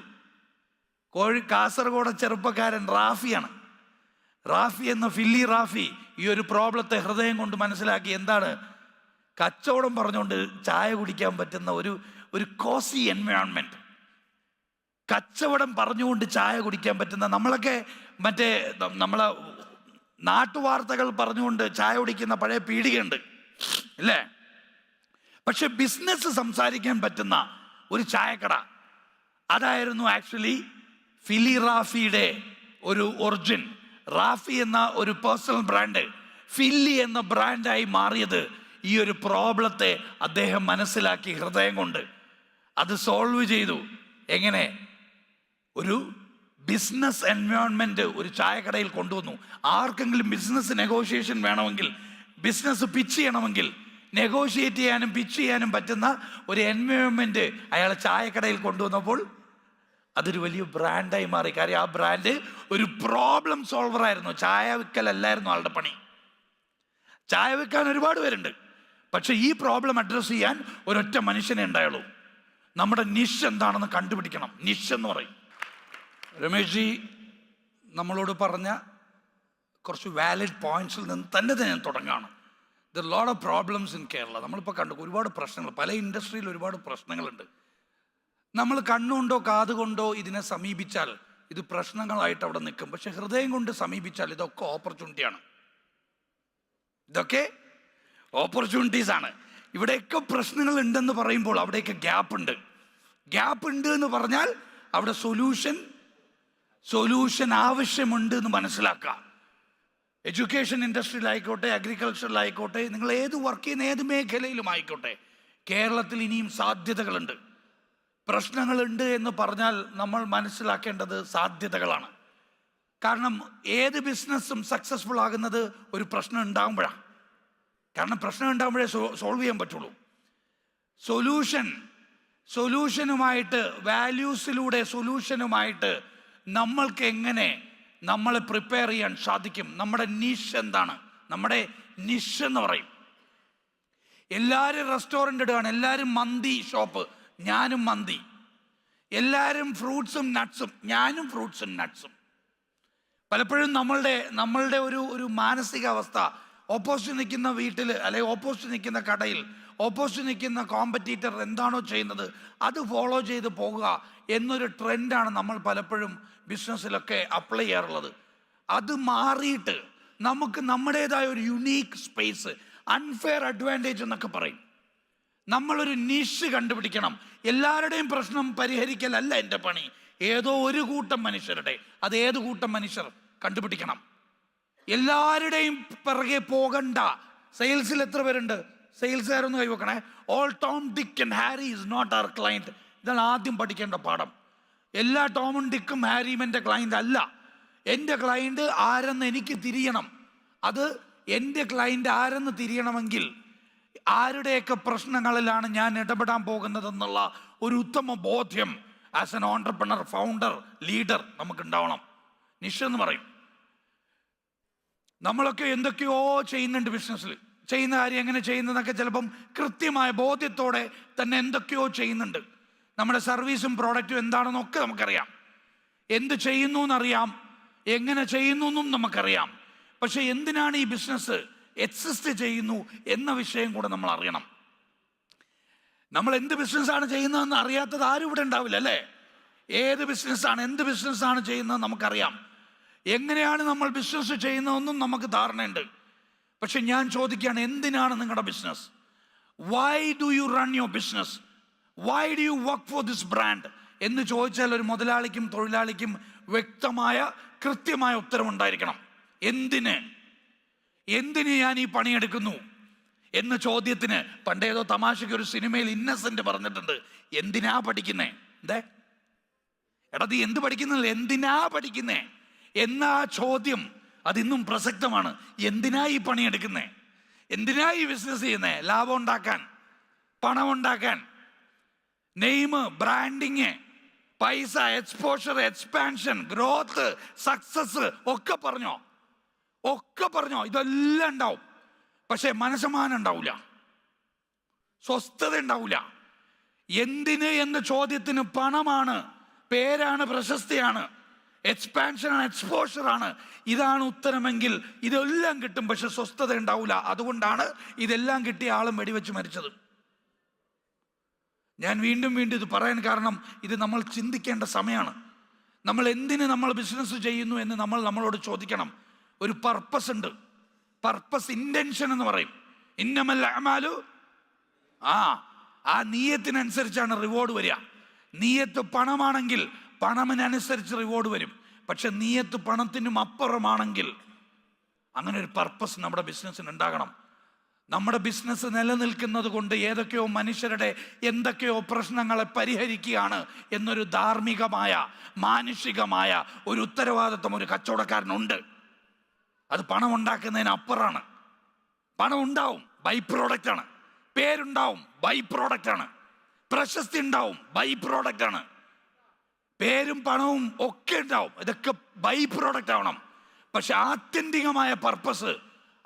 കാസർഗോഡ് ചെറുപ്പക്കാരൻ റാഫിയാണ്. റാഫി എന്ന ഫില്ലി റാഫി ഈ ഒരു പ്രോബ്ലത്തെ ഹൃദയം കൊണ്ട് മനസ്സിലാക്കി. എന്താണ്? കച്ചവടം പറഞ്ഞുകൊണ്ട് ചായ കുടിക്കാൻ പറ്റുന്ന ഒരു കോസി എൻവയോൺമെന്റ്, കച്ചവടം പറഞ്ഞുകൊണ്ട് ചായ കുടിക്കാൻ പറ്റുന്ന, നമ്മളൊക്കെ മറ്റേ നമ്മളെ നാട്ടുവാർത്തകൾ പറഞ്ഞുകൊണ്ട് ചായ കുടിക്കുന്ന പഴയ പീടികയുണ്ട് അല്ലേ? പക്ഷെ ബിസിനസ് സംസാരിക്കാൻ പറ്റുന്ന ഒരു ചായക്കട, അതായിരുന്നു ആക്ച്വലി ഫിലി റാഫിയുടെ ഒരു ഒറിജിൻ. റാഫി എന്ന ഒരു പേഴ്സണൽ ബ്രാൻഡ് ഫില്ലി എന്ന ബ്രാൻഡായി മാറിയത് ഈ ഒരു പ്രോബ്ലത്തെ അദ്ദേഹം മനസ്സിലാക്കി ഹൃദയം കൊണ്ട് അത് സോൾവ് ചെയ്തു. എങ്ങനെ? ഒരു ബിസിനസ് എൻവയോൺമെന്റ് ഒരു ചായക്കടയിൽ കൊണ്ടുവന്നു. ആർക്കെങ്കിലും ബിസിനസ് നെഗോഷിയേഷൻ വേണമെങ്കിൽ, ബിസിനസ് പിച്ച് ചെയ്യണമെങ്കിൽ, നെഗോഷിയേറ്റ് ചെയ്യാനും പിച്ച് ചെയ്യാനും പറ്റുന്ന ഒരു എൻവയോൺമെന്റ് അയാൾ ചായക്കടയിൽ കൊണ്ടുവന്നപ്പോൾ അതൊരു വലിയ ബ്രാൻഡായി മാറി. കാര്യം ആ ബ്രാൻഡ് ഒരു പ്രോബ്ലം സോൾവർ ആയിരുന്നു. ചായ വിൽക്കലല്ലായിരുന്നു ആളുടെ പണി. ചായ വിൽക്കാൻ ഒരുപാട് പേരുണ്ട്, പക്ഷെ ഈ പ്രോബ്ലം അഡ്രസ്സ് ചെയ്യാൻ ഒരൊറ്റ മനുഷ്യനെ ഉണ്ടായുള്ളൂ. നമ്മുടെ നിഷ് എന്താണെന്ന് കണ്ടുപിടിക്കണം. നിഷ് എന്ന് പറയും. രമേഷ് ജി നമ്മളോട് പറഞ്ഞ കുറച്ച് വാലിഡ് പോയിന്റ്സിൽ നിന്ന് തന്നെ ഞാൻ തുടങ്ങുകയാണ്. There lot of problems in Kerala. നമ്മളിപ്പോൾ കണ്ടു ഒരുപാട് പ്രശ്നങ്ങൾ, പല ഇൻഡസ്ട്രിയിൽ ഒരുപാട് പ്രശ്നങ്ങളുണ്ട്. നമ്മൾ കണ്ണുകൊണ്ടോ കാതുകൊണ്ടോ ഇതിനെ സമീപിച്ചാൽ ഇത് പ്രശ്നങ്ങളായിട്ട് അവിടെ നിൽക്കും. പക്ഷെ ഹൃദയം കൊണ്ട് സമീപിച്ചാൽ ഇതൊക്കെ ഓപ്പർച്യൂണിറ്റിയാണ്. ഇതൊക്കെ ഓപ്പർച്യൂണിറ്റീസ് ആണ്. ഇവിടെയൊക്കെ പ്രശ്നങ്ങൾ ഉണ്ടെന്ന് പറയുമ്പോൾ അവിടെയൊക്കെ ഗ്യാപ്പ് ഉണ്ട് എന്ന് പറഞ്ഞാൽ അവിടെ സൊല്യൂഷൻ ആവശ്യമുണ്ട് എന്ന് മനസ്സിലാക്കുക. എഡ്യൂക്കേഷൻ ഇൻഡസ്ട്രിയിലായിക്കോട്ടെ, അഗ്രികൾച്ചറിലായിക്കോട്ടെ, നിങ്ങൾ ഏത് വർക്ക് ചെയ്യുന്ന ഏത് മേഖലയിലും ആയിക്കോട്ടെ, കേരളത്തിൽ ഇനിയും സാധ്യതകളുണ്ട്. പ്രശ്നങ്ങളുണ്ട് എന്ന് പറഞ്ഞാൽ നമ്മൾ മനസ്സിലാക്കേണ്ടത് സാധ്യതകളാണ്. കാരണം ഏത് ബിസിനസ്സും സക്സസ്ഫുൾ ആകുന്നത് ഒരു പ്രശ്നം ഉണ്ടാകുമ്പോഴാണ്. കാരണം പ്രശ്നം ഉണ്ടാകുമ്പോഴേ സോൾവ് ചെയ്യാൻ പറ്റുള്ളൂ. സൊല്യൂഷനുമായിട്ട്, വാല്യൂസിലൂടെ സൊല്യൂഷനുമായിട്ട് നമ്മൾക്ക് എങ്ങനെ നമ്മളെ പ്രിപ്പയർ ചെയ്യാൻ സാധിക്കും? നമ്മുടെ നിഷ് എന്താണ്? നമ്മുടെ നിഷ് എന്ന് പറയും. എല്ലാവരും റെസ്റ്റോറൻ്റ് ഇടുകയാണ്, എല്ലാവരും മന്തി ഷോപ്പ്, ഞാനും മന്തി. എല്ലാവരും ഫ്രൂട്ട്സും നട്ട്സും, ഞാനും ഫ്രൂട്ട്സും നട്ട്സും. പലപ്പോഴും നമ്മളുടെ ഒരു മാനസികാവസ്ഥ, ഓപ്പോസിറ്റ് നിൽക്കുന്ന വീട്ടിൽ അല്ലെങ്കിൽ ഓപ്പോസിറ്റ് നിൽക്കുന്ന കടയിൽ ഓപ്പോസിറ്റ് നിൽക്കുന്ന കോമ്പറ്റീറ്റർ എന്താണോ ചെയ്യുന്നത് അത് ഫോളോ ചെയ്ത് പോകുക എന്നൊരു ട്രെൻഡാണ് നമ്മൾ പലപ്പോഴും ബിസിനസ്സിലൊക്കെ അപ്ലൈ ചെയ്യാറുള്ളത്. അത് മാറിയിട്ട് നമുക്ക് നമ്മുടേതായ ഒരു യുണീക്ക് സ്പേസ്, അൺഫെയർ അഡ്വാൻറ്റേജ് എന്നൊക്കെ പറയും, നമ്മളൊരു നിഷ് കണ്ടുപിടിക്കണം. എല്ലാവരുടെയും പ്രശ്നം പരിഹരിക്കലല്ല എൻ്റെ പണി, ഏതോ ഒരു കൂട്ടം മനുഷ്യരുടെ. അത് ഏത് കൂട്ടം മനുഷ്യർ കണ്ടുപിടിക്കണം. എല്ലാവരുടെയും പിറകെ പോകണ്ട. സെയിൽസിൽ എത്ര പേരുണ്ട്? സെയിൽസുകാരൊന്ന് കൈവെക്കണേ. All Tom Dick and Harry is not our client. ഇതാണ് ആദ്യം പഠിക്കേണ്ട പാഠം. എല്ലാ ടോമും ഡിക്കും ഹാരിയും എൻ്റെ ക്ലയൻ്റ് അല്ല. എൻ്റെ ക്ലയൻറ്റ് ആരെന്ന് എനിക്ക് തിരിയണം. അത് എൻ്റെ ക്ലയൻറ്റ് ആരെന്ന് തിരിയണമെങ്കിൽ ആരുടെയൊക്കെ പ്രശ്നങ്ങളിലാണ് ഞാൻ ഇടപെടാൻ പോകുന്നതെന്നുള്ള ഒരു ഉത്തമ ബോധ്യം as an entrepreneur, founder, leader നമുക്കുണ്ടാവണം. നിഷ് എന്ന് പറയും. നമ്മളൊക്കെ എന്തൊക്കെയോ ചെയ്യുന്നുണ്ട് ബിസിനസ്സിൽ. ചെയ്യുന്ന കാര്യം എങ്ങനെ ചെയ്യുന്നതെന്നൊക്കെ ചിലപ്പം കൃത്യമായ ബോധ്യത്തോടെ തന്നെ എന്തൊക്കെയോ ചെയ്യുന്നുണ്ട്. നമ്മുടെ സർവീസും പ്രോഡക്റ്റും എന്താണെന്നൊക്കെ നമുക്കറിയാം. എന്ത് ചെയ്യുന്നു എന്നറിയാം, എങ്ങനെ ചെയ്യുന്നു എന്നും നമുക്കറിയാം. പക്ഷെ എന്തിനാണ് ഈ ബിസിനസ് എക്സിസ്റ്റ് ചെയ്യുന്നു എന്ന വിഷയം കൂടെ നമ്മൾ അറിയണം. നമ്മൾ എന്ത് ബിസിനസ്സാണ് ചെയ്യുന്നതെന്ന് അറിയാത്തത് ആരും ഇവിടെ ഉണ്ടാവില്ല, അല്ലേ? ഏത് ബിസിനസ്സാണ്, എന്ത് ബിസിനസ്സാണ് ചെയ്യുന്നത് നമുക്കറിയാം. എങ്ങനെയാണ് നമ്മൾ ബിസിനസ് ചെയ്യുന്നതെന്നും നമുക്ക് ധാരണയുണ്ട്. പക്ഷെ ഞാൻ ചോദിക്കുകയാണ്, എന്തിനാണ് നിങ്ങളുടെ business? Why do you run your business? Why do you work for this brand എന്ന് ചോദിച്ചാൽ ഒരു മുതലാളിക്കും തൊഴിലാളിക്കും വ്യക്തമായ കൃത്യമായ ഉത്തരവുണ്ടായിരിക്കണം. എന്തിന് ഞാൻ ഈ പണിയെടുക്കുന്നു എന്ന ചോദ്യത്തിന് പണ്ടേതോ തമാശയ്ക്ക് ഒരു സിനിമയിൽ ഇന്നസെന്റ് പറഞ്ഞിട്ടുണ്ട്, എന്തിനാ പഠിക്കുന്നേ? എടാ നീ എന്ത് പഠിക്കുന്നില്ല, എന്തിനാ പഠിക്കുന്നേ എന്ന ചോദ്യം അതിന്നും പ്രസക്തമാണ്. എന്തിനാ ഈ പണിയെടുക്കുന്നേ? എന്തിനാ ഈ ബിസിനസ് ചെയ്യുന്നേ? ലാഭം ഉണ്ടാക്കാൻ, പണം ഉണ്ടാക്കാൻ, നെയിം, ബ്രാൻഡിങ്, പൈസ, എക്സ്പോഷർ, എക്സ്പാൻഷൻ, ഗ്രോത്ത്, സക്സസ് ഒക്കെ പറഞ്ഞോ? ഇതെല്ലാം ഉണ്ടാവും. പക്ഷെ മനസ്സമാനം ഉണ്ടാവില്ല, സ്വസ്ഥത ഉണ്ടാവില്ല. എന്തിന് എന്ന ചോദ്യത്തിന് പണമാണ്, പേരാണ്, പ്രശസ്തിയാണ്, എക്സ്പാൻഷനാണ്, എക്സ്പോഷറാണ്, ഇതാണ് ഉത്തരമെങ്കിൽ ഇതെല്ലാം കിട്ടും. പക്ഷെ സ്വസ്ഥത ഉണ്ടാവില്ല. അതുകൊണ്ടാണ് ഇതെല്ലാം കിട്ടിയ ആളും വെടിവെച്ച് മരിച്ചത്. ഞാൻ വീണ്ടും ഇത് പറയാൻ കാരണം ഇത് നമ്മൾ ചിന്തിക്കേണ്ട സമയമാണ്. നമ്മൾ എന്തിന് നമ്മൾ ബിസിനസ് ചെയ്യുന്നു എന്ന് നമ്മളോട് ചോദിക്കണം. ഒരു പർപ്പസ് ഉണ്ട്. പർപ്പസ്, ഇൻറ്റൻഷൻ എന്ന് പറയും. ഇന്നമൽ അഅ്മാലു, ആ നീയത്തിനനുസരിച്ചാണ് റിവാർഡ് വരിക. നീയത്ത് പണമാണെങ്കിൽ പണത്തിനനുസരിച്ച് റിവാർഡ് വരും. പക്ഷെ നീയത്ത് പണത്തിനും അപ്പുറമാണെങ്കിൽ അങ്ങനെ ഒരു പർപ്പസ് നമ്മുടെ ബിസിനസ്സിന് ഉണ്ടാകണം. നമ്മുടെ ബിസിനസ് നിലനിൽക്കുന്നത് കൊണ്ട് ഏതൊക്കെയോ മനുഷ്യരുടെ എന്തൊക്കെയോ പ്രശ്നങ്ങളെ പരിഹരിക്കുകയാണ് എന്നൊരു ധാർമ്മികമായ, മാനുഷികമായ ഒരു ഉത്തരവാദിത്വം ഒരു കച്ചവടക്കാരനുണ്ട്. അത് പണം ഉണ്ടാക്കുന്നതിന് അപ്പുറമാണ്. പണം ഉണ്ടാവും, ബൈ പ്രോഡക്റ്റാണ്. പേരുണ്ടാവും, ബൈ പ്രോഡക്റ്റാണ്. പ്രശസ്തി ഉണ്ടാവും, ബൈ പ്രോഡക്റ്റാണ്. പേരും പണവും ഒക്കെ ഉണ്ടാവും, ഇതൊക്കെ ബൈ പ്രോഡക്റ്റ് ആവണം. പക്ഷെ ആത്യന്തികമായ പർപ്പസ്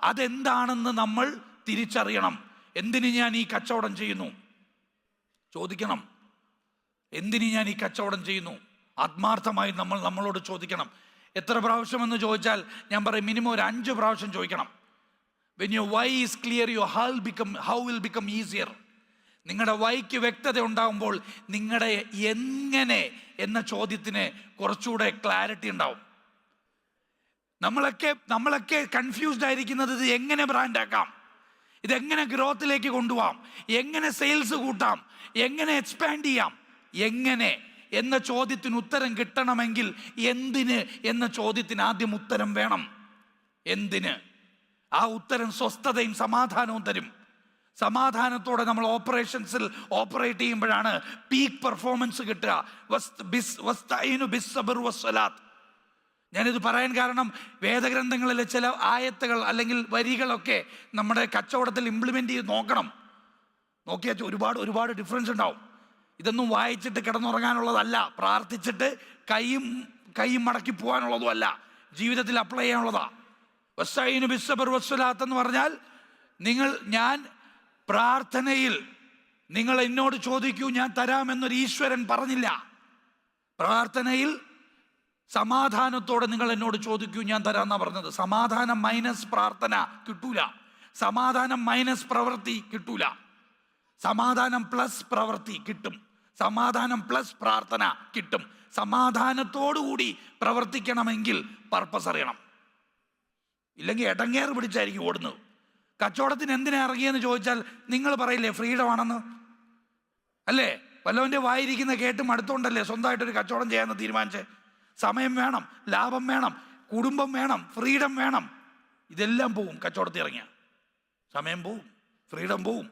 അതെന്താണെന്ന് നമ്മൾ തിരിച്ചറിയണം. എന്തിന് ഞാൻ ഈ കച്ചവടം ചെയ്യുന്നു ചോദിക്കണം. എന്തിന് ഞാൻ ഈ കച്ചവടം ചെയ്യുന്നു ആത്മാർത്ഥമായി നമ്മളോട് ചോദിക്കണം. എത്ര പ്രാവശ്യം എന്ന് ചോദിച്ചാൽ ഞാൻ പറയും മിനിമം ഒരു 5 പ്രാവശ്യം ചോദിക്കണം. When your why is clear, your how will become easier. നിങ്ങളുടെ വൈക്ക് വ്യക്തത ഉണ്ടാകുമ്പോൾ നിങ്ങളുടെ എങ്ങനെ എന്ന ചോദ്യത്തിന് കുറച്ചുകൂടെ ക്ലാരിറ്റി ഉണ്ടാവും. നമ്മളൊക്കെ കൺഫ്യൂസ്ഡ് ആയിരിക്കുന്നത് ഇത് എങ്ങനെ ബ്രാൻഡാക്കാം, ഇതെങ്ങനെ ഗ്രോത്തിലേക്ക് കൊണ്ടുപോകാം, എങ്ങനെ സെയിൽസ് കൂട്ടാം, എങ്ങനെ എക്സ്പാൻഡ് ചെയ്യാം, എങ്ങനെ എന്ന ചോദ്യത്തിന് ഉത്തരം കിട്ടണമെങ്കിൽ എന്തിന് എന്ന ചോദ്യത്തിന് ആദ്യം ഉത്തരം വേണം. എന്തിന്? ആ ഉത്തരം സ്വസ്ഥതയും സമാധാനവും തരും. സമാധാനത്തോടെ നമ്മൾ ഓപ്പറേഷൻസിൽ ഓപ്പറേറ്റ് ചെയ്യുമ്പോഴാണ് പീക്ക് പെർഫോമൻസ് കിട്ടുക. ഞാനിത് പറയാൻ കാരണം വേദഗ്രന്ഥങ്ങളിലെ ചില ആയത്തുകൾ അല്ലെങ്കിൽ വരികളൊക്കെ നമ്മുടെ കച്ചവടത്തിൽ ഇംപ്ലിമെൻ്റ് ചെയ്ത് നോക്കിയാൽ ഒരുപാട് ഡിഫറൻസ് ഉണ്ടാവും. ഇതൊന്നും വായിച്ചിട്ട് കിടന്നുറങ്ങാനുള്ളതല്ല, പ്രാർത്ഥിച്ചിട്ട് കൈയും മടക്കി പോകാനുള്ളതും അല്ല, ജീവിതത്തിൽ അപ്ലൈ ചെയ്യാനുള്ളതാണ്. എന്ന് പറഞ്ഞാൽ ഞാൻ പ്രാർത്ഥനയിൽ നിങ്ങൾ എന്നോട് ചോദിക്കൂ ഞാൻ തരാമെന്നൊരു ഈശ്വരൻ പറഞ്ഞില്ല. പ്രാർത്ഥനയിൽ സമാധാനത്തോടെ നിങ്ങൾ എന്നോട് ചോദിക്കൂ ഞാൻ തരാമെന്നാണ് പറഞ്ഞത്. സമാധാനം മൈനസ് പ്രാർത്ഥന കിട്ടൂല, സമാധാനം മൈനസ് പ്രവൃത്തി കിട്ടൂല, സമാധാനം പ്ലസ് പ്രവൃത്തി കിട്ടും, സമാധാനം പ്ലസ് പ്രാർത്ഥന കിട്ടും. സമാധാനത്തോടുകൂടി പ്രവർത്തിക്കണമെങ്കിൽ പർപ്പസ് അറിയണം, ഇല്ലെങ്കിൽ ഇടങ്ങേറ് പിടിച്ചായിരിക്കും ഓടുന്നത്. കച്ചവടത്തിന് എന്തിനാ ഇറങ്ങിയെന്ന് ചോദിച്ചാൽ നിങ്ങൾ പറയില്ലേ ഫ്രീഡം ആണെന്ന്, അല്ലേ? വല്ലവൻ്റെ വായിരിക്കുന്ന കേട്ടും അടുത്തോണ്ടല്ലേ സ്വന്തമായിട്ടൊരു കച്ചവടം ചെയ്യാമെന്ന് തീരുമാനിച്ചേ. സമയം വേണം, ലാഭം വേണം, കുടുംബം വേണം, ഫ്രീഡം വേണം. ഇതെല്ലാം പോവും കച്ചവടത്തിൽ ഇറങ്ങിയ. സമയം പോവും, ഫ്രീഡം പോവും,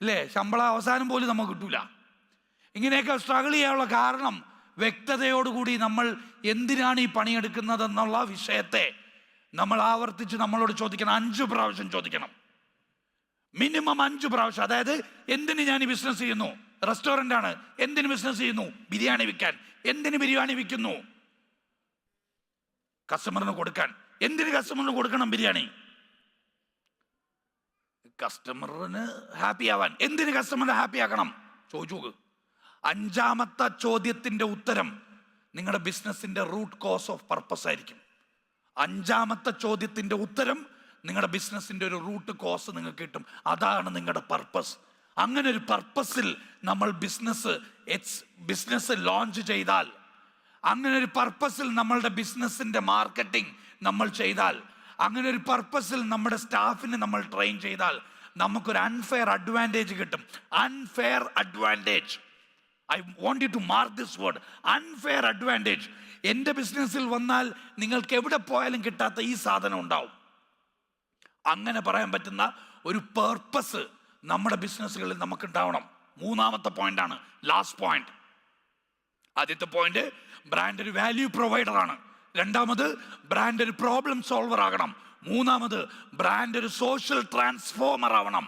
ഇല്ലേ? ശമ്പളം അവസാനം പോലും നമുക്ക് കിട്ടൂല. ഇങ്ങനെയൊക്കെ സ്ട്രഗിൾ ചെയ്യാനുള്ള കാരണം വ്യക്തതയോടുകൂടി നമ്മൾ എന്തിനാണ് ഈ പണിയെടുക്കുന്നതെന്നുള്ള വിഷയത്തെ നമ്മൾ ആവർത്തിച്ച് നമ്മളോട് ചോദിക്കണം. 5 പ്രാവശ്യം ചോദിക്കണം, മിനിമം 5 പ്രാവശ്യം. അതായത് എന്തിന് ഞാൻ ഈ ബിസിനസ് ചെയ്യുന്നു? റെസ്റ്റോറൻ്റ് ആണ്. എന്തിന് ബിസിനസ് ചെയ്യുന്നു? ബിരിയാണി വിൽക്കാൻ. എന്തിന് ബിരിയാണി വിൽക്കുന്നു? കസ്റ്റമറിന് കൊടുക്കാൻ. എന്തിന് കസ്റ്റമറിന് കൊടുക്കണം ബിരിയാണി? കസ്റ്റമറിന് ഹാപ്പി ആവാൻ. എന്തിന് കസ്റ്റമറിനെ ഹാപ്പി ആക്കണം? ചോദിച്ചു നോക്ക്. 5ാമത്തെ ചോദ്യത്തിൻ്റെ ഉത്തരം നിങ്ങളുടെ ബിസിനസ്സിൻ്റെ റൂട്ട് കോസ് ഓഫ് പർപ്പസ് ആയിരിക്കും. 5ാമത്തെ ചോദ്യത്തിൻ്റെ ഉത്തരം നിങ്ങളുടെ ബിസിനസ്സിൻ്റെ ഒരു റൂട്ട് കോസ് നിങ്ങൾക്ക് കിട്ടും. അതാണ് നിങ്ങളുടെ പർപ്പസ്. അങ്ങനെ ഒരു പർപ്പസിൽ നമ്മൾ ബിസിനസ് ലോഞ്ച് ചെയ്താൽ, അങ്ങനെ ഒരു പർപ്പസിൽ നമ്മളുടെ ബിസിനസ്സിൻ്റെ മാർക്കറ്റിംഗ് നമ്മൾ ചെയ്താൽ, അങ്ങനെ ഒരു പർപ്പസിൽ നമ്മുടെ സ്റ്റാഫിനെ നമ്മൾ ട്രെയിൻ ചെയ്താൽ നമുക്കൊരു അൺഫെയർ അഡ്വാൻറ്റേജ് കിട്ടും. Unfair advantage. I want you to mark this word, unfair advantage. എൻ്റെ ബിസിനസ്സിൽ വന്നാൽ നിങ്ങൾക്ക് എവിടെ പോയാലും കിട്ടാത്ത ഈ സാധനം ഉണ്ടാവും. അങ്ങനെ പറയാൻ പറ്റുന്ന ഒരു പേർപ്പസ് നമ്മുടെ ബിസിനസ്സുകളിൽ നമുക്ക് ഉണ്ടാവണം. 3ാമത്തെ പോയിന്റാണ്, ലാസ്റ്റ് പോയിന്റ്. ആദ്യത്തെ പോയിന്റ് ബ്രാൻഡ് ഒരു വാല്യൂ പ്രൊവൈഡർ ആണ്. 2ാമത് ബ്രാൻഡ് ഒരു പ്രോബ്ലം സോൾവർ ആകണം. 3ാമത് ബ്രാൻഡ് ഒരു സോഷ്യൽ ട്രാൻസ്ഫോമർ ആവണം.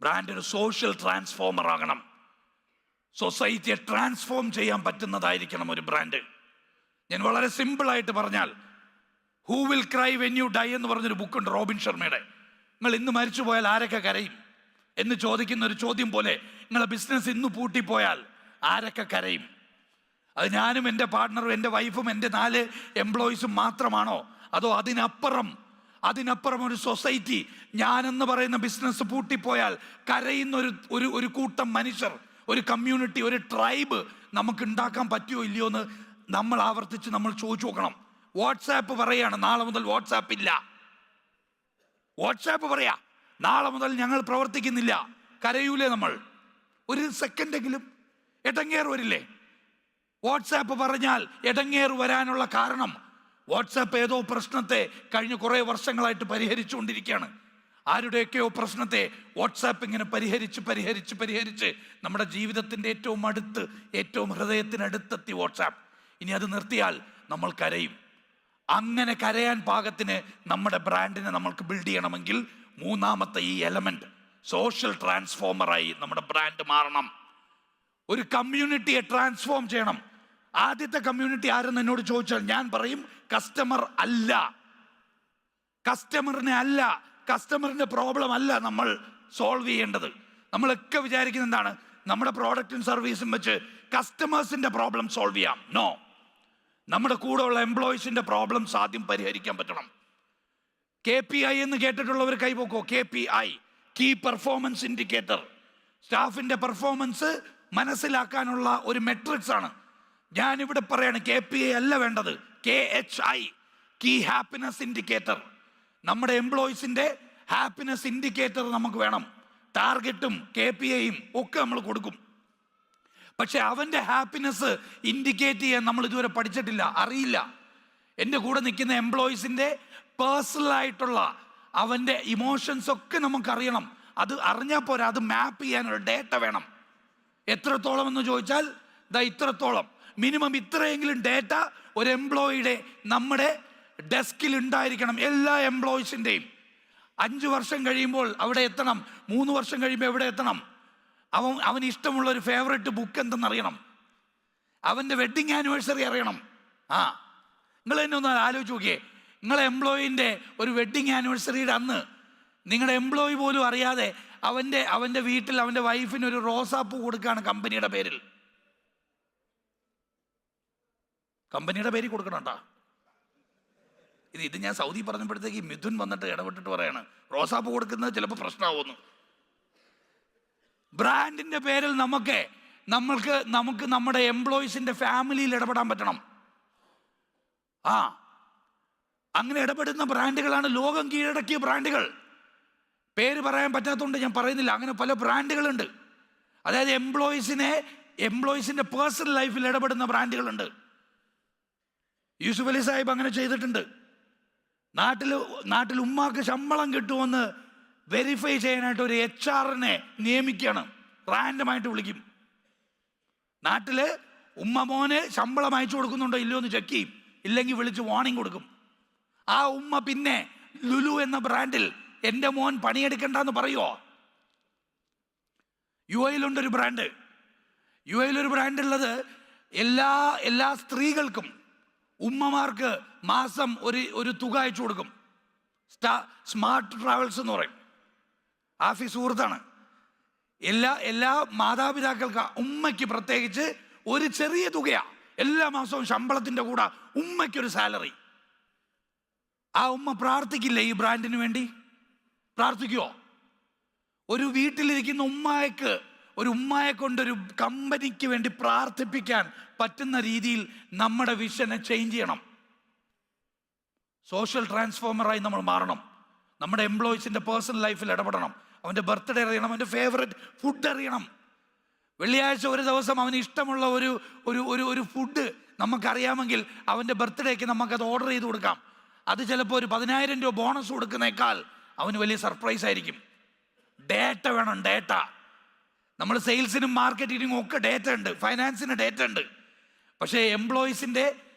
ബ്രാൻഡ് ഒരു സോഷ്യൽ ട്രാൻസ്ഫോമർ ആകണം. സൊസൈറ്റിയെ ട്രാൻസ്ഫോം ചെയ്യാൻ പറ്റുന്നതായിരിക്കണം ഒരു ബ്രാൻഡ്. ഞാൻ വളരെ സിമ്പിളായിട്ട് പറഞ്ഞാൽ, who will cry when you dye എന്ന് പറഞ്ഞൊരു ബുക്കുണ്ട് റോബിൻ ശർമ്മയുടെ. നിങ്ങൾ ഇന്ന് മരിച്ചു പോയാൽ ആരൊക്കെ കരയും എന്ന് ചോദിക്കുന്ന ഒരു ചോദ്യം പോലെ, നിങ്ങളെ ബിസിനസ് ഇന്ന് പൂട്ടിപ്പോയാൽ ആരൊക്കെ കരയും? അത് ഞാനും എൻ്റെ പാർട്ട്ണറും എൻ്റെ വൈഫും എൻ്റെ 4 എംപ്ലോയീസും മാത്രമാണോ? അതോ അതിനപ്പുറം ഒരു സൊസൈറ്റി, ഞാനെന്ന് പറയുന്ന ബിസിനസ് പൂട്ടിപ്പോയാൽ കരയുന്ന ഒരു കൂട്ടം മനുഷ്യർ, ഒരു കമ്മ്യൂണിറ്റി, ഒരു ട്രൈബ് നമുക്ക് ഉണ്ടാക്കാൻ പറ്റുമോ ഇല്ലയോ എന്ന് നമ്മൾ ആവർത്തിച്ച് നമ്മൾ ചോദിച്ചു നോക്കണം. വാട്സാപ്പ് പറയാണ് നാളെ മുതൽ വാട്സാപ്പ് ഇല്ല. വാട്സാപ്പ് പറയാ നാളെ മുതൽ ഞങ്ങൾ പ്രവർത്തിക്കുന്നില്ല. കരയൂലേ നമ്മൾ? ഒരു സെക്കൻഡെങ്കിലും ഇടങ്ങേറ് വരില്ലേ? വാട്സാപ്പ് പറഞ്ഞാൽ ഇടങ്ങേറ് വരാനുള്ള കാരണം, വാട്സാപ്പ് ഏതോ പ്രശ്നത്തെ കഴിഞ്ഞ കുറേ വർഷങ്ങളായിട്ട് പരിഹരിച്ചുകൊണ്ടിരിക്കുകയാണ്. ആരുടെയൊക്കെയോ പ്രശ്നത്തെ വാട്സാപ്പ് ഇങ്ങനെ പരിഹരിച്ച് നമ്മുടെ ജീവിതത്തിൻ്റെ ഏറ്റവും ഹൃദയത്തിനടുത്തെത്തി വാട്സാപ്പ്. ഇനി അത് നിർത്തിയാൽ നമ്മൾ കരയും. അങ്ങനെ കരയാൻ പാകത്തിന് നമ്മുടെ ബ്രാൻഡിനെ നമ്മൾക്ക് ബിൽഡ് ചെയ്യണമെങ്കിൽ 3ാമത്തെ ഈ എലമെന്റ്, സോഷ്യൽ ട്രാൻസ്ഫോമറായി നമ്മുടെ ബ്രാൻഡ് മാറണം. ഒരു കമ്മ്യൂണിറ്റിയെ ട്രാൻസ്ഫോം ചെയ്യണം. ആദ്യത്തെ കമ്മ്യൂണിറ്റി ആരെന്ന് എന്നോട് ചോദിച്ചാൽ ഞാൻ പറയും കസ്റ്റമർ അല്ല. കസ്റ്റമറിന്റെ പ്രോബ്ലം അല്ല നമ്മൾ സോൾവ് ചെയ്യേണ്ടത്. നമ്മളൊക്കെ വിചാരിക്കുന്നത് എന്താണ്? നമ്മുടെ പ്രോഡക്റ്റും സർവീസും വെച്ച് കസ്റ്റമേഴ്സിന്റെ പ്രോബ്ലം സോൾവ് ചെയ്യാം. നോ, നമ്മുടെ കൂടെ ഉള്ള എംപ്ലോയീസിന്റെ പ്രോബ്ലംസ് ആദ്യം പരിഹരിക്കാൻ പറ്റണം. KPI എന്ന് കേട്ടിട്ടുള്ളവർ കൈപോക്കോ? KPI, key performance indicator. സ്റ്റാഫിന്റെ പെർഫോമൻസ് മനസ്സിലാക്കാനുള്ള ഒരു മെട്രിക്സ് ആണ്. ഞാനിവിടെ പറയാണ് KPI അല്ല വേണ്ടത്, KHI, കീ ഹാപ്പിനെസ് ഇൻഡിക്കേറ്റർ. നമ്മുടെ എംപ്ലോയീസിൻ്റെ ഹാപ്പിനെസ് ഇൻഡിക്കേറ്റർ നമുക്ക് വേണം. ടാർഗറ്റും KPIയും ഒക്കെ നമ്മൾ കൊടുക്കും. പക്ഷെ അവൻ്റെ ഹാപ്പിനെസ് ഇൻഡിക്കേറ്റ് ചെയ്യാൻ നമ്മൾ ഇതുവരെ പഠിച്ചിട്ടില്ല, അറിയില്ല. എൻ്റെ കൂടെ നിൽക്കുന്ന എംപ്ലോയീസിൻ്റെ പേഴ്സണലായിട്ടുള്ള അവൻ്റെ ഇമോഷൻസ് ഒക്കെ നമുക്കറിയണം. അത് അറിഞ്ഞാൽ പോരാ, അത് മാപ്പ് ചെയ്യാനൊരു ഡേറ്റ വേണം. എത്രത്തോളം എന്ന് ചോദിച്ചാൽ ഇത്രത്തോളം, മിനിമം ഇത്രയെങ്കിലും ഡേറ്റ ഒരു എംപ്ലോയിയുടെ നമ്മുടെ ഡെസ്കിൽ ഉണ്ടായിരിക്കണം. എല്ലാ എംപ്ലോയീസിൻ്റെയും 5 വർഷം കഴിയുമ്പോൾ അവിടെ എത്തണം, 3 വർഷം കഴിയുമ്പോൾ എവിടെ എത്തണം, അവന് ഇഷ്ടമുള്ള ഒരു ഫേവറേറ്റ് ബുക്ക് എന്തെന്നറിയണം, അവൻ്റെ വെഡ്ഡിങ് ആനിവേഴ്സറി അറിയണം. നിങ്ങൾ തന്നെ ഒന്ന് ആലോചിച്ച് നോക്കിയേ, നിങ്ങളെ എംപ്ലോയിൻ്റെ ഒരു വെഡ്ഡിങ് ആനിവേഴ്സറിയുടെ അന്ന് നിങ്ങളുടെ എംപ്ലോയി പോലും അറിയാതെ അവൻ്റെ വീട്ടിൽ അവൻ്റെ വൈഫിന് ഒരു റോസാപ്പൂ കൊടുക്കുകയാണ് കമ്പനിയുടെ പേരിൽ. കമ്പനിയുടെ പേരിൽ കൊടുക്കണം കേട്ടോ. ഇത് ഞാൻ സൗദി പറഞ്ഞപ്പോഴത്തേക്ക് മിഥുൻ വന്നിട്ട് ഇടപെട്ടിട്ട് പറയാണ് റോസാപ്പൂ കൊടുക്കുന്നത് ചിലപ്പോൾ പ്രശ്നമാവുന്നു. ബ്രാൻഡിൻ്റെ പേരിൽ നമുക്ക് നമ്മുടെ എംപ്ലോയീസിൻ്റെ ഫാമിലിയിൽ ഇടപെടാൻ പറ്റണം. അങ്ങനെ ഇടപെടുന്ന ബ്രാൻഡുകളാണ് ലോകം കീഴടക്കിയ ബ്രാൻഡുകൾ. പേര് പറയാൻ പറ്റാത്തതുകൊണ്ട് ഞാൻ പറയുന്നില്ല. അങ്ങനെ പല ബ്രാൻഡുകളുണ്ട്. അതായത് എംപ്ലോയീസിൻ്റെ പേഴ്സണൽ ലൈഫിൽ ഇടപെടുന്ന ബ്രാൻഡുകളുണ്ട്. യൂസുഫ് അലി സാഹിബ് അങ്ങനെ ചെയ്തിട്ടുണ്ട്. നാട്ടിൽ ഉമ്മാക്ക് ശമ്പളം കിട്ടുമെന്ന് വെരിഫൈ ചെയ്യാനായിട്ട് ഒരു HR-നെ നിയമിക്കുകയാണ്. റാൻഡമായിട്ട് വിളിക്കും. നാട്ടിൽ ഉമ്മ മോന് ശമ്പളം അയച്ചു കൊടുക്കുന്നുണ്ടോ ഇല്ലയോ എന്ന് ചെക്ക് ചെയ്യും. ഇല്ലെങ്കിൽ വിളിച്ച് വാർണിംഗ് കൊടുക്കും. ആ ഉമ്മ പിന്നെ ലുലു എന്ന ബ്രാൻഡിൽ എൻ്റെ മോൻ പണിയെടുക്കണ്ടെന്ന് പറയുമോ? UAE-യിലുണ്ടൊരു ബ്രാൻഡ്. UAE-യിലൊരു ബ്രാൻഡുള്ളത് എല്ലാ സ്ത്രീകൾക്കും ഉമ്മമാർക്ക് മാസം ഒരു തുക അയച്ചു കൊടുക്കും. സ്മാർട്ട് ട്രാവൽസ് എന്ന് പറയും. ആഫീസ് സുഹൃത്താണ്. എല്ലാ മാതാപിതാക്കൾക്ക് ഉമ്മയ്ക്ക് പ്രത്യേകിച്ച് ഒരു ചെറിയ തുകയാണ്. എല്ലാ മാസവും ശമ്പളത്തിൻ്റെ കൂടെ ഉമ്മയ്ക്കൊരു സാലറി. ആ ഉമ്മ പ്രാർത്ഥിക്കില്ലേ ഈ ബ്രാൻഡിന് വേണ്ടി? പ്രാർത്ഥിക്കുമോ? ഒരു വീട്ടിലിരിക്കുന്ന ഉമ്മയെ കൊണ്ടൊരു കമ്പനിക്ക് വേണ്ടി പ്രാർത്ഥിപ്പിക്കാൻ പറ്റുന്ന രീതിയിൽ നമ്മുടെ വിഷനെ ചേഞ്ച് ചെയ്യണം. സോഷ്യൽ ട്രാൻസ്ഫോമറായി നമ്മൾ മാറണം. നമ്മുടെ എംപ്ലോയീസിൻ്റെ പേഴ്സണൽ ലൈഫിൽ ഇടപെടണം. അവൻ്റെ ബർത്ത്ഡേ അറിയണം, അവൻ്റെ ഫേവറേറ്റ് ഫുഡ് അറിയണം. വെള്ളിയാഴ്ച ഒരു ദിവസം അവന് ഇഷ്ടമുള്ള ഒരു ഫുഡ് നമുക്കറിയാമെങ്കിൽ അവൻ്റെ ബർത്ത്ഡേക്ക് നമുക്കത് ഓർഡർ ചെയ്ത് കൊടുക്കാം. അത് ചിലപ്പോൾ ഒരു 10,000 രൂപ ബോണസ് കൊടുക്കുന്നേക്കാൾ അവന് വലിയ സർപ്രൈസ് ആയിരിക്കും. ഡേറ്റ വേണം, ഡേറ്റ. നമ്മൾ സെയിൽസിനും മാർക്കറ്റിങ്ങിനും ഒക്കെ ഡേറ്റ ഉണ്ട്, ഫൈനാൻസിന് ഡേറ്റ ഉണ്ട്. പക്ഷേ എംപ്ലോയീസിൻ്റെ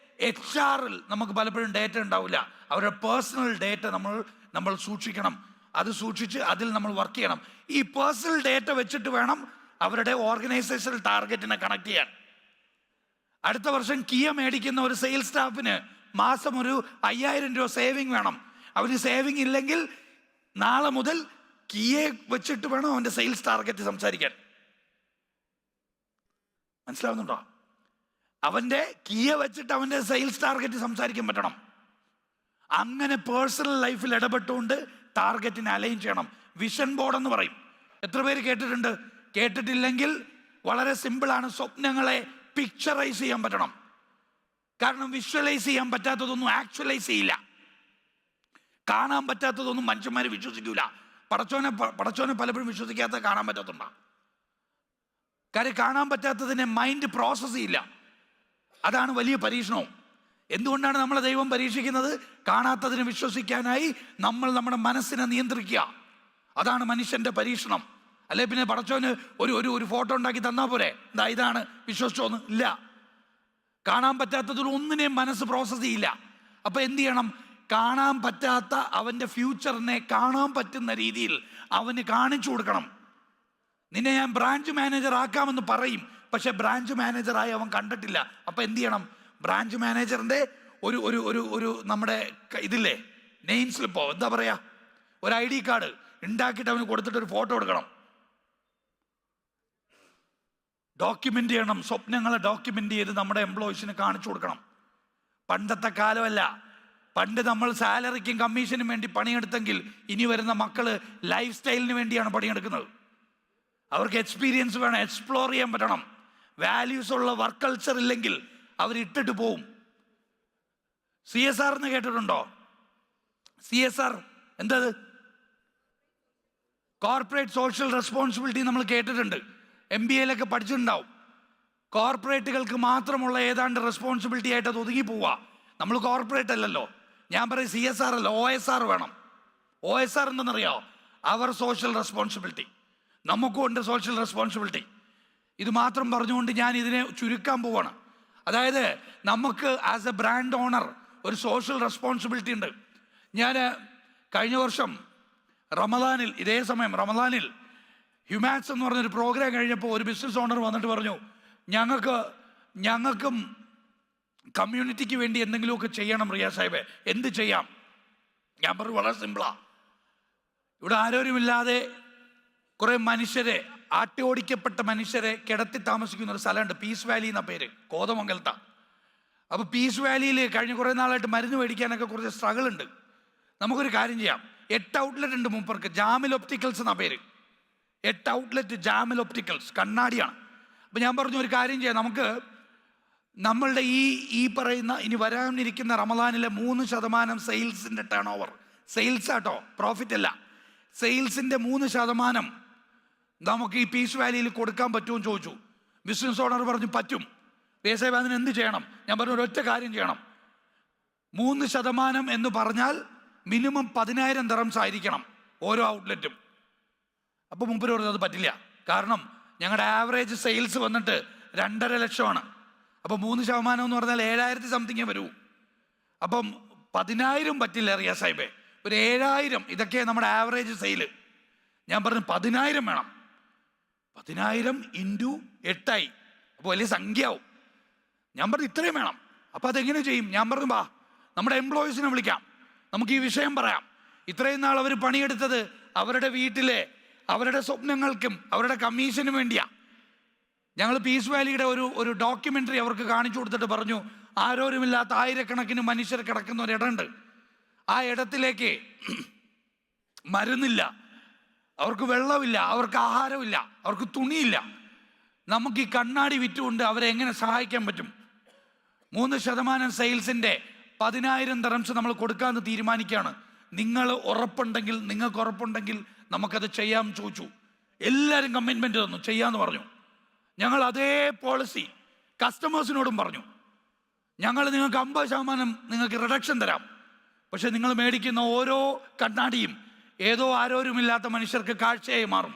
HR-ൽ നമുക്ക് പലപ്പോഴും ഡേറ്റ ഉണ്ടാവില്ല. അവരുടെ പേഴ്സണൽ ഡേറ്റ നമ്മൾ സൂക്ഷിക്കണം. അത് സൂക്ഷിച്ച് അതിൽ നമ്മൾ വർക്ക് ചെയ്യണം. ഈ പേഴ്സണൽ ഡേറ്റ വെച്ചിട്ട് വേണം അവരുടെ ഓർഗനൈസേഷണൽ ടാർഗറ്റിനെ കണക്ട് ചെയ്യാൻ. അടുത്ത വർഷം കിയ മേടിക്കുന്ന ഒരു സെയിൽസ് സ്റ്റാഫിന് മാസം ഒരു 5,000 രൂപ സേവിങ് വേണം. അവന് സേവിങ് ഇല്ലെങ്കിൽ നാളെ മുതൽ കിയെ വെച്ചിട്ട് വേണം അവൻ്റെ സെയിൽസ് ടാർഗറ്റ് സംസാരിക്കാൻ. മനസ്സിലാവുന്നുണ്ടോ? അവൻ്റെ കിയ വെച്ചിട്ട് അവൻ്റെ സെയിൽസ് ടാർഗറ്റ് സംസാരിക്കാൻ പറ്റണം. അങ്ങനെ പേഴ്സണൽ ലൈഫിൽ ഇടപെട്ടുകൊണ്ട് ടാർഗറ്റിനെ അലൈൻ ചെയ്യണം. വിഷൻ ബോർഡ് എന്ന് പറയും. എത്ര പേര് കേട്ടിട്ടുണ്ട്? കേട്ടിട്ടില്ലെങ്കിൽ വളരെ സിമ്പിളാണ്. സ്വപ്നങ്ങളെ പിക്ചറൈസ് ചെയ്യാൻ പറ്റണം. കാരണം വിഷ്വലൈസ് ചെയ്യാൻ പറ്റാത്തതൊന്നും ആക്ച്വലൈസ് ചെയ്യില്ല. കാണാൻ പറ്റാത്തതൊന്നും മനുഷ്യന്മാർ വിശ്വസിക്കൂല. പടച്ചോനെ പലപ്പോഴും വിശ്വസിക്കാത്ത കാണാൻ പറ്റാത്തുണ്ടോ? കാര്യം കാണാൻ പറ്റാത്തതിനെ മൈൻഡ് പ്രോസസ് ചെയ്യില്ല. അതാണ് വലിയ പരീക്ഷണവും. എന്തുകൊണ്ടാണ് നമ്മളെ ദൈവം പരീക്ഷിക്കുന്നത്? കാണാത്തതിനെ വിശ്വസിക്കാനായി നമ്മൾ നമ്മുടെ മനസ്സിനെ നിയന്ത്രിക്കുക. അതാണ് മനുഷ്യൻ്റെ പരീക്ഷണം. അല്ലെ പിന്നെ പടച്ചോന് ഒരു ഫോട്ടോ ഉണ്ടാക്കി തന്നാൽ പോരെ, ഇതാണ് വിശ്വസിച്ചോന്ന്? ഇല്ല. കാണാൻ പറ്റാത്തതിൽ ഒന്നിനെയും മനസ്സ് പ്രോസസ് ചെയ്യില്ല. അപ്പം എന്ത് ചെയ്യണം? കാണാൻ പറ്റാത്ത അവൻ്റെ ഫ്യൂച്ചറിനെ കാണാൻ പറ്റുന്ന രീതിയിൽ അവന് കാണിച്ചു കൊടുക്കണം. നിന്നെ ഞാൻ ബ്രാഞ്ച് മാനേജർ ആക്കാമെന്ന് പറയും, പക്ഷെ ബ്രാഞ്ച് മാനേജറായി അവൻ കണ്ടിട്ടില്ല. അപ്പം എന്ത് ചെയ്യണം? ബ്രാഞ്ച് മാനേജറിൻ്റെ ഒരു നമ്മുടെ ഇതില്ലേ, നെയിം സ്ലിപ്പോ എന്താ പറയുക, ഒരു ID കാർഡ് ഉണ്ടാക്കിയിട്ട് അവന് കൊടുത്തിട്ട് ഒരു ഫോട്ടോ എടുക്കണം. ഡോക്യുമെൻ്റ് ചെയ്യണം. സ്വപ്നങ്ങളെ ഡോക്യുമെൻ്റ് ചെയ്ത് നമ്മുടെ എംപ്ലോയീസിന് കാണിച്ചു കൊടുക്കണം. പണ്ടത്തെ കാലമല്ല. പണ്ട് നമ്മൾ സാലറിക്കും കമ്മീഷനും വേണ്ടി പണിയെടുത്തെങ്കിൽ ഇനി വരുന്ന മക്കൾ ലൈഫ് സ്റ്റൈലിന് വേണ്ടിയാണ് പണിയെടുക്കുന്നത്. അവർക്ക് എക്സ്പീരിയൻസ് വേണം, എക്സ്പ്ലോർ ചെയ്യാൻ പറ്റണം. വാല്യൂസ് ഉള്ള വർക്ക് കൾച്ചർ ഇല്ലെങ്കിൽ അവരിട്ടിട്ട് പോവും. CSR എന്ന് കേട്ടിട്ടുണ്ടോ? CSR എന്തത്? കോർപ്പറേറ്റ് സോഷ്യൽ റെസ്പോൺസിബിലിറ്റി നമ്മൾ കേട്ടിട്ടുണ്ട്, MBAയിലൊക്കെ പഠിച്ചിട്ടുണ്ടാവും. കോർപ്പറേറ്റുകൾക്ക് മാത്രമുള്ള ഏതാണ്ട് റെസ്പോൺസിബിലിറ്റി ആയിട്ട് അത് ഒതുങ്ങി പോവുക. നമ്മൾ കോർപ്പറേറ്റ് അല്ലല്ലോ. ഞാൻ പറയും CSR അല്ല, OSR വേണം. OSR എന്തെന്നറിയോ? അവർ സോഷ്യൽ റെസ്പോൺസിബിലിറ്റി. നമുക്കും ഉണ്ട് സോഷ്യൽ റെസ്പോൺസിബിലിറ്റി. ഇത് മാത്രം പറഞ്ഞുകൊണ്ട് ഞാൻ ഇതിനെ ചുരുക്കാൻ പോവാണ്. അതായത് നമുക്ക് ആസ് എ ബ്രാൻഡ് ഓണർ ഒരു സോഷ്യൽ റെസ്പോൺസിബിലിറ്റി ഉണ്ട്. ഞാൻ കഴിഞ്ഞ വർഷം റമദാനിൽ, ഇതേ സമയം റമദാനിൽ ഹ്യൂമാറ്റ്സ് എന്ന് പറഞ്ഞൊരു പ്രോഗ്രാം കഴിഞ്ഞപ്പോൾ ഒരു ബിസിനസ് ഓണർ വന്നിട്ട് പറഞ്ഞു, ഞങ്ങൾക്കും കമ്മ്യൂണിറ്റിക്ക് വേണ്ടി എന്തെങ്കിലുമൊക്കെ ചെയ്യണം റിയാസ് സാഹിബേ, എന്ത് ചെയ്യാം? ഞാൻ പറഞ്ഞു വളരെ സിമ്പിളാ. ഇവിടെ ആരോരുമില്ലാതെ കുറേ മനുഷ്യരെ, ആട്ടി ഓടിക്കപ്പെട്ട മനുഷ്യരെ കിടത്തി താമസിക്കുന്ന ഒരു സ്ഥലമുണ്ട്, പീസ് വാലി എന്ന പേര്, കോതമംഗലത്ത. അപ്പോൾ പീസ് വാലിയിൽ കഴിഞ്ഞ കുറേ നാളായിട്ട് മരുന്ന് മേടിക്കാനൊക്കെ കുറച്ച് സ്ട്രഗിൾ ഉണ്ട്. നമുക്കൊരു കാര്യം ചെയ്യാം, 8 ഔട്ട്ലെറ്റ് ഉണ്ട് മൂപ്പർക്ക്, ജാമിൽ ഒപ്റ്റിക്കൽസ് എന്നാ പേര്. 8 ഔട്ട്ലെറ്റ് ജാമിൽ ഒപ്റ്റിക്കൽസ്, കണ്ണാടിയാണ്. അപ്പം ഞാൻ പറഞ്ഞു ഒരു കാര്യം ചെയ്യാം, നമുക്ക് നമ്മളുടെ ഈ പറയുന്ന ഇനി വരാനിരിക്കുന്ന റമദാനിലെ 3% സെയിൽസിൻ്റെ ടേൺ ഓവർ, സെയിൽസ് ആട്ടോ, പ്രോഫിറ്റ് അല്ല, സെയിൽസിൻ്റെ 3% നമുക്ക് ഈ പീസ് വാലിയിൽ കൊടുക്കാൻ പറ്റുമെന്ന് ചോദിച്ചു. ബിസിനസ് ഓണർ പറഞ്ഞു പറ്റും. സാഹിബ് അതിന് എന്ത് ചെയ്യണം? ഞാൻ പറഞ്ഞു ഒരൊറ്റ കാര്യം ചെയ്യണം. 3% എന്ന് പറഞ്ഞാൽ മിനിമം 10,000 ദിർഹംസ് ആയിരിക്കണം ഓരോ ഔട്ട്ലെറ്റും. അപ്പോൾ മുമ്പ് പറഞ്ഞത് അത് പറ്റില്ല, കാരണം ഞങ്ങളുടെ ആവറേജ് സെയിൽസ് വന്നിട്ട് 2.5 ലക്ഷമാണ്. അപ്പോൾ 3% എന്ന് പറഞ്ഞാൽ 7,000 സംതിങ്ങേ വരൂ. അപ്പം 10,000 പറ്റില്ല റിയാസ് സാഹിബേ, ഒരു 7,000, ഇതൊക്കെ നമ്മുടെ ആവറേജ് സെയില്. ഞാൻ പറഞ്ഞു 10,000 വേണം. 10,000 ഇൻറ്റു 8 അപ്പോൾ വലിയ സംഖ്യയാവും. ഞാൻ പറഞ്ഞു ഇത്രയും വേണം. അപ്പോൾ അതെങ്ങനെ ചെയ്യും? ഞാൻ പറഞ്ഞു വാ, നമ്മുടെ എംപ്ലോയീസിനെ വിളിക്കാം, നമുക്ക് ഈ വിഷയം പറയാം. ഇത്രയും നാൾ അവർ പണിയെടുത്തത് അവരുടെ വീട്ടിലെ അവരുടെ സ്വപ്നങ്ങൾക്കും അവരുടെ കമ്മീഷനും വേണ്ടിയാണ്. ഞങ്ങൾ പീസ് വാലിയുടെ ഒരു ഡോക്യുമെൻ്ററി അവർക്ക് കാണിച്ചു കൊടുത്തിട്ട് പറഞ്ഞു, ആരോരുമില്ലാത്ത ആയിരക്കണക്കിന് മനുഷ്യർ കിടക്കുന്ന ഒരു ഇടമുണ്ട്, ആ ഇടത്തിലേക്ക് മരുന്നില്ല, അവർക്ക് വെള്ളമില്ല, അവർക്ക് ആഹാരമില്ല, അവർക്ക് തുണിയില്ല. നമുക്ക് ഈ കണ്ണാടി വിറ്റുകൊണ്ട് അവരെ എങ്ങനെ സഹായിക്കാൻ പറ്റും? 3% സെയിൽസിൻ്റെ 10,000 ദിർഹംസ് നമ്മൾ കൊടുക്കാമെന്ന് തീരുമാനിക്കുകയാണ്. നിങ്ങൾക്ക് ഉറപ്പുണ്ടെങ്കിൽ നമുക്കത് ചെയ്യാൻ ചോദിച്ചു. എല്ലാവരും കമ്മിറ്റ്മെൻറ്റ് തന്നു, ചെയ്യാമെന്ന് പറഞ്ഞു. ഞങ്ങൾ അതേ പോളിസി കസ്റ്റമേഴ്സിനോടും പറഞ്ഞു. ഞങ്ങൾ നിങ്ങൾക്ക് 50% നിങ്ങൾക്ക് റിഡക്ഷൻ തരാം, പക്ഷെ നിങ്ങൾ മേടിക്കുന്ന ഓരോ കണ്ണാടിയും ഏതോ ആരോരുമില്ലാത്ത മനുഷ്യർക്ക് കാഴ്ചയായി മാറും,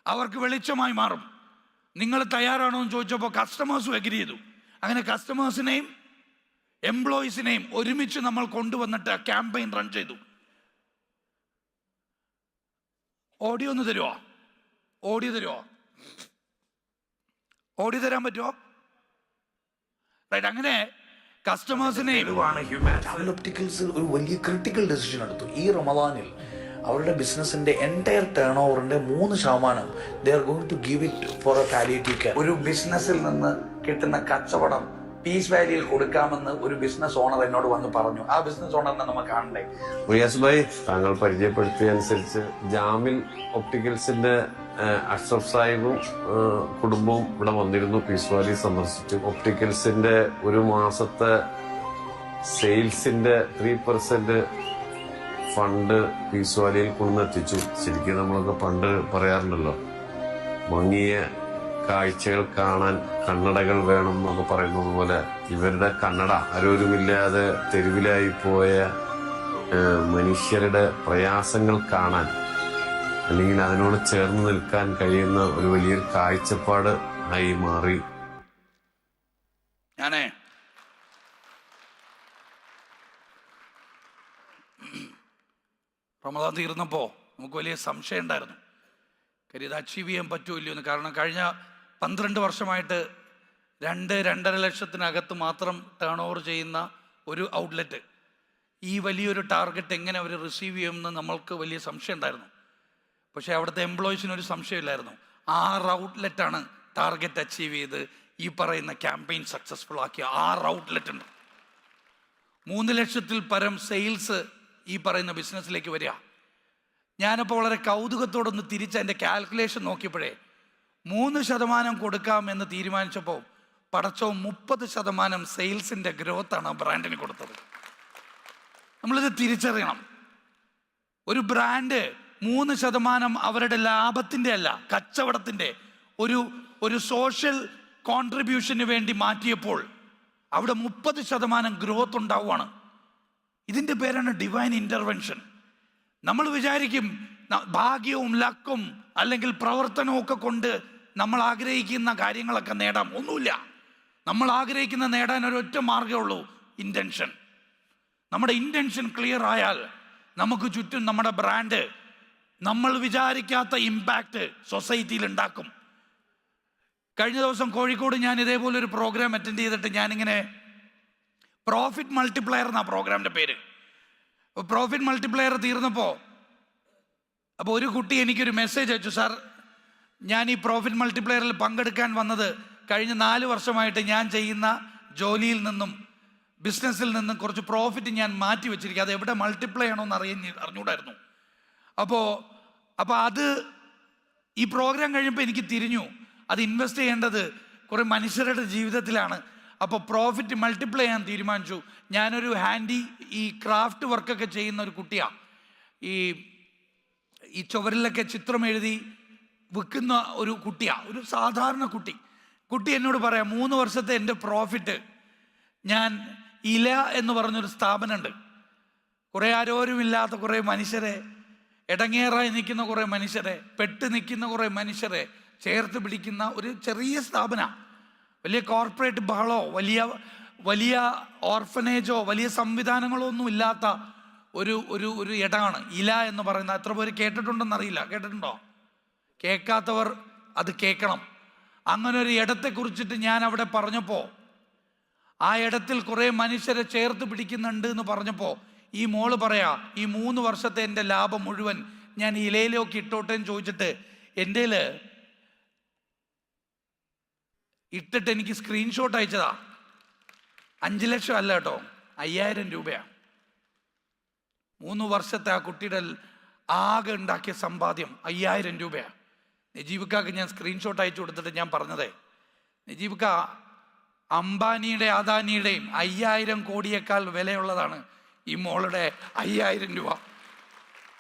അവർക്ക് വെളിച്ചമായി മാറും. നിങ്ങൾ തയ്യാറാണോ എന്ന് ചോദിച്ചപ്പോൾ കസ്റ്റമേഴ്സും എഗ്രി ചെയ്തു. അങ്ങനെ കസ്റ്റമേഴ്സിനെയും എംപ്ലോയീസിനെയും ഒരുമിച്ച് നമ്മൾ കൊണ്ടുവന്നിട്ട് ക്യാമ്പയിൻ റൺ ചെയ്തു. ഓഡിയോ ഒന്ന് തരുമോ? ഓഡിയോ തരാൻ പറ്റുമോ? റൈറ്റ്. അങ്ങനെ കസ്റ്റമേഴ്സിനെയും ഒപ്റ്റിക്കൽസ് ഒരു വലിയ ക്രിട്ടിക്കൽ ഡെസിഷൻ എടുത്തു. ഈ റമദാനിൽ അവരുടെ ബിസിനസിന്റെ എൻറ്റയർ ടേൺ ഓവറിന്റെ 3% they are going to give it for a palliative care. ഒരു ബിസിനസ്സിൽ നിന്ന് കിട്ടുന്ന കച്ചവടം പീസ് വാലിയിൽ കൊടുക്കാമെന്ന് ഒരു ബിസിനസ് ഓണർ എന്നോട് വന്ന് പറഞ്ഞു. ആ ബിസിനസ് ഓണറിനെ നമുക്ക് കാണണ്ടേ? റിയാസ് ഭായ്, താങ്കൾ പരിചയപ്പെടുത്തിയ അനുസരിച്ച് ജാമിൽ ഒപ്റ്റിക്കൽസിന്റെ അഷ്റഫ് സാഹിബും കുടുംബവും ഇവിടെ വന്നിരുന്നു, പീസ് വാലി സന്ദർശിച്ചു. ഒപ്റ്റിക്കൽസിന്റെ ഒരു മാസത്തെ സെയിൽസിന്റെ 3% ഫണ്ട് പീസ് വാലിയിൽ കൊണ്ടെത്തിച്ചു. ശരിക്കും നമ്മളൊക്കെ പണ്ട് പറയാറുണ്ടല്ലോ, മങ്ങിയ കാഴ്ചകൾ കാണാൻ കണ്ണടകൾ വേണം എന്നൊക്കെ പറയുന്നത് പോലെ ഇവരുടെ കണ്ണട ആരോരുമില്ലാതെ തെരുവിലായി പോയ മനുഷ്യരുടെ പ്രയാസങ്ങൾ കാണാൻ, അല്ലെങ്കിൽ അതിനോട് ചേർന്ന് നിൽക്കാൻ കഴിയുന്ന ഒരു വലിയൊരു കാഴ്ചപ്പാട് ആയി മാറി. ഞാനേ റമദാൻ തീർന്നപ്പോൾ നമുക്ക് വലിയ സംശയം ഉണ്ടായിരുന്നു, കാര്യം ഇത് അച്ചീവ് ചെയ്യാൻ പറ്റുമോ ഇല്ലയോ എന്ന്. കാരണം കഴിഞ്ഞ 12 വർഷമായിട്ട് 2-2.5 ലക്ഷത്തിനകത്ത് മാത്രം ടേൺ ഓവർ ചെയ്യുന്ന ഒരു ഔട്ട്ലെറ്റ് ഈ വലിയൊരു ടാർഗറ്റ് എങ്ങനെ അവർ റിസീവ് ചെയ്യുമെന്ന് നമ്മൾക്ക് വലിയ സംശയം ഉണ്ടായിരുന്നു. പക്ഷേ അവിടുത്തെ എംപ്ലോയീസിനൊരു സംശയമില്ലായിരുന്നു. 6 ഔട്ട്ലെറ്റാണ് ടാർഗറ്റ് അച്ചീവ് ചെയ്ത് ഈ പറയുന്ന ക്യാമ്പയിൻ സക്സസ്ഫുൾ ആക്കിയ 6 ഔട്ട്ലെറ്റ് ഉണ്ട്. 3 ലക്ഷത്തിൽ പരം സെയിൽസ് ഈ പറയുന്ന ബിസിനസ്സിലേക്ക് വരിക. ഞാനപ്പോൾ വളരെ കൗതുകത്തോടൊന്ന് തിരിച്ച് എൻ്റെ കാൽക്കുലേഷൻ നോക്കിയപ്പോഴേ 3% കൊടുക്കാം എന്ന് തീരുമാനിച്ചപ്പോൾ പടച്ചോ 30% സെയിൽസിൻ്റെ ഗ്രോത്താണ് ആ ബ്രാൻഡിന് കൊടുത്തത്. നമ്മളിത് തിരിച്ചറിയണം. ഒരു ബ്രാൻഡ് 3% അവരുടെ ലാഭത്തിൻ്റെ അല്ല, കച്ചവടത്തിൻ്റെ ഒരു സോഷ്യൽ കോൺട്രിബ്യൂഷന് വേണ്ടി മാറ്റിയപ്പോൾ അവിടെ 30% ഗ്രോത്ത് ഉണ്ടാവുകയാണ്. ഇതിൻ്റെ പേരാണ് ഡിവൈൻ ഇൻ്റർവെൻഷൻ. നമ്മൾ വിചാരിക്കും ഭാഗ്യവും ലക്കും അല്ലെങ്കിൽ പ്രവർത്തനവും ഒക്കെ കൊണ്ട് നമ്മൾ ആഗ്രഹിക്കുന്ന കാര്യങ്ങളൊക്കെ നേടാം. ഒന്നുമില്ല. നമ്മൾ ആഗ്രഹിക്കുന്ന നേടാൻ ഒരൊറ്റ മാർഗ്ഗമേ ഉള്ളൂ, ഇൻറ്റൻഷൻ. നമ്മുടെ ഇൻറ്റൻഷൻ ക്ലിയർ ആയാൽ നമുക്ക് ചുറ്റും നമ്മുടെ ബ്രാൻഡ് നമ്മൾ വിചാരിക്കാത്ത ഇമ്പാക്റ്റ് സൊസൈറ്റിയിൽ ഉണ്ടാക്കും. കഴിഞ്ഞ ദിവസം കോഴിക്കോട് ഞാൻ ഇതേപോലെ ഒരു പ്രോഗ്രാം അറ്റൻഡ് ചെയ്തിട്ട് ഞാനിങ്ങനെ പ്രോഫിറ്റ് മൾട്ടിപ്ലയർ എന്നാണ് പ്രോഗ്രാമിൻ്റെ പേര്. പ്രോഫിറ്റ് മൾട്ടിപ്ലയർ തീർന്നപ്പോൾ ഒരു കുട്ടി എനിക്കൊരു മെസ്സേജ് അയച്ചു, സാർ ഞാൻ ഈ പ്രോഫിറ്റ് മൾട്ടിപ്ലയറിൽ പങ്കെടുക്കാൻ വന്നത് കഴിഞ്ഞ 4 വർഷമായിട്ട് ഞാൻ ചെയ്യുന്ന ജോലിയിൽ നിന്നും ബിസിനസ്സിൽ നിന്നും കുറച്ച് പ്രോഫിറ്റ് ഞാൻ മാറ്റി വെച്ചിരിക്കുക, അത് എവിടെ മൾട്ടിപ്ലൈ ആണോന്ന് അറിഞ്ഞുകൂടായിരുന്നു. അപ്പോൾ അത് ഈ പ്രോഗ്രാം കഴിയുമ്പോൾ എനിക്ക് തിരിഞ്ഞു, അത് ഇൻവെസ്റ്റ് ചെയ്യേണ്ടത് കുറേ മനുഷ്യരുടെ ജീവിതത്തിലാണ്. അപ്പോൾ പ്രോഫിറ്റ് മൾട്ടിപ്ലൈ ചെയ്യാൻ തീരുമാനിച്ചു. ഞാനൊരു ഈ ക്രാഫ്റ്റ് വർക്കൊക്കെ ചെയ്യുന്ന ഒരു കുട്ടിയാണ്. ഈ ചുവരിലൊക്കെ ചിത്രം എഴുതി വിൽക്കുന്ന ഒരു കുട്ടിയാണ്, ഒരു സാധാരണ കുട്ടി എന്നോട് പറയാം, 3 വർഷത്തെ എൻ്റെ പ്രോഫിറ്റ് ഞാൻ ഇല എന്ന് പറഞ്ഞൊരു സ്ഥാപനമുണ്ട്, കുറേ ആരോരുമില്ലാത്ത കുറേ മനുഷ്യരെ, ഇടങ്ങേറായി നിൽക്കുന്ന കുറേ മനുഷ്യരെ, പെട്ട് നിൽക്കുന്ന കുറേ മനുഷ്യരെ ചേർത്ത് പിടിക്കുന്ന ഒരു ചെറിയ സ്ഥാപനമാണ്. വലിയ കോർപ്പറേറ്റ് ബഹളോ വലിയ ഓർഫനേജോ വലിയ സംവിധാനങ്ങളോ ഒന്നും ഇല്ലാത്ത ഒരു ഇടമാണ് ഇല എന്ന് പറയുന്ന. എത്ര പേര് കേട്ടിട്ടുണ്ടെന്നറിയില്ല. കേട്ടിട്ടുണ്ടോ? കേൾക്കാത്തവർ അത് കേൾക്കണം. അങ്ങനെ ഒരു ഇടത്തെക്കുറിച്ചിട്ട് ഞാൻ അവിടെ പറഞ്ഞപ്പോൾ, ആ ഇടത്തിൽ കുറേ മനുഷ്യരെ ചേർത്ത് പിടിക്കുന്നുണ്ട് എന്ന് പറഞ്ഞപ്പോൾ ഈ മോള് പറയാ, ഈ 3 വർഷത്തെ എൻ്റെ ലാഭം മുഴുവൻ ഞാൻ ഇലയിലൊക്കെ ഇട്ടോട്ടെ എന്ന് ചോദിച്ചിട്ട് എൻ്റെ ഇട്ടിട്ട് എനിക്ക് സ്ക്രീൻഷോട്ട് അയച്ചതാ. 5 ലക്ഷം അല്ല കേട്ടോ, 5000 രൂപയാണ്. 3 വർഷത്തെ ആ കുട്ടിയുടെ ആകെ ഉണ്ടാക്കിയ സമ്പാദ്യം 5000 രൂപയാണ്. നജീബിക്കാക്ക് ഞാൻ സ്ക്രീൻഷോട്ട് അയച്ചു കൊടുത്തിട്ട് ഞാൻ പറഞ്ഞതേ, നജീബിക്ക അംബാനിയുടെ അദാനിയുടെയും 5000 കോടിയേക്കാൾ വിലയുള്ളതാണ് ഈ മോളുടെ 5000 രൂപ.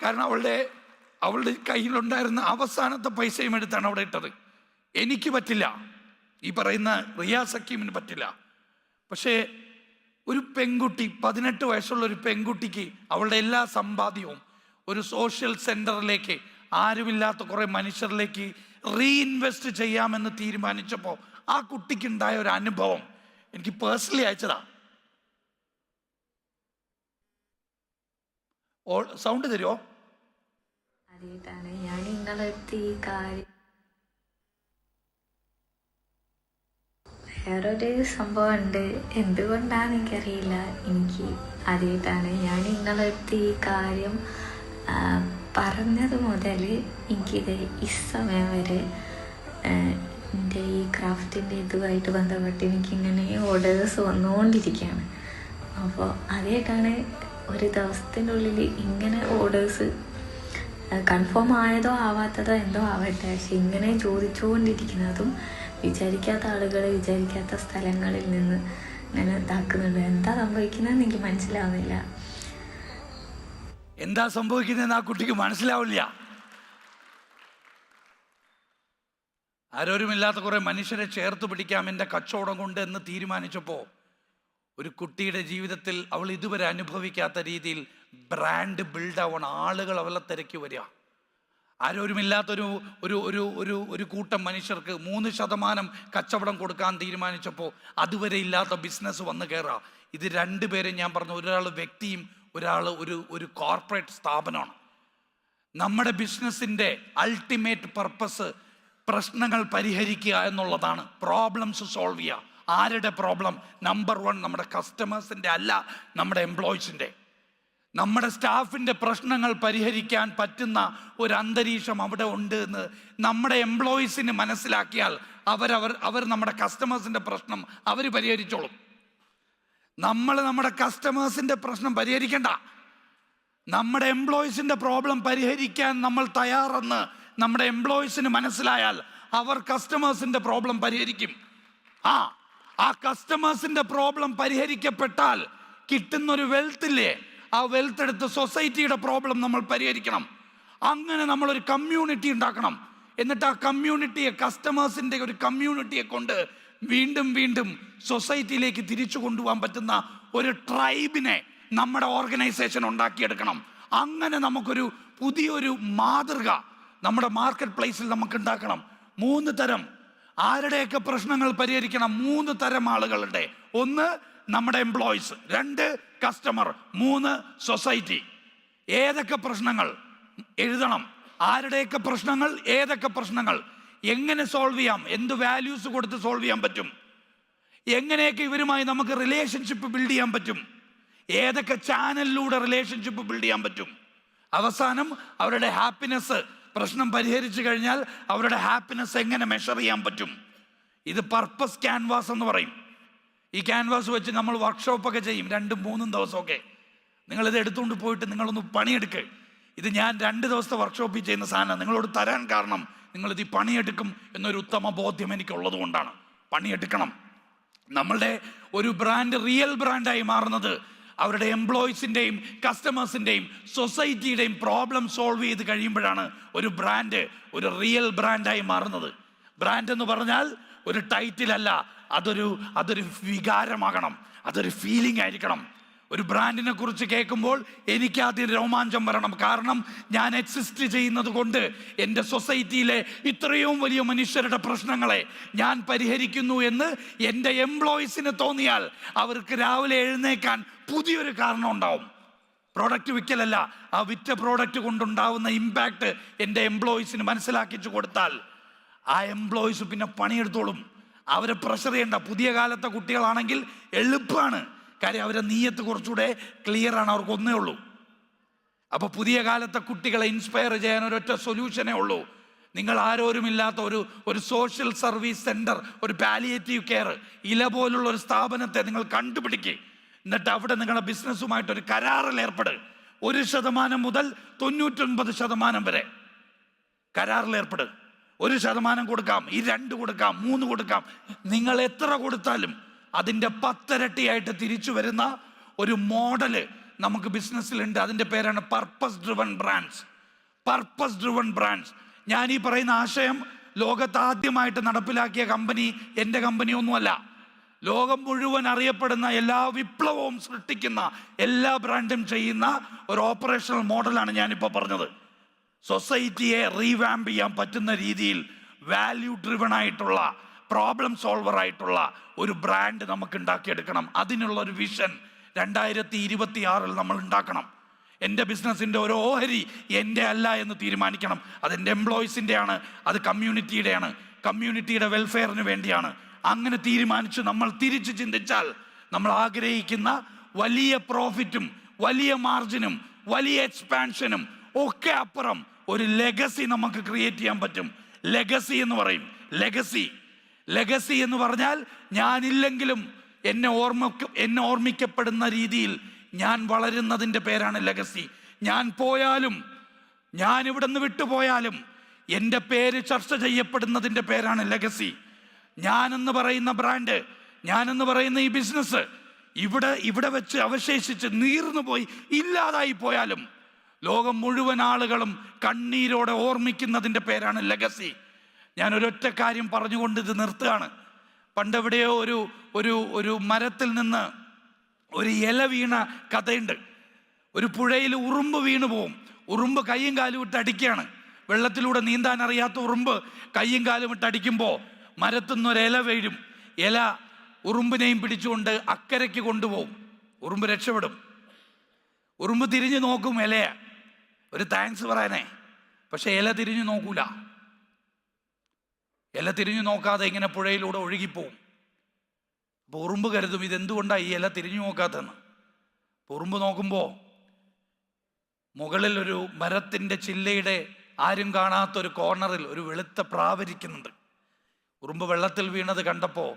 കാരണം അവളുടെ കയ്യിലുണ്ടായിരുന്ന അവസാനത്തെ പൈസയും എടുത്താണ് അവിടെ ഇട്ടത്. എനിക്ക് പറ്റില്ല, ഈ പറയുന്ന റിയാസ് ഹക്കീമിന് പറ്റില്ല. പക്ഷേ ഒരു പെൺകുട്ടി, 18 വയസ്സുള്ള ഒരു പെൺകുട്ടിക്ക് അവളുടെ എല്ലാ സമ്പാദ്യവും ഒരു സോഷ്യൽ സെൻ്ററിലേക്ക്, ആരുമില്ലാത്ത കുറേ മനുഷ്യരിലേക്ക് റീഇൻവെസ്റ്റ് ചെയ്യാമെന്ന് തീരുമാനിച്ചപ്പോൾ ആ കുട്ടിക്കുണ്ടായ ഒരു അനുഭവം എനിക്ക് പേഴ്സണലി അയച്ചതാ. സൗണ്ട് തരുമോ? ആദ്യമായിട്ടാണ് ഞാൻ നിങ്ങളെടുത്ത് ഈ കാര്യം, വേറൊരു സംഭവം ഉണ്ട്, എന്തുകൊണ്ടാണെന്ന് എനിക്കറിയില്ല. എനിക്ക് ആദ്യമായിട്ടാണ് ഞാൻ നിങ്ങളെടുത്ത് ഈ കാര്യം പറഞ്ഞത് മുതൽ എനിക്കിത് ഈ സമയം വരെ എൻ്റെ ഈ ക്രാഫ്റ്റിൻ്റെ ഇതുമായിട്ട് ബന്ധപ്പെട്ട് എനിക്കിങ്ങനെ ഓർഡേഴ്സ് വന്നുകൊണ്ടിരിക്കുകയാണ്. അപ്പോൾ ആദ്യമായിട്ടാണ് ഒരു ദിവസത്തിൻ്റെ ഉള്ളിൽ ഇങ്ങനെ ഓർഡേഴ്സ്, കൺഫേം ആയതോ ആവാത്തതോ എന്തോ ആവട്ടെ, പക്ഷെ ഇങ്ങനെ ചോദിച്ചുകൊണ്ടിരിക്കുന്നതും വിചാരിക്കാത്ത ആളുകൾ വിചാരിക്കാത്ത സ്ഥലങ്ങളിൽ നിന്ന് ഇങ്ങനെ ഇതാക്കുന്നുണ്ട്. എന്താ സംഭവിക്കുന്നതെന്ന് എനിക്ക് മനസ്സിലാവുന്നില്ല. എന്താ സംഭവിക്കുന്നതെന്ന് ആ കുട്ടിക്ക് മനസ്സിലാവില്ല. ആരോരുമില്ലാത്ത കുറേ മനുഷ്യരെ ചേർത്ത് പിടിക്കാം എൻ്റെ കച്ചവടം കൊണ്ട് എന്ന് തീരുമാനിച്ചപ്പോൾ ഒരു കുട്ടിയുടെ ജീവിതത്തിൽ അവൾ ഇതുവരെ അനുഭവിക്കാത്ത രീതിയിൽ ബ്രാൻഡ് ബിൽഡാവണം. ആളുകൾ അവളെ തിരക്കി വരിക. ആരോരുമില്ലാത്തൊരു ഒരു ഒരു ഒരു ഒരു കൂട്ടം മനുഷ്യർക്ക് 3% കച്ചവടം കൊടുക്കാൻ തീരുമാനിച്ചപ്പോൾ അതുവരെ ഇല്ലാത്ത ബിസിനസ് വന്ന് കയറുക. ഇത് 2 പേരും ഞാൻ പറഞ്ഞു, ഒരാൾ വ്യക്തിയും ഒരാൾ ഒരു കോർപ്പറേറ്റ് സ്ഥാപനമാണ്. നമ്മുടെ ബിസിനസ്സിൻ്റെ അൾട്ടിമേറ്റ് പർപ്പസ് പ്രശ്നങ്ങൾ പരിഹരിക്കുക എന്നുള്ളതാണ്, പ്രോബ്ലംസ് സോൾവ് ചെയ്യുക. ആരുടെ പ്രോബ്ലം? നമ്പർ 1 നമ്മുടെ കസ്റ്റമേഴ്സിൻ്റെ അല്ല, നമ്മുടെ എംപ്ലോയീസിൻ്റെ. നമ്മുടെ സ്റ്റാഫിൻ്റെ പ്രശ്നങ്ങൾ പരിഹരിക്കാൻ പറ്റുന്ന ഒരു അന്തരീക്ഷം അവിടെ ഉണ്ട് എന്ന് നമ്മുടെ എംപ്ലോയീസിന് മനസ്സിലാക്കിയാൽ അവർ നമ്മുടെ കസ്റ്റമേഴ്സിൻ്റെ പ്രശ്നം അവർ പരിഹരിച്ചോളും. നമ്മുടെ കസ്റ്റമേഴ്സിൻ്റെ പ്രശ്നം പരിഹരിക്കണ്ട, നമ്മുടെ എംപ്ലോയീസിൻ്റെ പ്രോബ്ലം പരിഹരിക്കാൻ നമ്മൾ തയ്യാറെന്ന് നമ്മുടെ എംപ്ലോയീസിന് മനസ്സിലായാൽ അവർ കസ്റ്റമേഴ്സിൻ്റെ പ്രോബ്ലം പരിഹരിക്കും. ആ കസ്റ്റമേഴ്സിൻ്റെ പ്രോബ്ലം പരിഹരിക്കപ്പെട്ടാൽ കിട്ടുന്നൊരു വെൽത്ത് ഇല്ലേ, ആ വെൽത്ത് എടുത്ത് സൊസൈറ്റിയുടെ പ്രോബ്ലം നമ്മൾ പരിഹരിക്കണം. അങ്ങനെ നമ്മളൊരു കമ്മ്യൂണിറ്റി ഉണ്ടാക്കണം. എന്നിട്ട് ആ കമ്മ്യൂണിറ്റിയെ, കസ്റ്റമേഴ്സിൻ്റെ ഒരു കമ്മ്യൂണിറ്റിയെ കൊണ്ട് വീണ്ടും വീണ്ടും സൊസൈറ്റിയിലേക്ക് തിരിച്ചു കൊണ്ടുപോകാൻ പറ്റുന്ന ഒരു ട്രൈബിനെ നമ്മുടെ ഓർഗനൈസേഷൻ ഉണ്ടാക്കിയെടുക്കണം. അങ്ങനെ നമുക്കൊരു പുതിയൊരു മാതൃക നമ്മുടെ മാർക്കറ്റ് പ്ലേസിൽ നമുക്ക് ഉണ്ടാക്കണം. 3 തരം ആരുടെയൊക്കെ പ്രശ്നങ്ങൾ പരിഹരിക്കണം? 3 തരം ആളുകളുടെ. 1 നമ്മുടെ എംപ്ലോയീസ്, 2 കസ്റ്റമർ, 3 സൊസൈറ്റി. ഏതൊക്കെ പ്രശ്നങ്ങൾ എഴുതണം, ആരുടെയൊക്കെ പ്രശ്നങ്ങൾ, ഏതൊക്കെ പ്രശ്നങ്ങൾ, എങ്ങനെ സോൾവ് ചെയ്യാം, എന്ത് വാല്യൂസ് കൊടുത്ത് സോൾവ് ചെയ്യാൻ പറ്റും, എങ്ങനെയൊക്കെ ഇവരുമായി നമുക്ക് റിലേഷൻഷിപ്പ് ബിൽഡ് ചെയ്യാൻ പറ്റും, ഏതൊക്കെ ചാനലിലൂടെ റിലേഷൻഷിപ്പ് ബിൽഡ് ചെയ്യാൻ പറ്റും. അവസാനം അവരുടെ ഹാപ്പിനെസ്, പ്രശ്നം പരിഹരിച്ചു കഴിഞ്ഞാൽ അവരുടെ ഹാപ്പിനെസ് എങ്ങനെ മെഷർ ചെയ്യാൻ പറ്റും. ഇത് പർപ്പസ് ക്യാൻവാസ് എന്ന് പറയും. ഈ ക്യാൻവാസ് വെച്ച് നമ്മൾ വർക്ക്ഷോപ്പൊക്കെ ചെയ്യും 2-3 ദിവസമൊക്കെ. നിങ്ങളിത് എടുത്തുകൊണ്ട് പോയിട്ട് നിങ്ങളൊന്ന് പണിയെടുക്കുക. ഇത് ഞാൻ 2 ദിവസത്തെ വർക്ക്ഷോപ്പിൽ ചെയ്യുന്ന സാധനം നിങ്ങളോട് തരാൻ കാരണം നിങ്ങളിത് ഈ പണിയെടുക്കും എന്നൊരു ഉത്തമ ബോധ്യം എനിക്കുള്ളത് കൊണ്ടാണ്. പണിയെടുക്കണം. നമ്മളുടെ ഒരു ബ്രാൻഡ് റിയൽ ബ്രാൻഡായി മാറുന്നത് അവരുടെ എംപ്ലോയീസിൻ്റെയും കസ്റ്റമേഴ്സിൻ്റെയും സൊസൈറ്റിയുടെയും പ്രോബ്ലം സോൾവ് ചെയ്ത് കഴിയുമ്പോഴാണ് ഒരു ബ്രാൻഡ് ഒരു റിയൽ ബ്രാൻഡായി മാറുന്നത്. ബ്രാൻഡ് എന്ന് പറഞ്ഞാൽ ഒരു ടൈറ്റിലല്ല, അതൊരു വികാരമാകണം, അതൊരു ഫീലിംഗ് ആയിരിക്കണം. ഒരു ബ്രാൻഡിനെ കുറിച്ച് കേൾക്കുമ്പോൾ എനിക്ക് ആദ്യം രോമാഞ്ചം വരണം. കാരണം ഞാൻ എക്സിസ്റ്റ് ചെയ്യുന്നത് കൊണ്ട് എൻ്റെ സൊസൈറ്റിയിലെ ഇത്രയും വലിയ മനുഷ്യരുടെ പ്രശ്നങ്ങളെ ഞാൻ പരിഹരിക്കുന്നു എന്ന് എൻ്റെ എംപ്ലോയീസിന് തോന്നിയാൽ അവർക്ക് രാവിലെ എഴുന്നേക്കാൻ പുതിയൊരു കാരണം ഉണ്ടാവും. പ്രോഡക്റ്റ് വിൽക്കലല്ല, ആ വിറ്റ പ്രോഡക്റ്റ് കൊണ്ടുണ്ടാവുന്ന ഇമ്പാക്റ്റ് എൻ്റെ എംപ്ലോയീസിന് മനസ്സിലാക്കിച്ചു കൊടുത്താൽ ആ എംപ്ലോയീസ് പിന്നെ പണിയെടുത്തോളും. അവരെ പ്രഷർ ചെയ്യേണ്ട. പുതിയ കാലത്തെ കുട്ടികളാണെങ്കിൽ എളുപ്പമാണ്, കാര്യം അവരെ നീയത്ത് കുറച്ചുകൂടെ ക്ലിയർ ആണ്, അവർക്ക് ഒന്നേ ഉള്ളൂ. അപ്പോൾ പുതിയ കാലത്തെ കുട്ടികളെ ഇൻസ്പയർ ചെയ്യാൻ ഒരൊറ്റ സൊല്യൂഷനേ ഉള്ളൂ. നിങ്ങൾ ആരോരുമില്ലാത്ത ഒരു സോഷ്യൽ സർവീസ് സെൻറ്റർ, ഒരു പാലിയേറ്റീവ് കെയർ, ഇല പോലുള്ള ഒരു സ്ഥാപനത്തെ നിങ്ങൾ കണ്ടുപിടിക്കുക. എന്നിട്ട് അവിടെ നിങ്ങളുടെ ബിസിനസ്സുമായിട്ടൊരു കരാറിൽ ഏർപ്പെടുക. 1% മുതൽ 99% വരെ കരാറിൽ ഏർപ്പെടുക. 1% കൊടുക്കാം, 2 കൊടുക്കാം, 3 കൊടുക്കാം. നിങ്ങൾ എത്ര കൊടുത്താലും അതിൻ്റെ 10 ഇരട്ടിയായിട്ട് തിരിച്ചു വരുന്ന ഒരു മോഡല് നമുക്ക് ബിസിനസ്സിലുണ്ട്. അതിൻ്റെ പേരാണ് purpose driven brands. Purpose driven brands. ഞാൻ ഈ പറയുന്ന ആശയം ലോകത്ത് ആദ്യമായിട്ട് നടപ്പിലാക്കിയ കമ്പനി എൻ്റെ കമ്പനിയൊന്നുമല്ല. ലോകം മുഴുവൻ അറിയപ്പെടുന്ന, എല്ലാ വിപ്ലവവും സൃഷ്ടിക്കുന്ന എല്ലാ ബ്രാൻഡും ചെയ്യുന്ന ഒരു ഓപ്പറേഷണൽ മോഡലാണ് ഞാനിപ്പോൾ പറഞ്ഞത്. സൊസൈറ്റിയെ റീവാമ്പ് ചെയ്യാൻ പറ്റുന്ന രീതിയിൽ വാല്യൂ ഡ്രിവൺ ആയിട്ടുള്ള, പ്രോബ്ലം സോൾവർ ആയിട്ടുള്ള ഒരു ബ്രാൻഡ് നമുക്ക് ഉണ്ടാക്കിയെടുക്കണം. അതിനുള്ളൊരു വിഷൻ 2026 നമ്മൾ ഉണ്ടാക്കണം. എൻ്റെ ബിസിനസ്സിൻ്റെ ഒരു ഓഹരി എൻ്റെ അല്ല എന്ന് തീരുമാനിക്കണം. അതെൻ്റെ എംപ്ലോയീസിൻ്റെ ആണ്, അത് കമ്മ്യൂണിറ്റിയുടെയാണ്, കമ്മ്യൂണിറ്റിയുടെ വെൽഫെയറിന് വേണ്ടിയാണ്. അങ്ങനെ തീരുമാനിച്ച് നമ്മൾ തിരിച്ച് ചിന്തിച്ചാൽ നമ്മൾ ആഗ്രഹിക്കുന്ന വലിയ പ്രോഫിറ്റും വലിയ മാർജിനും വലിയ എക്സ്പാൻഷനും ഒക്കെ അപ്പുറം ഒരു ലെഗസി നമുക്ക് ക്രിയേറ്റ് ചെയ്യാൻ പറ്റും. ലെഗസി എന്ന് പറയും. ലെഗസി എന്ന് പറഞ്ഞാൽ ഞാനില്ലെങ്കിലും എന്നെ ഓർമ്മിക്കപ്പെടുന്ന രീതിയിൽ ഞാൻ വളരുന്നതിൻ്റെ പേരാണ് ലെഗസി. ഞാൻ പോയാലും, ഞാൻ ഇവിടെ നിന്ന് വിട്ടുപോയാലും എൻ്റെ പേര് ചർച്ച ചെയ്യപ്പെടുന്നതിൻ്റെ പേരാണ് ലെഗസി. ഞാനെന്ന് പറയുന്ന ബ്രാൻഡ്, ഞാനെന്ന് പറയുന്ന ഈ ബിസിനസ് ഇവിടെ വെച്ച് അവശേഷിച്ച് നീർന്നു പോയി ഇല്ലാതായി പോയാലും ലോകം മുഴുവൻ ആളുകളും കണ്ണീരോടെ ഓർമ്മിക്കുന്നതിൻ്റെ പേരാണ് ലെഗസി. ഞാൻ ഒരൊറ്റ കാര്യം പറഞ്ഞുകൊണ്ട് ഇത് നിർത്തുകയാണ്. പണ്ടെവിടെയോ ഒരു മരത്തിൽ നിന്ന് ഒരു ഇല വീണ കഥയുണ്ട്. ഒരു പുഴയിൽ ഉറുമ്പ് വീണു പോവും. ഉറുമ്പ് കയ്യും കാലും ഇട്ട് അടിക്കുകയാണ്. വെള്ളത്തിലൂടെ നീന്താൻ അറിയാത്ത ഉറുമ്പ് കയ്യും കാലും ഇട്ട് അടിക്കുമ്പോൾ മരത്തുനിന്നൊരു ഇല വീഴും. ഇല ഉറുമ്പിനെയും പിടിച്ചുകൊണ്ട് അക്കരയ്ക്ക് കൊണ്ടുപോകും. ഉറുമ്പ് രക്ഷപ്പെടും. ഉറുമ്പ് തിരിഞ്ഞു നോക്കും ഇലയെ, ഒരു താങ്ക്സ് പറയാനേ. പക്ഷെ ഇല തിരിഞ്ഞു നോക്കൂല. ഇല തിരിഞ്ഞു നോക്കാതെ ഇങ്ങനെ പുഴയിലൂടെ ഒഴുകിപ്പോവും. അപ്പോൾ ഉറുമ്പ് കരുതും ഇതെന്തുകൊണ്ടാണ് ഈ ഇല തിരിഞ്ഞു നോക്കാത്തതെന്ന്. ഉറുമ്പ് നോക്കുമ്പോൾ മുകളിൽ ഒരു മരത്തിൻ്റെ ചില്ലയുടെ ആരും കാണാത്തൊരു കോർണറിൽ ഒരു വെളുത്ത പ്രാവിരിക്കുന്നുണ്ട്. ഉറുമ്പ് വെള്ളത്തിൽ വീണത് കണ്ടപ്പോൾ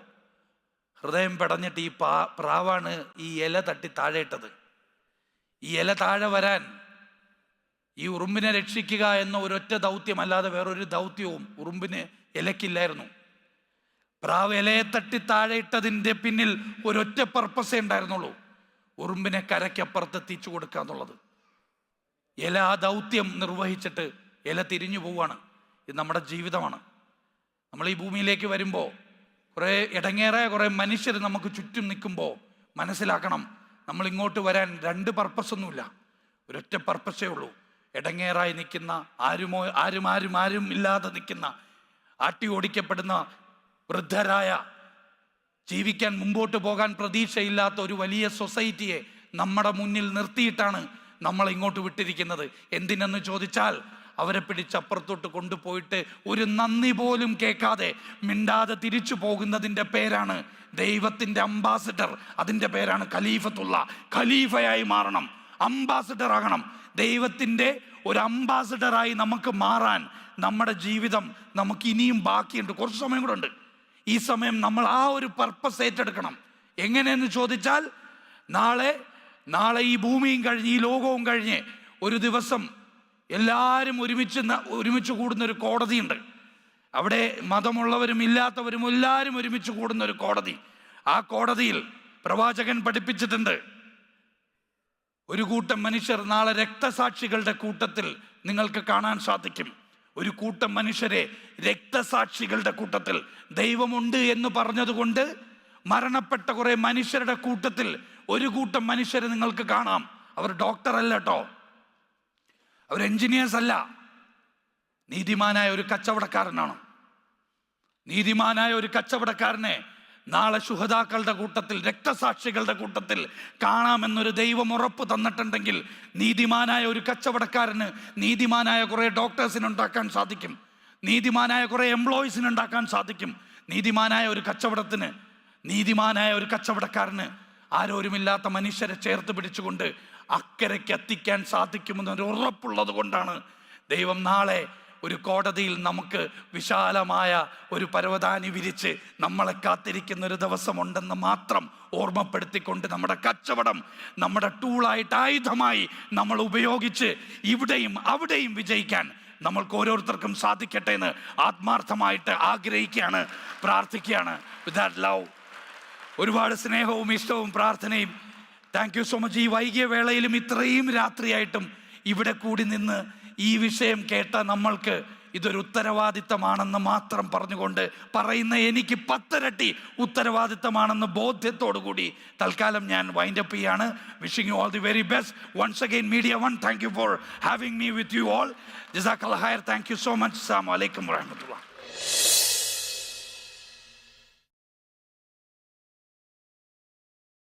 ഹൃദയം പെടഞ്ഞിട്ട് ഈ പ്രാവാണ് ഈ ഇല തട്ടി താഴെ ഇട്ടത്. ഈ ഇല താഴെ വരാൻ, ഈ ഉറുമ്പിനെ രക്ഷിക്കുക എന്ന ഒരൊറ്റ ദൗത്യമല്ലാതെ വേറൊരു ദൗത്യവും ഉറുമ്പിന് ഇലക്കില്ലായിരുന്നു. പ്രാവ് ഇലയെ തട്ടി താഴെ ഇട്ടതിൻ്റെ പിന്നിൽ ഒരൊറ്റ പർപ്പസേ ഉണ്ടായിരുന്നുള്ളൂ. ഉറുമ്പിനെ കരയ്ക്കപ്പുറത്ത് എത്തിച്ചു കൊടുക്കുക എന്നുള്ളത്. ഇല ആ ദൗത്യം നിർവഹിച്ചിട്ട് ഇല തിരിഞ്ഞു പോവുകയാണ്. ഇത് നമ്മുടെ ജീവിതമാണ്. നമ്മൾ ഈ ഭൂമിയിലേക്ക് വരുമ്പോൾ കുറേ ഇടങ്ങേറായ കുറേ മനുഷ്യർ നമുക്ക് ചുറ്റും നിൽക്കുമ്പോൾ മനസ്സിലാക്കണം, നമ്മൾ ഇങ്ങോട്ട് വരാൻ 2 പർപ്പസൊന്നുമില്ല, ഒരൊറ്റ പർപ്പസേ ഉള്ളൂ. ഇടങ്ങേറായി നിൽക്കുന്ന, ആരും ഇല്ലാതെ നിൽക്കുന്ന, ആട്ടി ഓടിക്കപ്പെടുന്ന വൃദ്ധരായ, ജീവിക്കാൻ മുമ്പോട്ട് പോകാൻ പ്രതീക്ഷയില്ലാത്ത ഒരു വലിയ സൊസൈറ്റിയെ നമ്മുടെ മുന്നിൽ നിർത്തിയിട്ടാണ് നമ്മൾ ഇങ്ങോട്ട് വിട്ടിരിക്കുന്നത്. എന്തിനെന്ന് ചോദിച്ചാൽ, അവരെ പിടിച്ചപ്പുറത്തോട്ട് കൊണ്ടുപോയിട്ട് ഒരു നന്ദി പോലും കേൾക്കാതെ മിണ്ടാതെ തിരിച്ചു പോകുന്നതിൻ്റെ പേരാണ് ദൈവത്തിൻ്റെ അംബാസിഡർ. അതിൻ്റെ പേരാണ് ഖലീഫത്തുള്ള. ഖലീഫയായി മാറണം, അംബാസിഡർ ആകണം. ദൈവത്തിൻ്റെ ഒരു അംബാസിഡറായി നമുക്ക് മാറാൻ നമ്മുടെ ജീവിതം നമുക്ക് ഇനിയും ബാക്കിയുണ്ട്, കുറച്ച് സമയം കൂടെ ഉണ്ട്. ഈ സമയം നമ്മൾ ആ ഒരു പർപ്പസ് ഏറ്റെടുക്കണം. എങ്ങനെയെന്ന് ചോദിച്ചാൽ, നാളെ ഈ ഭൂമിയും കഴിഞ്ഞ് ഈ ലോകവും കഴിഞ്ഞ് ഒരു ദിവസം എല്ലാവരും ഒരുമിച്ച് കൂടുന്നൊരു കോടതിയുണ്ട്. അവിടെ മതമുള്ളവരും ഇല്ലാത്തവരും എല്ലാവരും ഒരുമിച്ച് കൂടുന്ന ഒരു കോടതി. ആ കോടതിയിൽ പ്രവാചകൻ പഠിപ്പിച്ചിട്ടുണ്ട്, ഒരു കൂട്ടം മനുഷ്യർ നാളെ രക്തസാക്ഷികളുടെ കൂട്ടത്തിൽ നിങ്ങൾക്ക് കാണാൻ സാധിക്കും. ഒരു കൂട്ടം മനുഷ്യരെ രക്തസാക്ഷികളുടെ കൂട്ടത്തിൽ. ദൈവമുണ്ട് എന്ന് പറഞ്ഞതുകൊണ്ട് മരണപ്പെട്ട കുറെ മനുഷ്യരുടെ കൂട്ടത്തിൽ ഒരു കൂട്ടം മനുഷ്യരെ നിങ്ങൾക്ക് കാണാം. അവർ ഡോക്ടർ അല്ല കേട്ടോ, അവർ എഞ്ചിനീയേഴ്സ് അല്ല, നീതിമാനായ ഒരു കച്ചവടക്കാരനാണ്. നീതിമാനായ ഒരു കച്ചവടക്കാരനെ നാളെ ശുഹദാക്കളുടെ കൂട്ടത്തിൽ, രക്തസാക്ഷികളുടെ കൂട്ടത്തിൽ കാണാമെന്നൊരു ദൈവം ഉറപ്പ് തന്നിട്ടുണ്ടെങ്കിൽ, നീതിമാനായ ഒരു കച്ചവടക്കാരന് നീതിമാനായ കുറേ ഡോക്ടേഴ്സിന് ഉണ്ടാക്കാൻ സാധിക്കും, നീതിമാനായ കുറേ എംപ്ലോയീസിന് ഉണ്ടാക്കാൻ സാധിക്കും. നീതിമാനായ ഒരു കച്ചവടക്കാരന് ആരോരുമില്ലാത്ത മനുഷ്യരെ ചേർത്ത് പിടിച്ചുകൊണ്ട് അക്കരയ്ക്ക് എത്തിക്കാൻ സാധിക്കുമെന്നൊരു ഉറപ്പുള്ളത് കൊണ്ടാണ് ദൈവം നാളെ ഒരു കോടതിയിൽ നമുക്ക് വിശാലമായ ഒരു പരവതാനി വിരിച്ച് നമ്മളെ കാത്തിരിക്കുന്ന ഒരു ദിവസമുണ്ടെന്ന് മാത്രം ഓർമ്മപ്പെടുത്തിക്കൊണ്ട്, നമ്മുടെ കച്ചവടം നമ്മുടെ ടൂളായിട്ട്, ആയുധമായി നമ്മൾ ഉപയോഗിച്ച് ഇവിടെയും അവിടെയും വിജയിക്കാൻ നമ്മൾക്ക് ഓരോരുത്തർക്കും സാധിക്കട്ടെ എന്ന് ആത്മാർത്ഥമായിട്ട് ആഗ്രഹിക്കുകയാണ്, പ്രാർത്ഥിക്കുകയാണ്. വിത്ത് ദാറ്റ് ലവ്, ഒരുപാട് സ്നേഹവും ഇഷ്ടവും പ്രാർത്ഥനയും. Thank you so much. ഈ വൈകിയ വേളയിലും ഇത്രയും രാത്രിയായിട്ടും ഇവിടെ കൂടി നിന്ന് ഈ വിഷയം കേട്ട നമ്മൾക്ക് ഇതൊരു ഉത്തരവാദിത്തമാണെന്ന് മാത്രം പറഞ്ഞുകൊണ്ട് പറയുന്ന എനിക്ക് 10 ഇരട്ടി ഉത്തരവാദിത്തമാണെന്ന് ബോധ്യത്തോടു കൂടി തൽക്കാലം ഞാൻ വൈൻഡ് അപ്പ് ചെയ്യാണ്. Wishing you all the very best. Once again Media One, thank you for having me with you all. ജസാക്കല്ലാഹ് ഖൈർ. Thank you so much. അസ്സലാമു അലൈക്കും വറഹ്മത്തുള്ളാഹി.